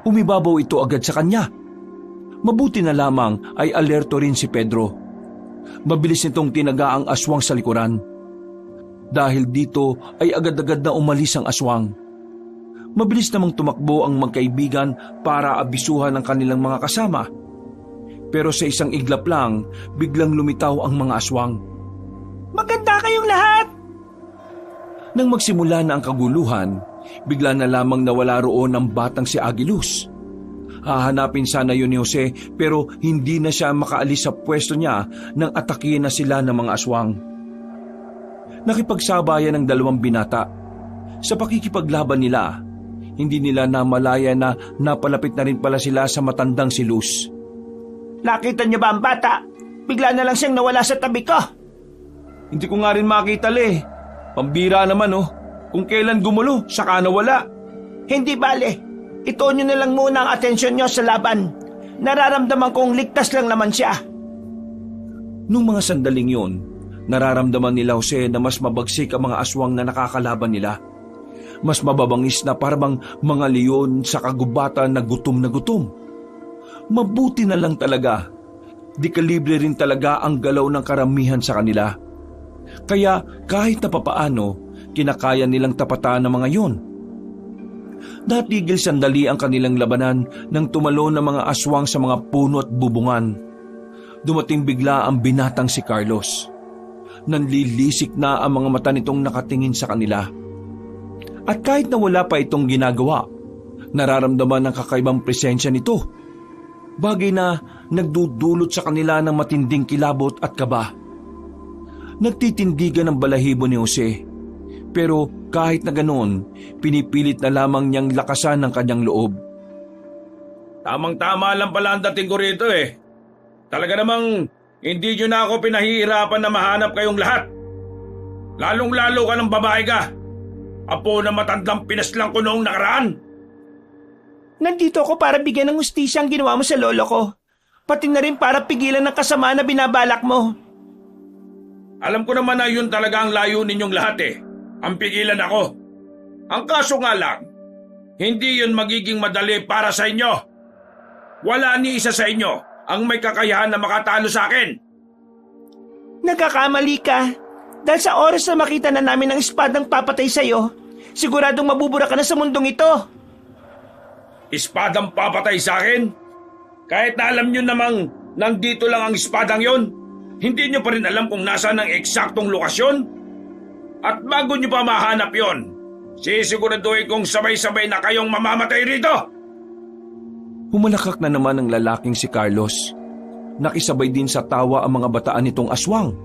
Umibabaw ito agad sa kanya. Mabuti na lamang ay alerto rin si Pedro. Mabilis nitong tinaga ang aswang sa likuran. Dahil dito ay agad-agad na umalis ang aswang. Mabilis namang tumakbo ang magkaibigan para abisuhan ang kanilang mga kasama. Pero sa isang iglap lang, biglang lumitaw ang mga aswang. Maganda kayong lahat! Nang magsimula na ang kaguluhan, bigla na lamang nawala roon ang batang si Agilus. Hahanapin sana yun ni Jose pero hindi na siya makaalis sa pwesto niya nang atakihin na sila ng mga aswang. Nakipagsabayan ng dalawang binata. Sa pakikipaglaban nila, hindi nila namalaya na napalapit na rin pala sila sa matandang si Luz. Nakita niyo ba ang bata? Bigla na lang siyang nawala sa tabi ko. Hindi ko nga rin makita eh. Pambira naman oh. Kung kailan gumulo, saka nawala. Hindi bale. Ito nyo na lang muna ang atensyon nyo sa laban. Nararamdaman kong ligtas lang naman siya. Nung mga sandaling yun, nararamdaman nila Jose na mas mabagsik ang mga aswang na nakakalaban nila. Mas mababangis na parang mga leon sa kagubatan na gutom. Mabuti na lang talaga. Di kalibre rin talaga ang galaw ng karamihan sa kanila. Kaya kahit na papaano, kinakaya nilang tapatan ng mga yon. Natigil sandali ang kanilang labanan nang tumalo ng mga aswang sa mga puno at bubungan. dumating bigla ang binatang si Carlos. Nanlilisik na ang mga mata nitong nakatingin sa kanila. At kahit na wala pa itong ginagawa, nararamdaman ng kakaibang presensya nito. Bagay na nagdudulot sa kanila ng matinding kilabot at kaba. Nagtitindigan ang balahibo ni Jose. Pero kahit na ganoon, pinipilit na lamang niyang lakasan ang kanyang loob. Tamang-tama lang pala ang dating ko rito eh. Talaga namang hindi nyo na ako pinahihirapan na mahanap kayong lahat. Lalong-lalo ka ng babae ka. Apo na matandang pinaslang ko noong nakaraan. Nandito ako para bigyan ng hustisya ang ginawa mo sa lolo ko. Pati na rin para pigilan ng kasama na binabalak mo. Alam ko naman na yun talaga ang layunin ninyong lahat eh. Ang pigilan ako. Ang kaso nga lang, hindi yun magiging madali para sa inyo. Wala ni isa sa inyo ang may kakayahan na makatalo sa akin. Nagkakamali ka. Dahil sa oras na makita na namin ang espadang papatay sa'yo, siguradong mabubura ka na sa mundong ito. Espadang papatay sa akin? Kahit na alam nyo namang nandito lang ang espadang yon, hindi nyo pa rin alam kung nasaan ang eksaktong lokasyon? At bago nyo pa mahanap yon, sisiguraduhin kong sabay-sabay na kayong mamamatay rito. Humalakak na naman ang lalaking si Carlos. Nakisabay din sa tawa ang mga bataan nitong aswang.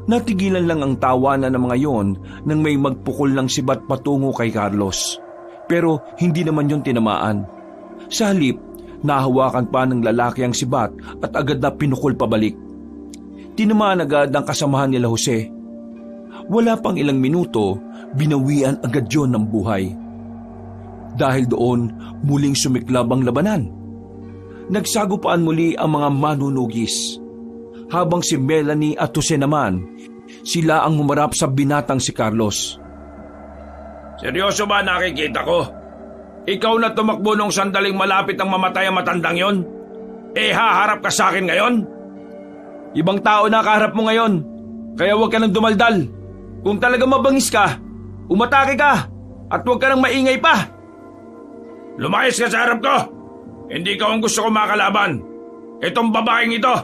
Natigilan lang ang tawanan ng mga yon nang may magpukol ng sibat patungo kay Carlos. Pero hindi naman yon tinamaan. Sa halip, nahawakan pa ng lalaki ang sibat at agad na pinukol pabalik. Tinamaan agad ang kasamahan nila Jose. Wala pang ilang minuto, binawian agad yon ng buhay. Dahil doon, muling sumiklab ang labanan. Nagsagupaan muli ang mga manunugis. Habang si Melanie at Jose naman, sila ang humarap sa binatang si Carlos. Seryoso ba nakikita ko? Ikaw na tumakbo nung sandaling malapit ang mamatay ang matandang yon? Haharap ka sa akin ngayon? Ibang tao na kaharap mo ngayon, kaya huwag ka nang dumaldal. Kung talaga mabangis ka, umatake ka at huwag ka nang maingay pa. Lumayas ka sa harap ko! Hindi ka ang gusto ko makalaban. Itong babaeng ito.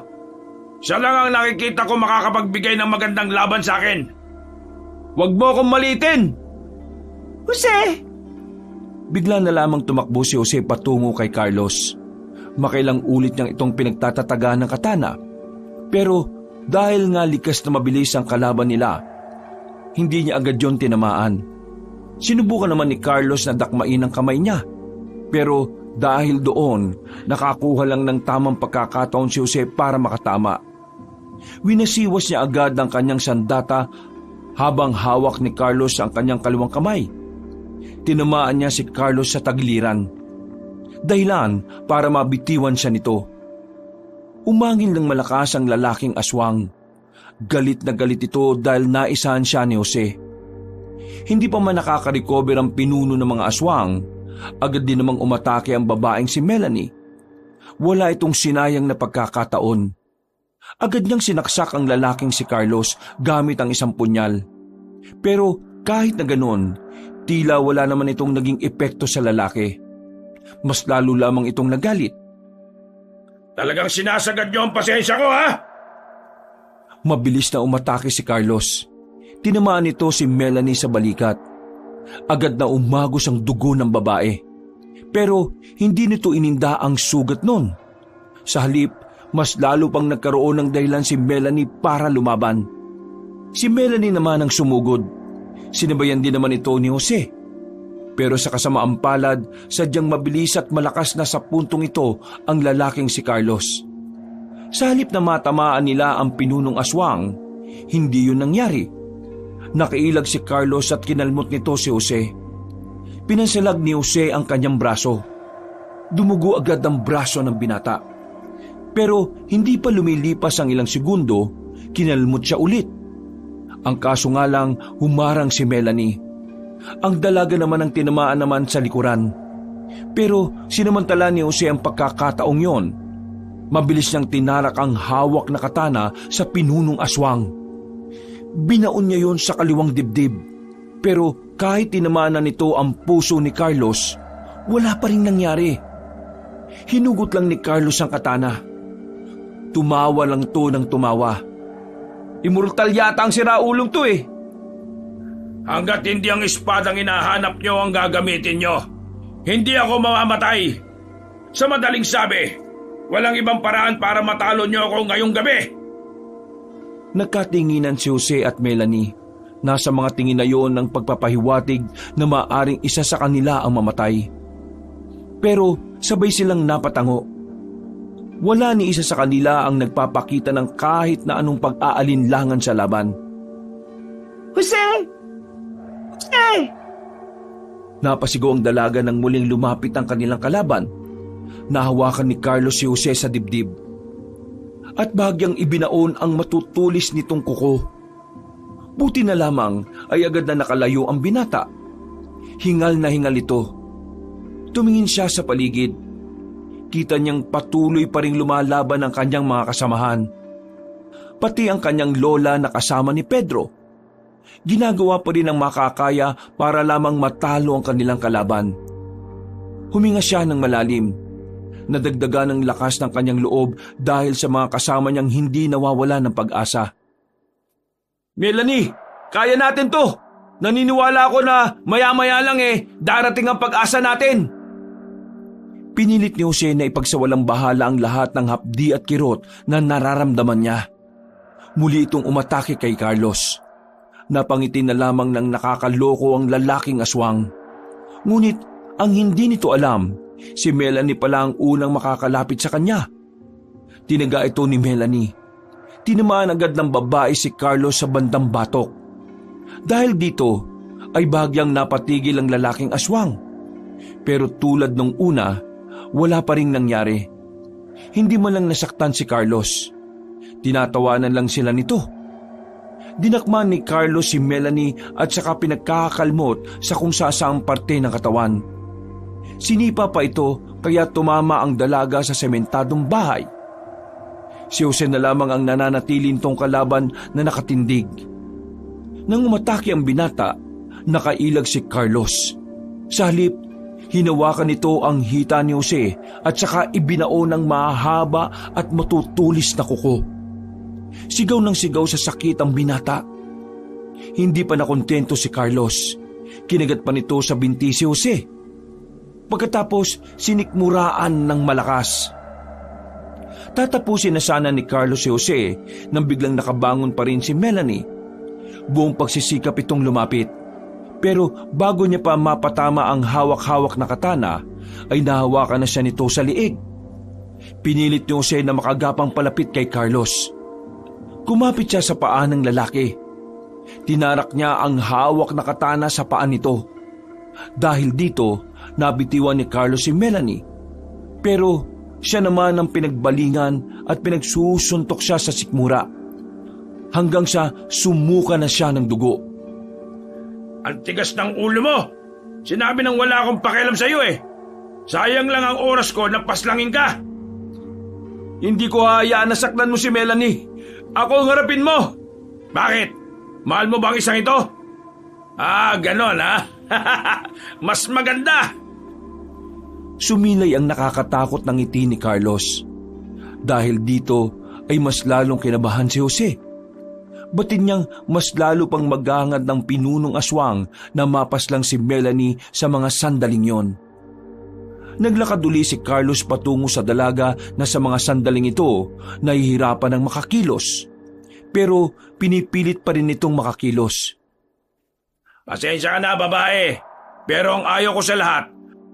Siya lang ang nakikita ko makakapagbigay ng magandang laban sa akin. Huwag mo akong malitin! Jose! Bigla na lamang tumakbo si Jose patungo kay Carlos. Makailang ulit niyang itong pinagtatataga ng katana. Pero dahil nga likas na mabilis ang kalaban nila, hindi niya agad yon tinamaan. Sinubukan naman ni Carlos na dakmain ang kamay niya. Pero dahil doon, nakakuha lang ng tamang pagkakataon si Jose para makatama. Winasiwas niya agad ang kanyang sandata habang hawak ni Carlos ang kanyang kaliwang kamay. Tinamaan niya si Carlos sa tagiliran. Dahilan para mabitiwan siya nito. Umangil ng malakas ang lalaking aswang. Galit na galit ito dahil naisahan siya ni Jose. Hindi pa man nakaka-recover ang pinuno ng mga aswang, agad din namang umatake ang babaeng si Melanie. Wala itong sinayang na pagkakataon. Agad niyang sinaksak ang lalaking si Carlos gamit ang isang punyal. Pero kahit na ganon, tila wala naman itong naging epekto sa lalaki. Mas lalo lamang itong nagalit. Talagang sinasagad niyo ang pasensya ko, ha? Mabilis na umatake si Carlos. Tinamaan nito si Melanie sa balikat. Agad na umagos ang dugo ng babae. Pero hindi nito ininda ang sugat nun. Sa halip, mas lalo pang nagkaroon ng dahilan si Melanie para lumaban. Si Melanie naman ang sumugod. Sinabayan din naman ito ni Jose. Pero sa kasamaang palad, sadyang mabilis at malakas na sa puntong ito ang lalaking si Carlos. Sa halip na matamaan nila ang pinunong aswang, hindi yun nangyari. Nakailag si Carlos at kinalmot nito si Jose. Pinansalag ni Jose ang kanyang braso. Dumugo agad ang braso ng binata. Pero hindi pa lumilipas ang ilang segundo, kinalmot siya ulit. Ang kaso nga lang, humarang si Melanie. Ang dalaga naman ang tinamaan naman sa likuran. Pero sinamantala ni Jose ang pagkakataong yon. Mabilis niyang tinarak ang hawak na katana sa pinunong aswang. Binaon niya yon sa kaliwang dibdib. Pero kahit tinamaan na nito ang puso ni Carlos, wala pa rin nangyari. Hinugot lang ni Carlos ang katana. Tumawa lang to ng tumawa. Immortal yata ang siraulong to eh. Hanggat hindi ang espadang hinahanap nyo ang gagamitin nyo, hindi ako mamamatay. Sa madaling sabi, walang ibang paraan para matalo nyo ako ngayong gabi. Nagkatinginan si Jose at Melanie. Nasa mga tingin na yon ng pagpapahiwatig na maaring isa sa kanila ang mamatay. Pero sabay silang napatango. Wala ni isa sa kanila ang nagpapakita ng kahit na anong pag-aalinlangan sa laban. Jose! Jose! Napasigaw ang dalaga nang muling lumapit ang kanilang kalaban. Nahawakan ni Carlos si Jose sa dibdib. At bahagyang ibinaon ang matutulis nitong kuko. Buti na lamang ay agad na nakalayo ang binata. Hingal na hingal ito. Tumingin siya sa paligid. Kita niyang patuloy pa ring lumalaban ang kanyang mga kasamahan. Pati ang kanyang lola na kasama ni Pedro. Ginagawa pa rin ang makakaya para lamang matalo ang kanilang kalaban. Huminga siya ng malalim. Nadagdagan ng lakas ng kanyang loob dahil sa mga kasama niyang hindi nawawala ng pag-asa. Melanie, kaya natin to! Naniniwala ako na maya-maya lang darating ang pag-asa natin! Pinilit ni Jose na ipagsawalang bahala ang lahat ng hapdi at kirot na nararamdaman niya. Muli itong umatake kay Carlos. Napangiti na lamang ng nakakaloko ang lalaking aswang. Ngunit ang hindi nito alam, si Melanie pala ang unang makakalapit sa kanya. Tinaga ito ni Melanie. Tinamaan agad ng babae si Carlos sa bandang batok. Dahil dito ay bahagyang napatigil ang lalaking aswang. Pero tulad nung una, wala pa ring nangyari. Hindi man lang nasaktan si Carlos. Tinatawanan lang sila nito. Dinakman ni Carlos si Melanie at saka pinagkakakalmot sa kung sasaang parte ng katawan. Sinipa pa ito kaya tumama ang dalaga sa sementadong bahay. Si Jose na lamang ang nananatiling tong kalaban na nakatindig. Nang umatake ang binata, nakailag si Carlos. Sa halip, hinawakan nito ang hita ni Jose at saka ibinao ng mahaba at matutulis na kuko. Sigaw ng sigaw sa sakit ang binata. Hindi pa nakontento si Carlos. Kinagat pa nito sa binti si Jose. Pagkatapos, sinikmuraan ng malakas. Tatapusin na sana ni Carlos si Jose nang biglang nakabangon pa rin si Melanie. Buong pagsisikap itong lumapit. Pero bago niya pa mapatama ang hawak-hawak na katana, ay nahawakan na siya nito sa liig. Pinilit ni Jose na makagapang palapit kay Carlos. Kumapit siya sa paa ng lalaki. Tinarak niya ang hawak na katana sa paa nito. Dahil dito, nabitiwan ni Carlos si Melanie. Pero siya naman ang pinagbalingan at pinagsusuntok siya sa sikmura. Hanggang sa sumuka na siya ng dugo. Ang tigas ng ulo mo! Sinabi nang wala akong pakialam sa'yo Sayang lang ang oras ko na paslangin ka! Hindi ko hayaan na saktan mo si Melanie. Ako ang harapin mo! Bakit? Mahal mo bang isang ito? Ganon Mas maganda! Sumilay ang nakakatakot ng ngiti ni Carlos. Dahil dito ay mas lalong kinabahan si Jose. Batin niyang mas lalo pang maghangad ng pinunong aswang na mapaslang si Melanie sa mga sandaling yon. Naglakad uli si Carlos patungo sa dalaga na sa mga sandaling ito nahihirapan ng makakilos. Pero pinipilit pa rin itong makakilos. Pasensya ka na, babae. Pero ang ayaw ko sa lahat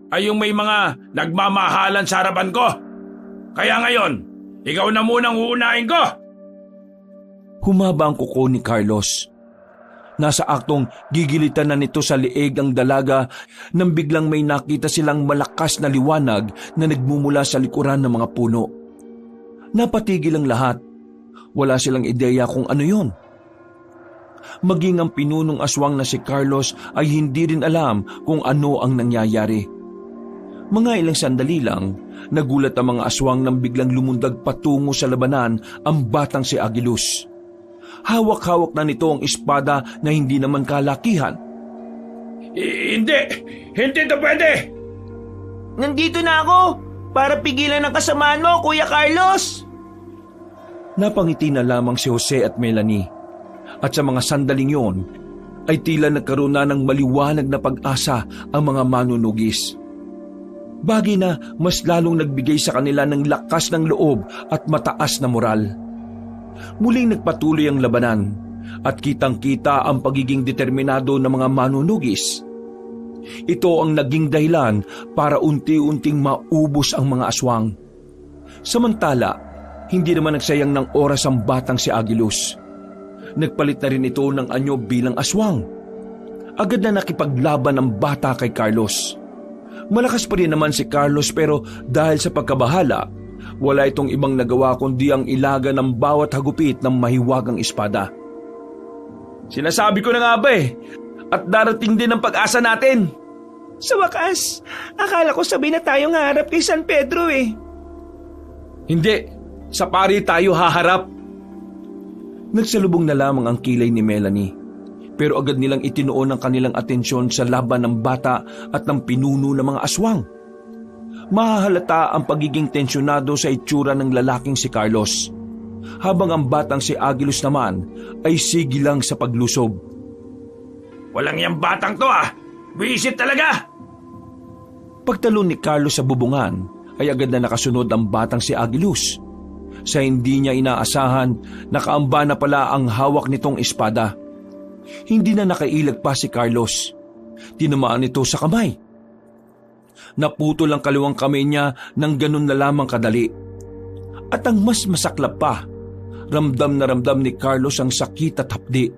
ay yung may mga nagmamahalan sa harapan ko. Kaya ngayon, ikaw na munang uunahin ko. Humaba ang kuko ni Carlos. Nasa aktong gigilitan na nito sa liig ang dalaga nang biglang may nakita silang malakas na liwanag na nagmumula sa likuran ng mga puno. Napatigil ang lahat. Wala silang ideya kung ano yon. Maging ang pinunong aswang na si Carlos ay hindi rin alam kung ano ang nangyayari. Mga ilang sandali lang, nagulat ang mga aswang nang biglang lumundag patungo sa labanan ang batang si Agilus. Hawak-hawak na nito ang espada na hindi naman kalakihan. Hindi ito pwede! Nandito na ako para pigilan ang kasamaan mo, Kuya Carlos! Napangiti na lamang si Jose at Melanie. At sa mga sandaling yon, ay tila nagkaroon na ng maliwanag na pag-asa ang mga manunugis. Bagay na mas lalong nagbigay sa kanila ng lakas ng loob at mataas na moral. Muling nagpatuloy ang labanan at kitang-kita ang pagiging determinado ng mga manunugis. Ito ang naging dahilan para unti-unting maubos ang mga aswang. Samantala, hindi naman nagsayang ng oras ang batang si Agilus. Nagpalit na rin ito ng anyo bilang aswang. Agad na nakipaglaban ang bata kay Carlos. Malakas pa rin naman si Carlos pero dahil sa pagkabahala, wala itong ibang nagawa kundi ang ilaga ng bawat hagupit ng mahiwagang espada. Sinasabi ko na nga ba at darating din ang pag-asa natin. Sa wakas, akala ko sabay na tayong harap kay San Pedro Hindi, sa pari tayo haharap. Nagsalubong na lamang ang kilay ni Melanie, pero agad nilang itinuon ang kanilang atensyon sa laban ng bata at ng pinuno ng mga aswang. Mahahalata ang pagiging tensyonado sa itsura ng lalaking si Carlos, habang ang batang si Agilus naman ay sigilang sa paglusob. Walang yang batang to Visit talaga! Pagtalon ni Carlos sa bubungan, ay agad na nakasunod ang batang si Agilus. Sa hindi niya inaasahan, nakaamba na pala ang hawak nitong espada. Hindi na nakailag pa si Carlos. Tinamaan ito sa kamay. Naputol ang kaliwang kamay niya ng ganun na lamang kadali. At ang mas masaklap pa, ramdam na ramdam ni Carlos ang sakit at hapdi.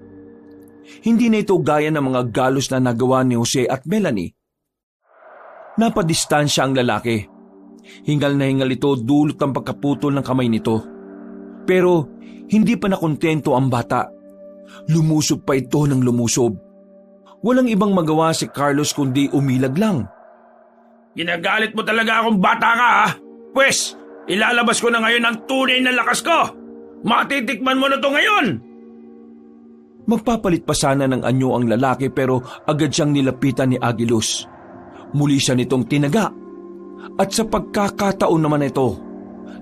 Hindi na ito gaya ng mga galos na nagawa ni Jose at Melanie. Napadistansya ang lalaki. Hingal na hingal ito dulot ng pagkaputol ng kamay nito. Pero hindi pa nakontento ang bata. Lumusob pa ito ng lumusob. Walang ibang magawa si Carlos kundi umilag lang. Ginagalit mo talaga akong bata ka Pwes, ilalabas ko na ngayon ang tunay na lakas ko. Matitikman mo na to ngayon. Magpapalit pa sana ng anyo ang lalaki pero agad siyang nilapitan ni Agilus. Muli siya nitong tinaga. At sa pagkakataon naman ito,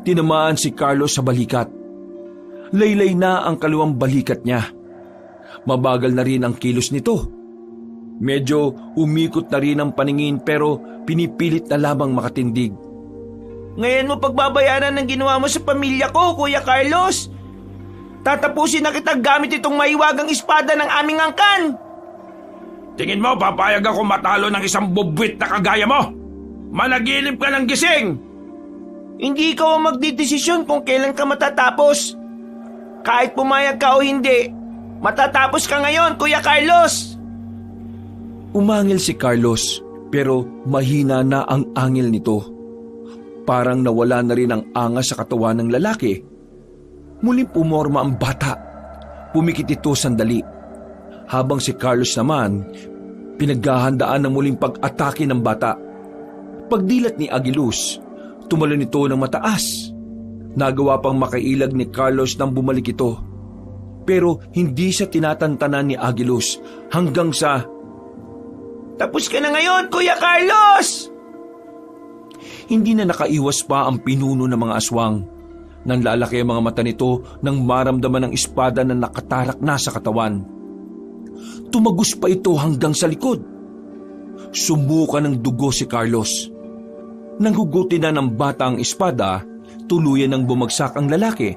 tinamaan si Carlos sa balikat. Laylay na ang kaliwang balikat niya. Mabagal na rin ang kilos nito. Medyo umikot na rin ang paningin pero pinipilit na lamang makatindig. Ngayon mo pagbabayaran ng ginawa mo sa pamilya ko, Kuya Carlos. Tatapusin na kita gamit itong mahiwagang espada ng aming angkan. Tingin mo papayag ako matalo ng isang bubwit na kagaya mo? Managinip ka ng gising! Hindi ikaw ang magdidesisyon kung kailan ka matatapos. Kahit pumayag ka o hindi, matatapos ka ngayon, Kuya Carlos! Umangil si Carlos pero mahina na ang angil nito. Parang nawala na rin ang angas sa katawan ng lalaki. Muling pumorma ang bata. Pumikit ito sandali. Habang si Carlos naman, pinaghahandaan ng muling pag-atake ng bata. Pagdilat ni Agilus, tumalon ito ng mataas. Nagawa pang makailag ni Carlos nang bumalik ito. Pero hindi siya tinatantanan ni Agilus hanggang sa... Tapos ka na ngayon, Kuya Carlos! Hindi na nakaiwas pa ang pinuno ng mga aswang. Nanlalaki ang mga mata nito nang maramdaman ng espada na nakatarak na sa katawan. Tumagos pa ito hanggang sa likod. Sumuka ng dugo si Carlos. Nang hugutin na ng bata ang espada, tuluyan ng bumagsak ang lalaki.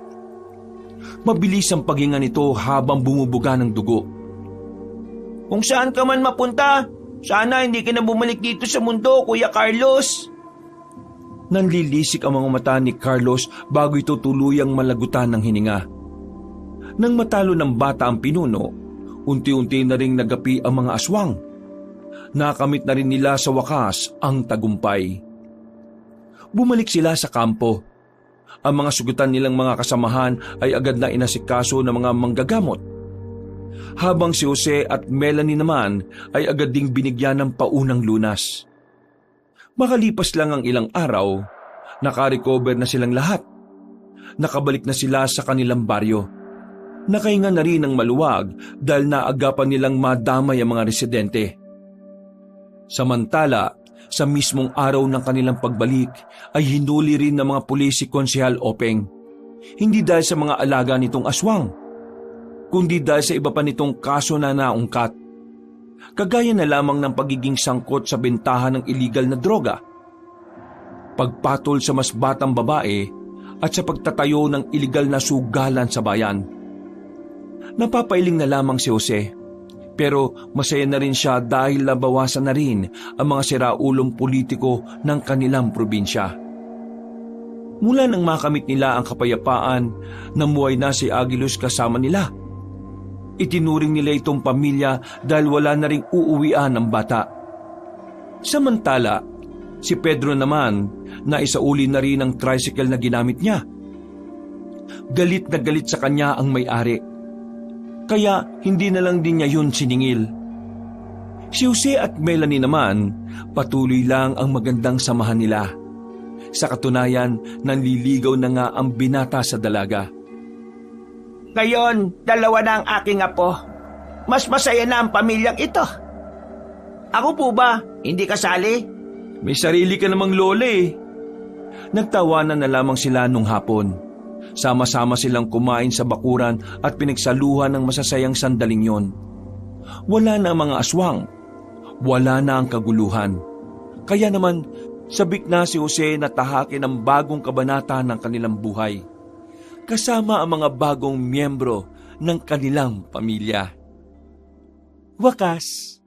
Mabilis ang paghinga nito habang bumubuga ng dugo. Kung saan ka man mapunta, sana hindi ka na bumalik dito sa mundo, Kuya Carlos. Nanlilisik ang mga mata ni Carlos bago ito tuluyang malagutan ng hininga. Nang matalo ng bata ang pinuno, unti-unti na ring nagapi ang mga aswang. Nakamit na rin nila sa wakas ang tagumpay. Bumalik sila sa kampo. Ang mga sugutan nilang mga kasamahan ay agad na inasikaso ng mga manggagamot. Habang si Jose at Melanie naman ay agad ding binigyan ng paunang lunas. Makalipas lang ang ilang araw, nakarecover na silang lahat. Nakabalik na sila sa kanilang baryo. Nakahinga na rin ng maluwag dahil naagapan nilang madamay ang mga residente. Samantala, sa mismong araw ng kanilang pagbalik ay hinuli rin ng mga pulis si Konsehal Openg. Hindi dahil sa mga alaga nitong aswang, kundi dahil sa iba pa nitong kaso na naungkat. Kagaya na lamang ng pagiging sangkot sa bentahan ng illegal na droga, pagpatol sa mas batang babae at sa pagtatayo ng iligal na sugalan sa bayan. Napapailing na lamang si Jose, pero masaya na rin siya dahil nabawasan na rin ang mga siraulong politiko ng kanilang probinsya. Mula nang makamit nila ang kapayapaan, namuhay na si Aguilos kasama nila. Itinuring nila itong pamilya dahil wala na ring uuwian ng bata. Samantala, si Pedro naman, na isauli na rin ang tricycle na ginamit niya. Galit na galit sa kanya ang may-ari. Kaya hindi na lang din niya yun siningil. Si Jose at Melanie naman, patuloy lang ang magandang samahan nila. Sa katunayan, nanliligaw na nga ang binata sa dalaga. Ngayon, 2 na ang aking apo. Mas masaya na ang pamilyang ito. Ako po ba, hindi kasali? May sarili ka namang lola eh. Nagtawanan na lamang sila nung hapon. Sama-sama silang kumain sa bakuran at pinagsaluhan ng masasayang sandaling yon. Wala na ang mga aswang. Wala na ang kaguluhan. Kaya naman, sabik na si Jose na tahakin ang bagong kabanata ng kanilang buhay. Kasama ang mga bagong miyembro ng kanilang pamilya. Wakas.